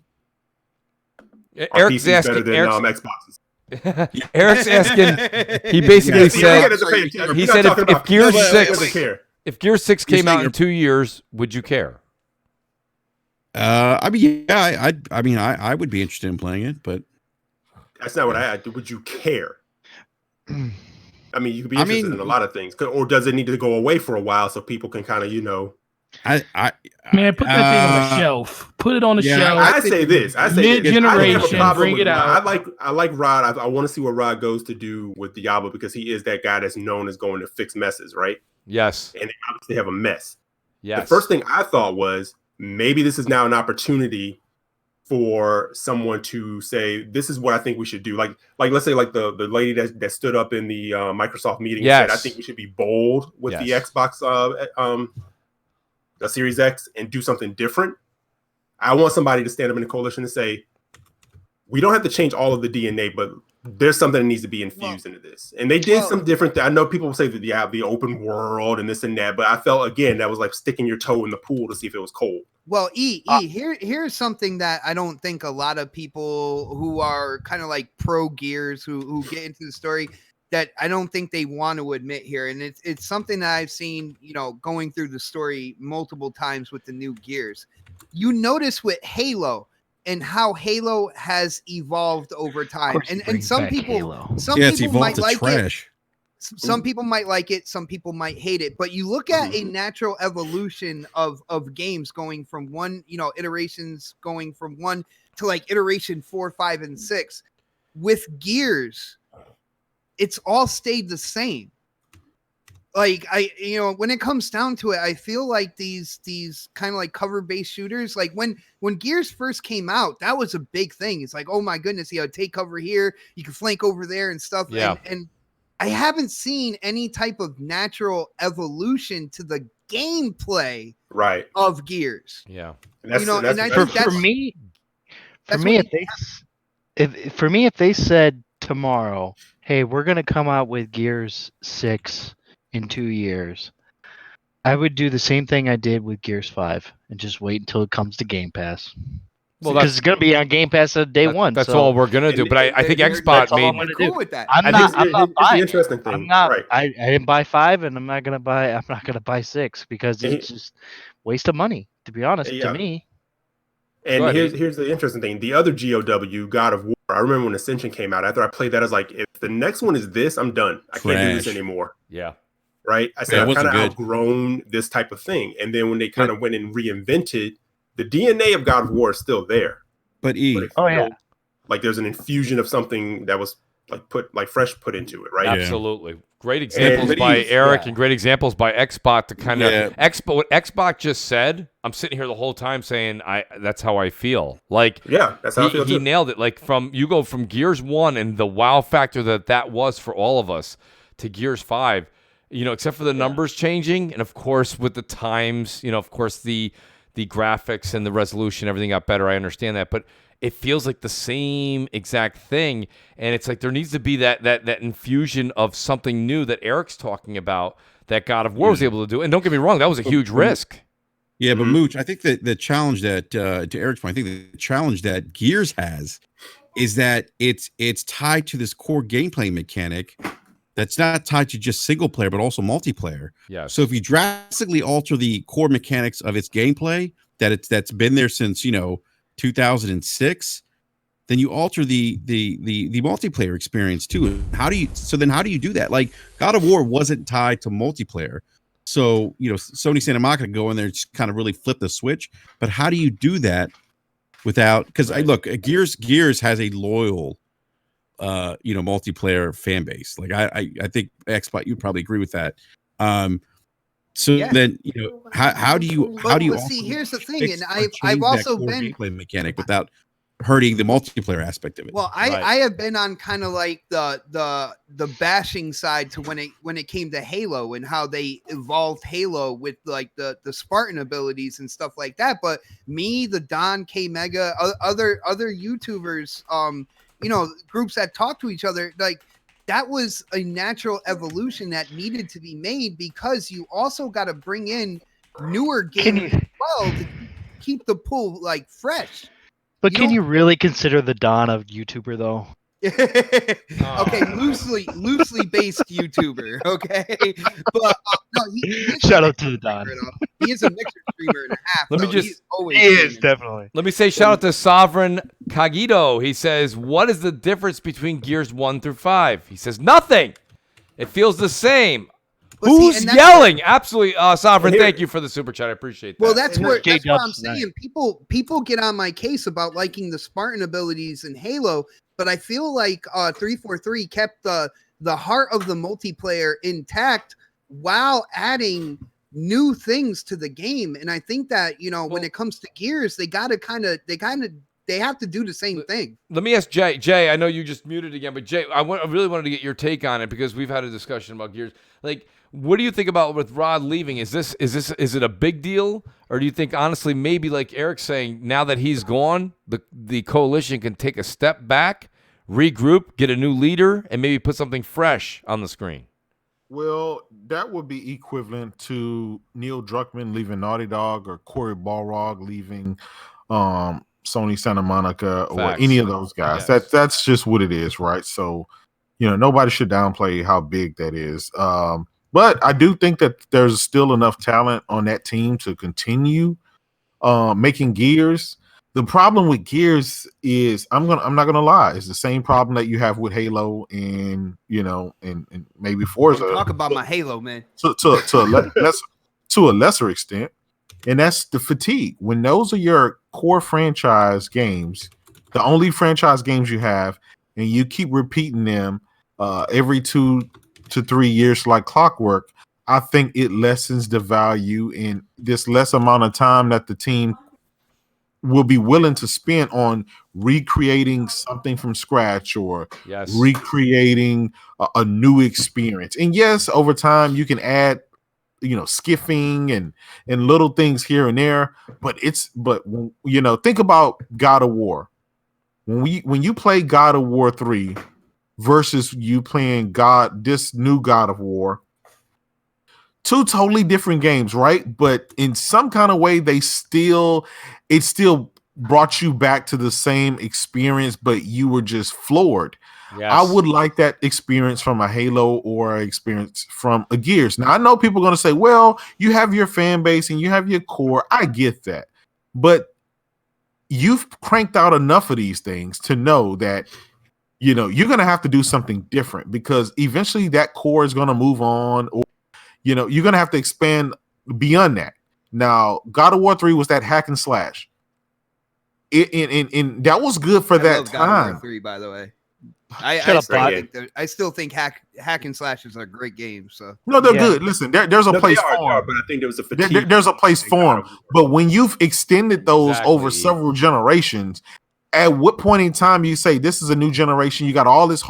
Eric's asking better than Xboxes. Eric's asking. He basically said if Gears 6 came out in 2 years, would you care? I would be interested in playing it, but that's not what I would you care? I mean, you could be interested in a lot of things, or does it need to go away for a while so people can kind of, Man, put that thing on the shelf. Put it on the shelf. I say mid-generation, bring it out. I like Rod. I want to see what Rod goes to do with Diablo because he is that guy that's known as going to fix messes, right? Yes. And they obviously have a mess. Yes. The first thing I thought was maybe this is now an opportunity for someone to say, this is what I think we should do. Like let's say like the lady that stood up in the Microsoft meeting said, I think we should be bold with the Xbox the Series X and do something different. I want somebody to stand up in the coalition and say, we don't have to change all of the DNA, but there's something that needs to be infused into this. And they did some different I know people will say that the open world and this and that, but I felt again that was like sticking your toe in the pool to see if it was cold. Well, here's something that I don't think a lot of people who are kind of like pro Gears who get into the story that I don't think they want to admit here. And it's something that I've seen, going through the story multiple times with the new Gears. You notice with Halo and how Halo has evolved over time. And some people might like it. Some people might like it, some people might hate it, but you look at a natural evolution of games going from one, iterations going from 1 to like iteration 4, 5, and 6. With Gears, it's all stayed the same. Like when it comes down to it, I feel like these kind of like cover-based shooters, like when Gears first came out, that was a big thing. It's like, oh my goodness, take cover here, you can flank over there and stuff. Yeah. And I haven't seen any type of natural evolution to gameplay right of Gears. Yeah. and that's, You know, that's, and I that's- think For me, if they said tomorrow, hey, we're gonna come out with Gears 6 in 2 years, I would do the same thing I did with Gears 5 and just wait until it comes to Game Pass. Well, Because it's gonna be on Game Pass on day one. That's so all we're gonna do. And- But I think and XBot that's all I'm made. gonna Cool do. with that. I'm I not think here's the buying. interesting thing. I'm not. Right. I didn't buy 5, and I'm not gonna buy 6 because And it's just waste of money. To be honest, Yeah. to me. And Go ahead, here's the interesting thing. The other GOW, God of War, I remember when Ascension came out, after I played that, I was like, if the next one is this, I'm done. I can't do this Trash. anymore. Yeah. Right? I said, Yeah, it I've kind wasn't of good. outgrown this type of thing. And then when they kind of went and reinvented, the DNA of God of War is still there. But But it Oh, yeah. felt like there's an infusion of something that was like fresh put into it, right? Yeah. Absolutely. Great examples And- by Eric yeah. and great examples by XBot to kind of Yeah. what XBot just said. I'm sitting here the whole time saying that's how I feel. Like Yeah, that's how I feel he too. nailed it. Like you go from Gears 1 and the wow factor that was for all of us to Gears 5, except for the numbers changing and of course with the times, of course the graphics and the resolution, everything got better. I understand that, but it feels like the same exact thing, and it's like there needs to be that infusion of something new that Eric's talking about that God of War was able to do. And don't get me wrong, that was a huge risk. Yeah, but Mhm. Mooch, I think that the challenge that to Eric's point, I think the challenge that Gears has is that it's tied to this core gameplay mechanic that's not tied to just single player but also multiplayer. Yes. So if you drastically alter the core mechanics of its gameplay that's been there since 2006, then you alter the multiplayer experience too. How do you do that? Like God of War wasn't tied to multiplayer. So, Sony saying I'm not going to go in there and just kind of really flip the switch. But how do you do that without? Because Gears has a loyal, multiplayer fan base. Like I think XBot, you'd probably agree with that. So Yeah. then how do you see, here's the thing, fix and or I've change that also core been gameplay mechanic without hurting the multiplayer aspect of it? Well, Right. I have been on kind of like the bashing side to when it came to Halo and how they evolved Halo with like the Spartan abilities and stuff like that. But me, the Don K Mega, other YouTubers, groups that talk to each other, like that was a natural evolution that needed to be made because you also got to bring in newer games as well to keep the pool like fresh. But You can don't- you really consider the Don a YouTuber though? Okay, loosely based YouTuber. Okay, but no, he is Shout a out to the mixer Don. streamer, though. He is a mixer streamer and a half. Let me though. just- He's always He is streaming. definitely. Let me say shout out to Sovereign Kagito. He says, what is the difference between Gears 1 through 5? He says, nothing. It feels the same. But see, Who's and that's- yelling? Absolutely, Sovereign. Here- Thank you for the super chat. I appreciate that. Well, that's And what J-Dub's I'm nice. saying. People get on my case about liking the Spartan abilities in Halo, but I feel like 343 kept the heart of the multiplayer intact while adding new things to the game. And I think that when it comes to Gears, they have to do the same thing. Let me ask Jay. Jay, I know you just muted again, but Jay, I really wanted to get your take on it because we've had a discussion about Gears. Like, what do you think about with Rod leaving? Is it a big deal, or do you think honestly maybe like Eric's saying now that he's gone, the coalition can take a step back, regroup, get a new leader, and maybe put something fresh on the screen? Well, that would be equivalent to Neil Druckmann leaving Naughty Dog or Cory Balrog leaving Sony Santa Monica or Facts. any of those guys. Yes. That's just what it is, right? So, nobody should downplay how big that is. But I do think that there's still enough talent on that team to continue making Gears. The problem with Gears is I'm not gonna lie, it's the same problem that you have with Halo and and maybe Forza. Talk about my Halo, man. To a lesser extent, and that's the fatigue. When those are your core franchise games, the only franchise games you have, and you keep repeating them every 2 to 3 years like clockwork, I think it lessens the value in this less amount of time that the team will be willing to spend on recreating something from scratch or Yes. recreating a new experience. And yes, over time you can add skiffing and little things here and there. But think about God of War. When you play God of War 3 versus you playing this new God of War, two totally different games, right? But in some kind of way, it still brought you back to the same experience, but you were just floored. Yes. I would like that experience from a Halo or experience from a Gears. Now, I know people are going to say, well, you have your fan base and you have your core. I get that. But you've cranked out enough of these things to know that, you're going to have to do something different, because eventually that core is going to move on, or, you're going to have to expand beyond that. Now, God of War 3 was that hack and slash. And that was good for that time. God of War 3, by the way. I still think hack and slashes are great games. So no, they're good. Listen, there's a place for them. But I think there was a fatigue. There's a place for them. But when you've extended those over several generations, at what point in time you say this is a new generation? You got all this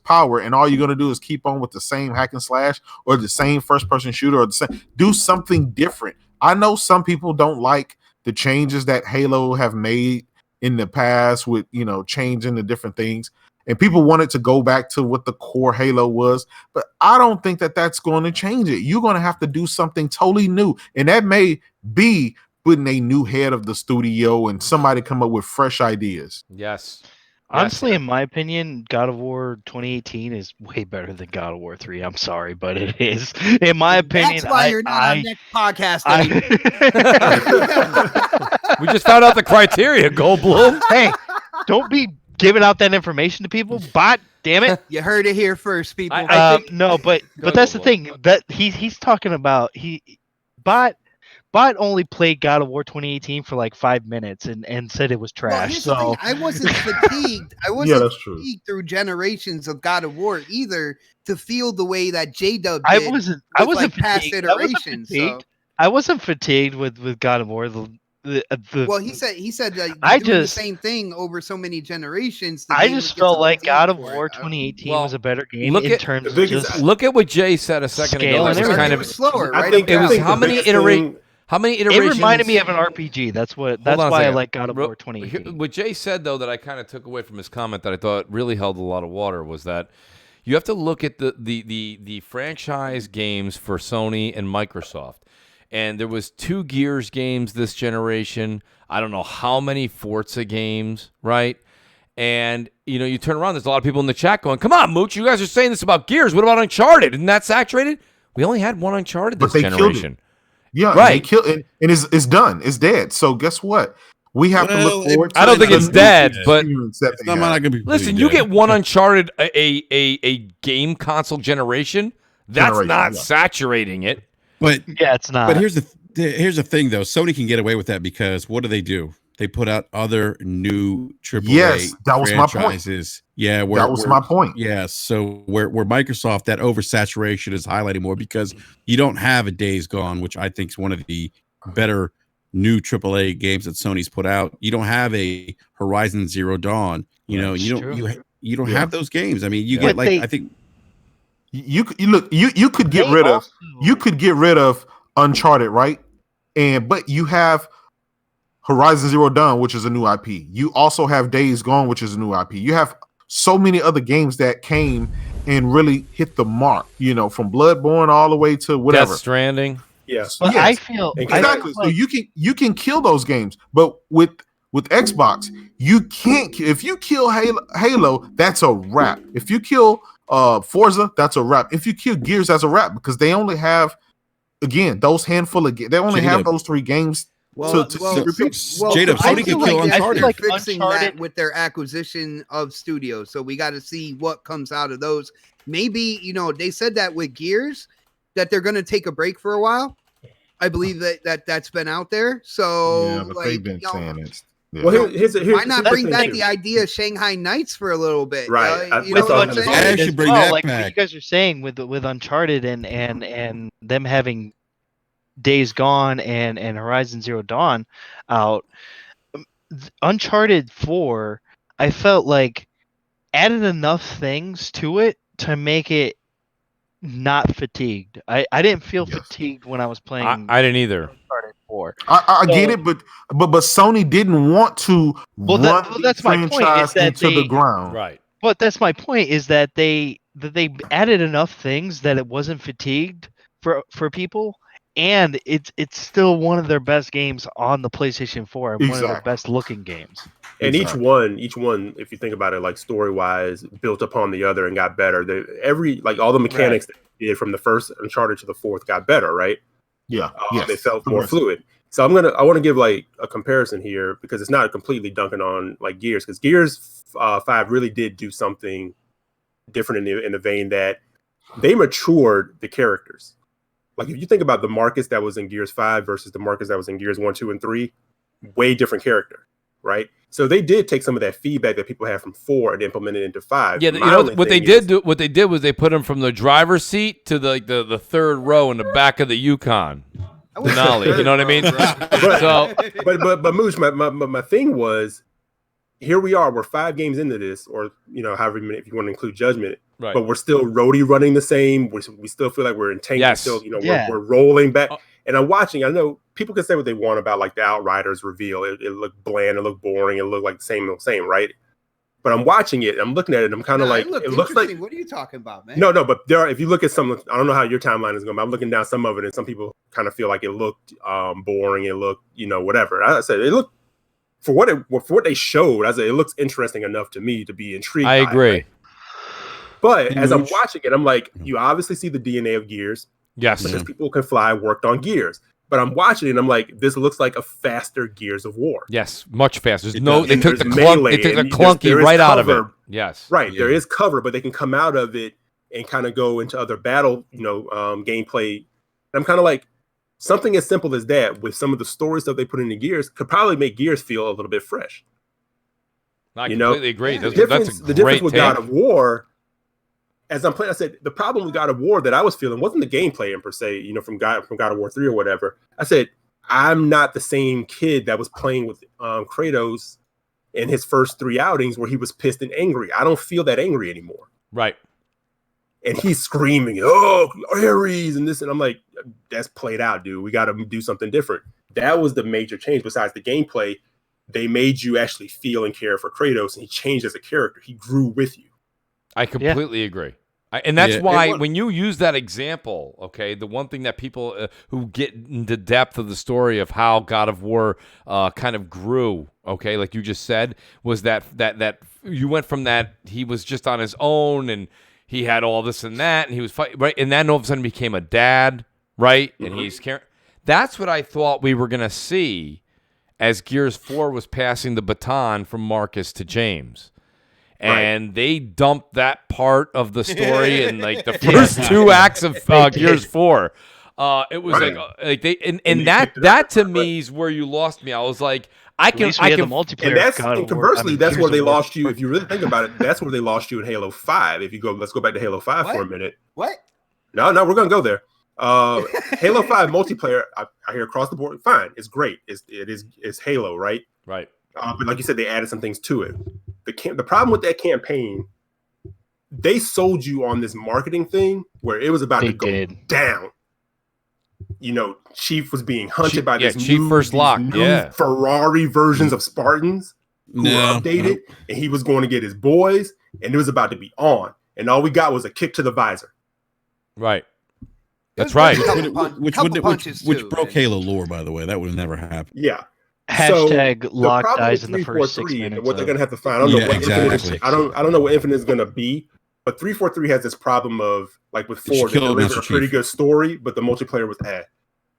power, and all you're going to do is keep on with the same hack and slash or the same first person shooter or the same. Do something different. I know some people don't like the changes that Halo have made in the past with changing the different things. And people wanted to go back to what the core Halo was, but I don't think that that's going to change it. You're going to have to do something totally new, and that may be putting a new head of the studio and somebody come up with fresh ideas. Yes. Honestly, in my opinion, God of War 2018 is way better than God of War 3. I'm sorry, but it is. In my opinion, that's why you're not on next podcast. We just found out the criteria, Goldblum. Hey, don't be giving out that information to people, bot. Damn it! You heard it here first, people. No, but that's the thing that he's talking about. Bot only played God of War 2018 for like 5 minutes and said it was trash. Well, I wasn't fatigued. I wasn't that's fatigued through generations of God of War either to feel the way that J-Dub did. I wasn't like past fatigued. iterations. I wasn't fatigued with God of War. Well, he said that doing the same thing over so many generations. I just felt like God of War 2018 was a better game in terms of just look at what Jay said a second ago. It was kind of slower, right? I think it was how many iterations. It reminded me of an RPG. That's why I like God of War 2018. What Jay said, though, that I kind of took away from his comment that I thought really held a lot of water was that you have to look at the franchise games for Sony and Microsoft. And there was 2 Gears games this generation. I don't know how many Forza games, right? And, you turn around, there's a lot of people in the chat going, come on, Mooch, you guys are saying this about Gears. What about Uncharted? Isn't that saturated? We only had one Uncharted this generation. Yeah, right. They killed it, and it's done. It's dead. So guess what? We have to look forward to I don't think it's dead, but it's not gonna be listen, you get one Uncharted a game console generation. That's not saturating it. But yeah, it's not. But here's the thing, though. Sony can get away with that because what do? They put out other new AAA yes, that was franchises. My point. Yeah, that was my point. Yeah, so where Microsoft, that oversaturation is highlighting more because you don't have a Days Gone, which I think is one of the better new AAA games that Sony's put out. You don't have a Horizon Zero Dawn. You don't have those games. I mean, you get I think you could get rid of Uncharted, right? But you have Horizon Zero Dawn, which is a new IP. You also have Days Gone, which is a new IP. You have so many other games that came and really hit the mark, from Bloodborne all the way to whatever. Death Stranding. Yes. But yes. I feel exactly. So you can kill those games, but with Xbox, you can't. If you kill Halo, that's a wrap. If you kill Forza, that's a wrap. If you kill Gears, that's a wrap because they only have those handful of they only have those 3 games. J-Dub, Sony can kill Uncharted. Like fixing that with their acquisition of studios, so we got to see what comes out of those. Maybe they said that with Gears that they're going to take a break for a while. I believe that's been out there. So they've been saying it. Yeah. Well, here's why not bring back the idea of Shanghai Nights for a little bit? Right. You know what I'm saying? I should bring that like back. what you guys are saying with Uncharted and them having Days Gone and Horizon Zero Dawn out. Uncharted 4, I felt like added enough things to it to make it not fatigued. I didn't feel fatigued when I was playing. I didn't either. Uncharted 4. I get it, but Sony didn't want to run that's my point, is that into the ground. Right. But that's my point, is that they added enough things that it wasn't fatigued for people, and it's still one of their best games on the PlayStation 4 and one of their best looking games. And each one, if you think about it, like story wise, built upon the other and got better. All the mechanics that they did from the first Uncharted to the fourth got better, right? Yeah. They felt more fluid. So I want to give like a comparison here, because it's not completely dunking on like Gears, because Gears 5 really did do something different in the vein that they matured the characters. Like if you think about the Marcus that was in Gears 5 versus the Marcus that was in Gears 1, 2, and 3, way different character, right? So they did take some of that feedback that people had from 4 and implement it into 5. Yeah, what they did was they put him from the driver's seat to the third row in the back of the Yukon. Denali, you know what I mean? But Mooch, my thing was, here we are, we're 5 games into this, or however many, if you want to include Judgment, right? But we're still roadie running the same. We still feel like we're in tank. Yes. Still, we're rolling back. And I'm watching. I know people can say what they want about like the Outriders reveal. It looked bland. It looked boring. It looked like the same, right? But I'm watching it. I'm looking at it. I'm kind of like, it looks like. What are you talking about, man? No, but if you look at some, I don't know how your timeline is going, but I'm looking down some of it, and some people kind of feel like it looked boring. It looked, whatever. I said it looked for what they showed. I said it looks interesting enough to me to be intrigued. I agree. Right? But as I'm watching it, I'm like, you obviously see the DNA of Gears. Yes. Because people can fly, worked on Gears. But I'm watching it and I'm like, this looks like a faster Gears of War. Yes, much faster. They took the clunky right out of it. Yes. Right. Yeah. There is cover, but they can come out of it and kind of go into other battle, gameplay. And I'm kind of like, something as simple as that with some of the story stuff they put into Gears could probably make Gears feel a little bit fresh. I completely agree. The difference with God of War, as I'm playing, I said the problem with God of War that I was feeling wasn't the gameplay per se, from God of War 3 or whatever. I said, I'm not the same kid that was playing with Kratos in his first 3 outings where he was pissed and angry. I don't feel that angry anymore. Right. And he's screaming, "Oh, Ares," and this, and I'm like, that's played out, dude. We got to do something different. That was the major change. Besides the gameplay, they made you actually feel and care for Kratos, and he changed as a character. He grew with you. I completely agree. And that's why when you use that example, okay, the one thing that people who get into depth of the story of how God of War kind of grew, okay, like you just said, was that you went from that he was just on his own and he had all this and that and he was fighting, right, and then all of a sudden became a dad, right, and he's caring. That's what I thought we were gonna see as Gears 4 was passing the baton from Marcus to James. And they dumped that part of the story in like the first 2 acts of Gears 4. It was like they and that to me is where you lost me. I was like, I can the multiplayer. And conversely, that's where they lost you. If you really think about it, that's where they lost you in Halo 5. If you go, let's go back to Halo 5 for a minute. What? No, we're gonna go there. Halo 5 multiplayer, I hear across the board, fine, it's great. It's Halo, right? Right. But like you said, they added some things to it. The problem with that campaign, they sold you on this marketing thing where it was about to go down. Chief was being hunted by this Chief First Lock, Ferrari versions of Spartans who were updated, and he was going to get his boys, and it was about to be on. And all we got was a kick to the visor. Right. That's right. Which broke Halo lore, by the way. That would have never happened. Yeah. Hashtag lock dies in the first 6 minutes. What they're gonna have to find, I don't know what Infinite. I don't know what Infinite is gonna be, but 343 has this problem of like with 4, they delivered a pretty good story, but the multiplayer was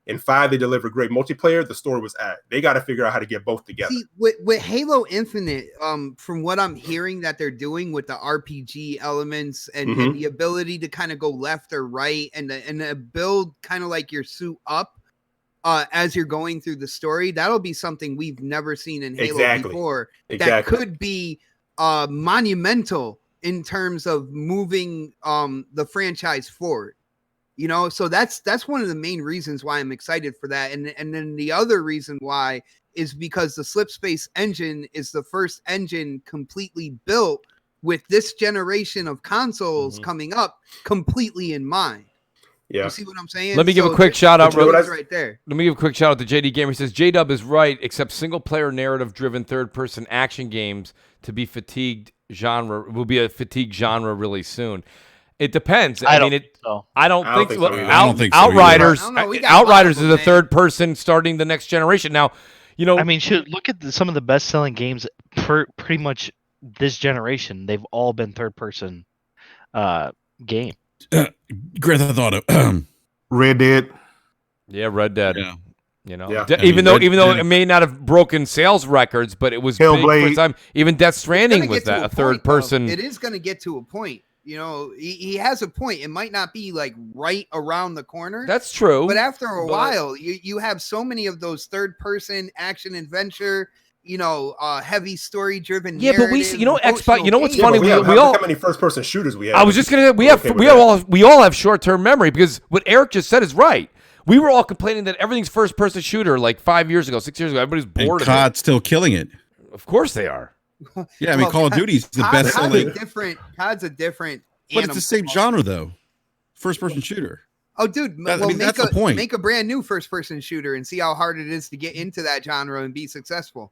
In 5, they delivered great multiplayer. The story was They got to figure out how to get both together. See, with Halo Infinite, from what I'm hearing that they're doing with the RPG elements and the ability to kind of go left or right and build kind of like your suit up as you're going through the story, that'll be something we've never seen in Halo before. That could be monumental in terms of moving the franchise forward. So that's one of the main reasons why I'm excited for that. And then the other reason why is because the Slipspace engine is the first engine completely built with this generation of consoles coming up completely in mind. Yeah. You see what I'm saying? Let me give a quick shout out. Right there. Let me give a quick shout out to JD Gamer. He says J-Dub is right, except single player narrative driven third person action games will be a fatigued genre really soon. It depends. I don't think so. Outriders. Outriders is a third person starting the next generation. Now, I mean, look at some of the best selling games pretty much this generation. They've all been third person games. Grand Theft Auto, Red Dead. Yeah, Red Dead. Yeah. Even though it may not have broken sales records, but it was big for its time. Even Death Stranding was that a third person. It is going to get to a point. He has a point. It might not be like right around the corner. That's true. But after a while, you have so many of those third person action adventure, heavy story driven. Yeah, but Xbox. What's funny? We all how many first person shooters we have. I was just gonna say we all have short term memory, because what Eric just said is right. We were all complaining that everything's first person shooter like 5 years ago, 6 years ago. Everybody's bored of it. COD's still killing it. Of course they are. Yeah, I mean, Call of Duty's the best selling. COD's a different. But it's the same genre though. First person shooter. Oh, dude! That's the point. Make a brand new first-person shooter and see how hard it is to get into that genre and be successful.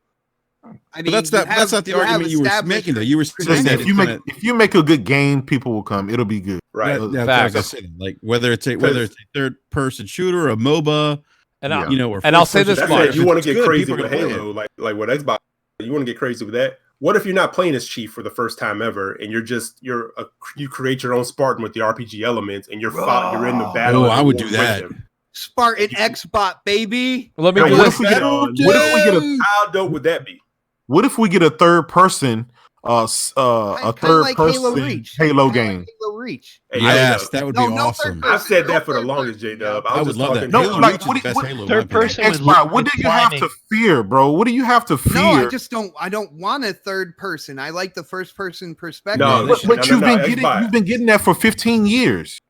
I mean, that's not the argument you were making, though. You were saying that if you make a good game, people will come. It'll be good, right? That's what I said. Like whether it's a third-person shooter, a MOBA, and I'll say this much: you want to get crazy with Halo, like what Xbox. You want to get crazy with that. What if you're not playing as Chief for the first time ever, and you create your own Spartan with the RPG elements, and you're in the battle? Oh, I would do that. Spartan Xbot, baby. Let me. What if we get a? How dope would that be? What if we get a third person? A third person Halo game. Halo Reach. Yes, that would be awesome. I've said that for the longest, J-Dub. I would love that. No, like what third person? Xbox, what do you have to fear, bro? What do you have to fear? No, I just don't. I don't want a third person. I like the first person perspective. But you've been getting that for 15 years.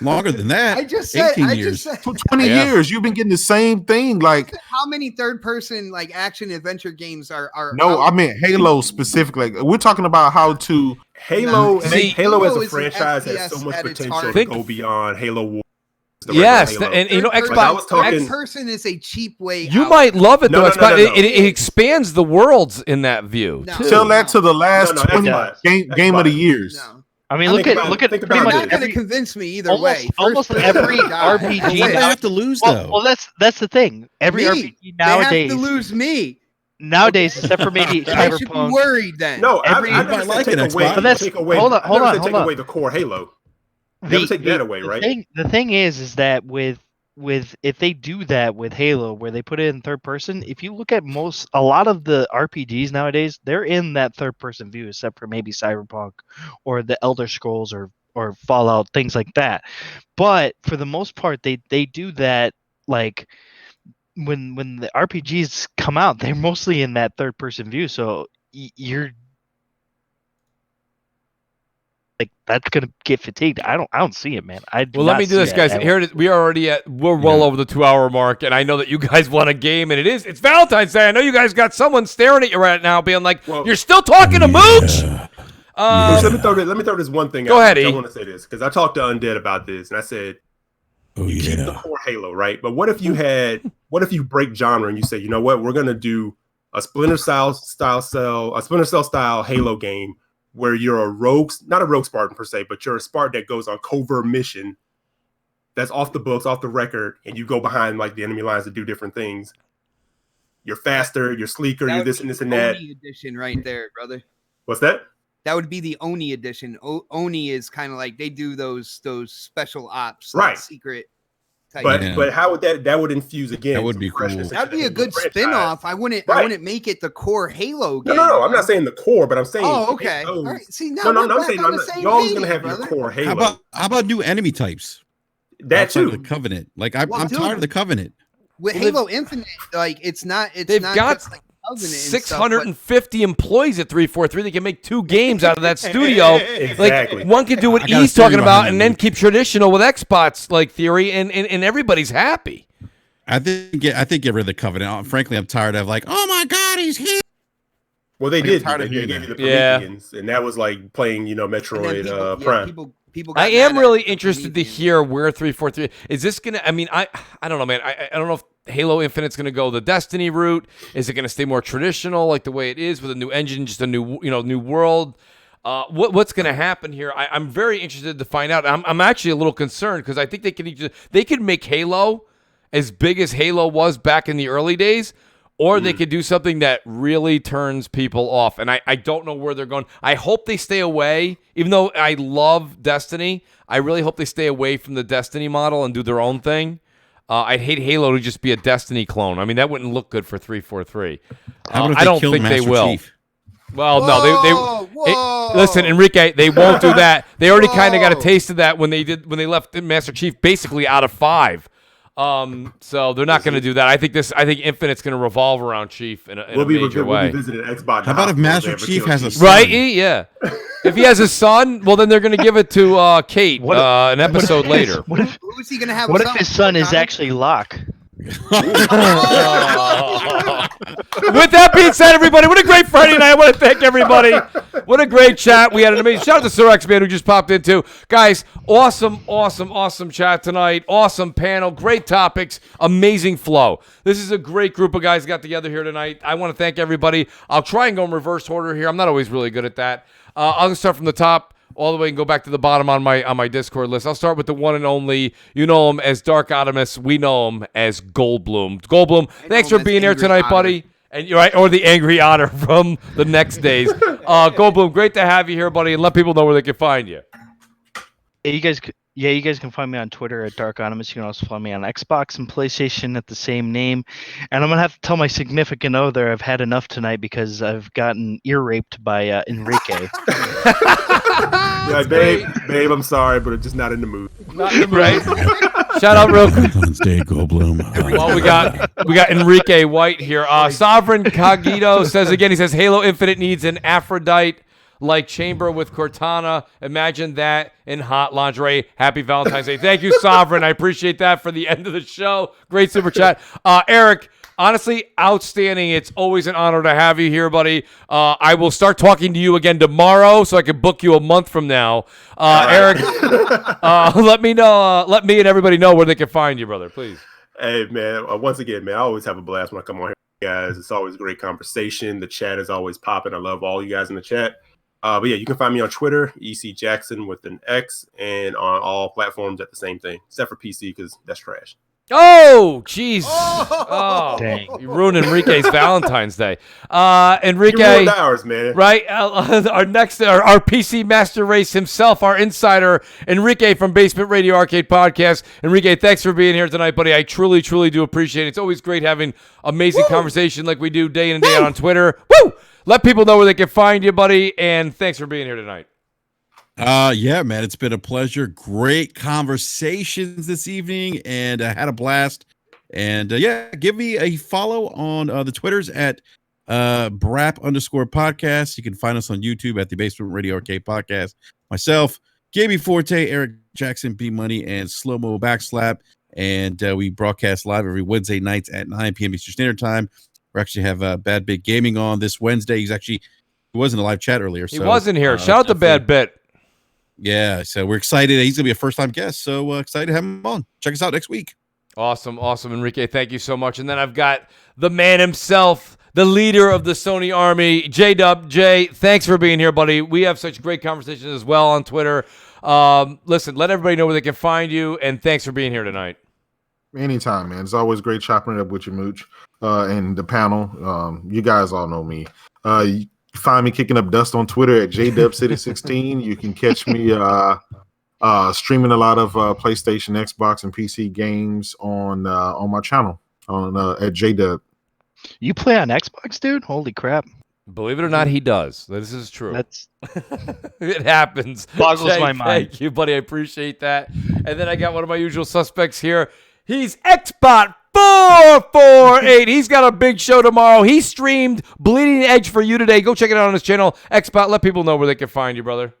Longer than that. I just said 20 years. You've been getting the same thing. Like, how many third person like action adventure games are no, I mean Halo specifically. Like, we're talking about how to Halo as a franchise has so much potential to go beyond Halo War. Yes, and Xbox third person is a cheap way. You might love it though. It expands the worlds in that view. Tell that to the last 20 game of the years. I mean, look at pretty much. You're not going to convince me either way. Almost every RPG. What do they have to lose though? Well, that's the thing. Every RPG nowadays. They have to lose me. Nowadays, except for maybe Cyberpunk. I should be worried then. No, I like it. Hold on. Take away the core Halo. Never take that away, right? The thing is that with if they do that with Halo, where they put it in third person, if you look at a lot of the RPGs nowadays, they're in that third person view, except for maybe Cyberpunk or the Elder Scrolls or Fallout, things like that. But for the most part, they do that like when the RPGs come out, they're mostly in that third person view. So you're like, that's gonna get fatigued. I don't see it, man. Let me do this, guys. Here it is. We're well over the 2-hour mark, and I know that you guys want a game, and it's Valentine's Day. I know you guys got someone staring at you right now, being like, "You're still talking to Mooch." Let me throw this one thing out. Go ahead, E. I want to say this because I talked to Undead about this, and I said, keep the core Halo, right? But what if you break genre and you say, you know what, we're gonna do a Splinter Cell style Halo game, where you're not a rogue Spartan per se, but you're a Spartan that goes on covert mission that's off the books, off the record, and you go behind like the enemy lines to do different things. You're faster, you're sleeker, you're this and this and that. Oni edition right there, brother. What's that? That would be the Oni edition. Oni is kind of like they do those special ops, right? Like secret. But how would that would infuse again? That would be cool. That'd be a good spin-off. I wouldn't make it the core Halo game. No. I'm not saying the core, but I'm saying. Oh, okay. All right. See, now I'm saying you're always gonna have your core Halo. How about new enemy types? That too. The Covenant. Like I'm tired of the Covenant. With Halo Infinite, like they've got 650 employees at 343. They can make 2 games out of that studio. Exactly. Like one can do what he's talking about, and then keep traditional with Xbox like theory, and everybody's happy. I think get rid of the Covenant. Frankly, I'm tired of like, oh my God, he's here. Well, they I get did. tired They of gave hearing you the that. Prometheans, and that was like playing, And then Metroid Prime. people I got am mad really at interested to Prometheus. hear where 343 is this gonna. I mean, I don't know, man. I don't know if Halo Infinite's gonna go the Destiny route. Is it gonna stay more traditional, like the way it is with a new engine, just a new new world? What's gonna happen here? I'm very interested to find out. I'm actually a little concerned because I think they could make Halo as big as Halo was back in the early days. Or they could do something that really turns people off. And I don't know where they're going. I hope they stay away. Even though I love Destiny, I really hope they stay away from the Destiny model and do their own thing. I'd hate Halo to just be a Destiny clone. I mean, that wouldn't look good for 343. How about if I they don't killed think Master they will. Chief? Well, Whoa! listen, Enrique, they won't do that. They already kind of got a taste of that when they left Master Chief basically out of 5. So they're not going to do that. I think Infinite's going to revolve around Chief in a major way. We'll be visiting Xbox. How about if Master Chief has a son? Right? Yeah. If he has a son, well, then they're going to give it to Kate an episode later. Who is he gonna have? What if his son is actually Locke? With that being said, everybody, what a great Friday night. I want to thank everybody. What a great chat. We had an amazing shout out to Sir X Man who just popped in too. Guys, awesome chat tonight. Awesome panel. Great topics. Amazing flow. This is a great group of guys got together here tonight. I want to thank everybody. I'll try and go in reverse order here. I'm not always really good at that. I'll start from the top all the way and go back to the bottom on my Discord list. I'll start with the one and only. You know him as Dark Optimus. We know him as Goldblum. Goldblum, thanks for being here tonight, buddy. And you're right, or the Angry Otter from the next days. Goldblum, great to have you here, buddy, and let people know where they can find you. Hey, you guys can find me on Twitter at Dark Optimus. You can also find me on Xbox and PlayStation at the same name. And I'm gonna have to tell my significant other I've had enough tonight because I've gotten ear raped by Enrique. Yeah, babe, I'm sorry, but I'm just not in the mood. Not in the mood. Right? Shout out real quick. Stay Goldblum. Well, we got Enrique White here. Sovereign Cogito says again. He says Halo Infinite needs an Aphrodite-like chamber with Cortana. Imagine that in hot lingerie. Happy Valentine's Day. Thank you, Sovereign. I appreciate that for the end of the show. Great super chat. Eric, honestly, outstanding. It's always an honor to have you here, buddy. I will start talking to you again tomorrow so I can book you a month from now. Eric, let me know. Let me and everybody know where they can find you, brother, please. Hey, man. Once again, man, I always have a blast when I come on here, guys. It's always a great conversation. The chat is always popping. I love all you guys in the chat. But yeah, you can find me on Twitter, EC Jackson with an X, and on all platforms at the same thing, except for PC because that's trash. Oh, jeez. Oh, dang. You ruined Enrique's Valentine's Day. Enrique. You ruined ours, man. Right? Our PC Master Race himself, our insider, Enrique from Basement Radio Arcade Podcast. Enrique, thanks for being here tonight, buddy. I truly, truly do appreciate it. It's always great having amazing conversation like we do day in and day out on Twitter. Woo! Let people know where they can find you, buddy, and thanks for being here tonight. Yeah, man, it's been a pleasure. Great conversations this evening, and I had a blast. And yeah, give me a follow on the Twitters at BRAP_podcast. You can find us on YouTube at the Basement Radio Arcade Podcast. Myself, Gaby Forte, Eric Jackson, B Money, and Slow Mo Backslap. And we broadcast live every Wednesday nights at 9 p.m. Eastern Standard Time. We actually have Bad Bit Gaming on this Wednesday. He wasn't a live chat earlier. He wasn't here. Shout out to Bad Bit. Yeah, so we're excited. He's going to be a first-time guest, so excited to have him on. Check us out next week. Awesome, Enrique. Thank you so much. And then I've got the man himself, the leader of the Sony Army, J-Dub. Jay, thanks for being here, buddy. We have such great conversations as well on Twitter. Listen, let everybody know where they can find you, and thanks for being here tonight. Anytime, man. It's always great chopping it up with you, Mooch, and the panel. You guys all know me. You find me kicking up dust on Twitter at JDubCity16. You can catch me streaming a lot of PlayStation, Xbox, and PC games on my channel at JDub. You play on Xbox, dude? Holy crap! Believe it or not, he does. This is true. That's it happens. Boggles my mind. Thank you, buddy. I appreciate that. And then I got one of my usual suspects here. He's Xbot 448. He's got a big show tomorrow. He streamed Bleeding Edge for you today. Go check it out on his channel. Xbot, let people know where they can find you, brother.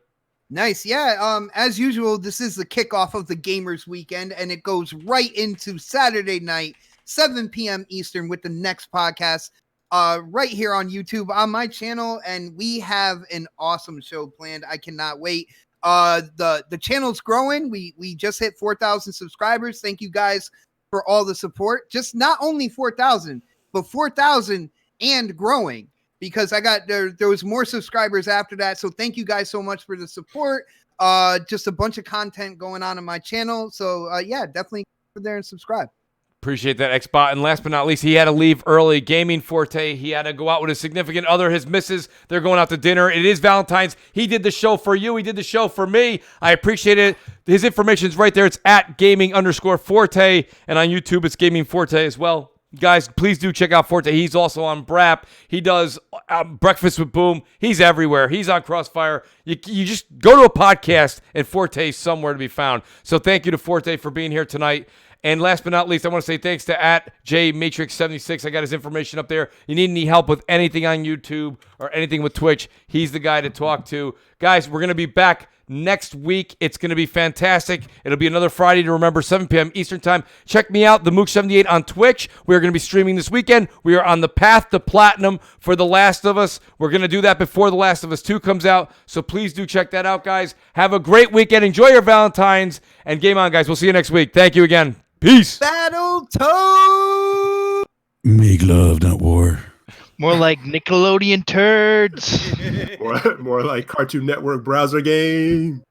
Nice. Yeah. As usual, this is the kickoff of the Gamers Weekend, and it goes right into Saturday night, 7 p.m. Eastern with the next podcast. right here on YouTube on my channel, and we have an awesome show planned. I cannot wait. The channel's growing. We just hit 4,000 subscribers. Thank you guys for all the support. Just not only 4,000, but 4,000 and growing, because I got there was more subscribers after that. So thank you guys so much for the support. Just a bunch of content going on in my channel. So yeah, definitely go there and subscribe. Appreciate that, Xbot. And last but not least, he had to leave early. Gaming Forte, he had to go out with his significant other, his missus. They're going out to dinner. It is Valentine's. He did the show for you. He did the show for me. I appreciate it. His information's right there. It's at gaming_Forte. And on YouTube, it's Gaming Forte as well. Guys, please do check out Forte. He's also on Brap. He does Breakfast with Boom. He's everywhere. He's on Crossfire. You just go to a podcast, and Forte's somewhere to be found. So thank you to Forte for being here tonight. And last but not least, I want to say thanks to @JMatrix76. I got his information up there. You need any help with anything on YouTube or anything with Twitch, he's the guy to talk to. Guys, we're going to be back next week. It's going to be fantastic. It'll be another Friday to remember, 7 p.m. Eastern Time. Check me out, the Mooch78 on Twitch. We're going to be streaming this weekend. We are on the path to platinum for The Last of Us. We're going to do that before The Last of Us 2 comes out. So please do check that out, guys. Have a great weekend. Enjoy your Valentine's. And game on, guys. We'll see you next week. Thank you again. Peace. Battletoads. Make love, not war. More like Nickelodeon turds. More like Cartoon Network browser game.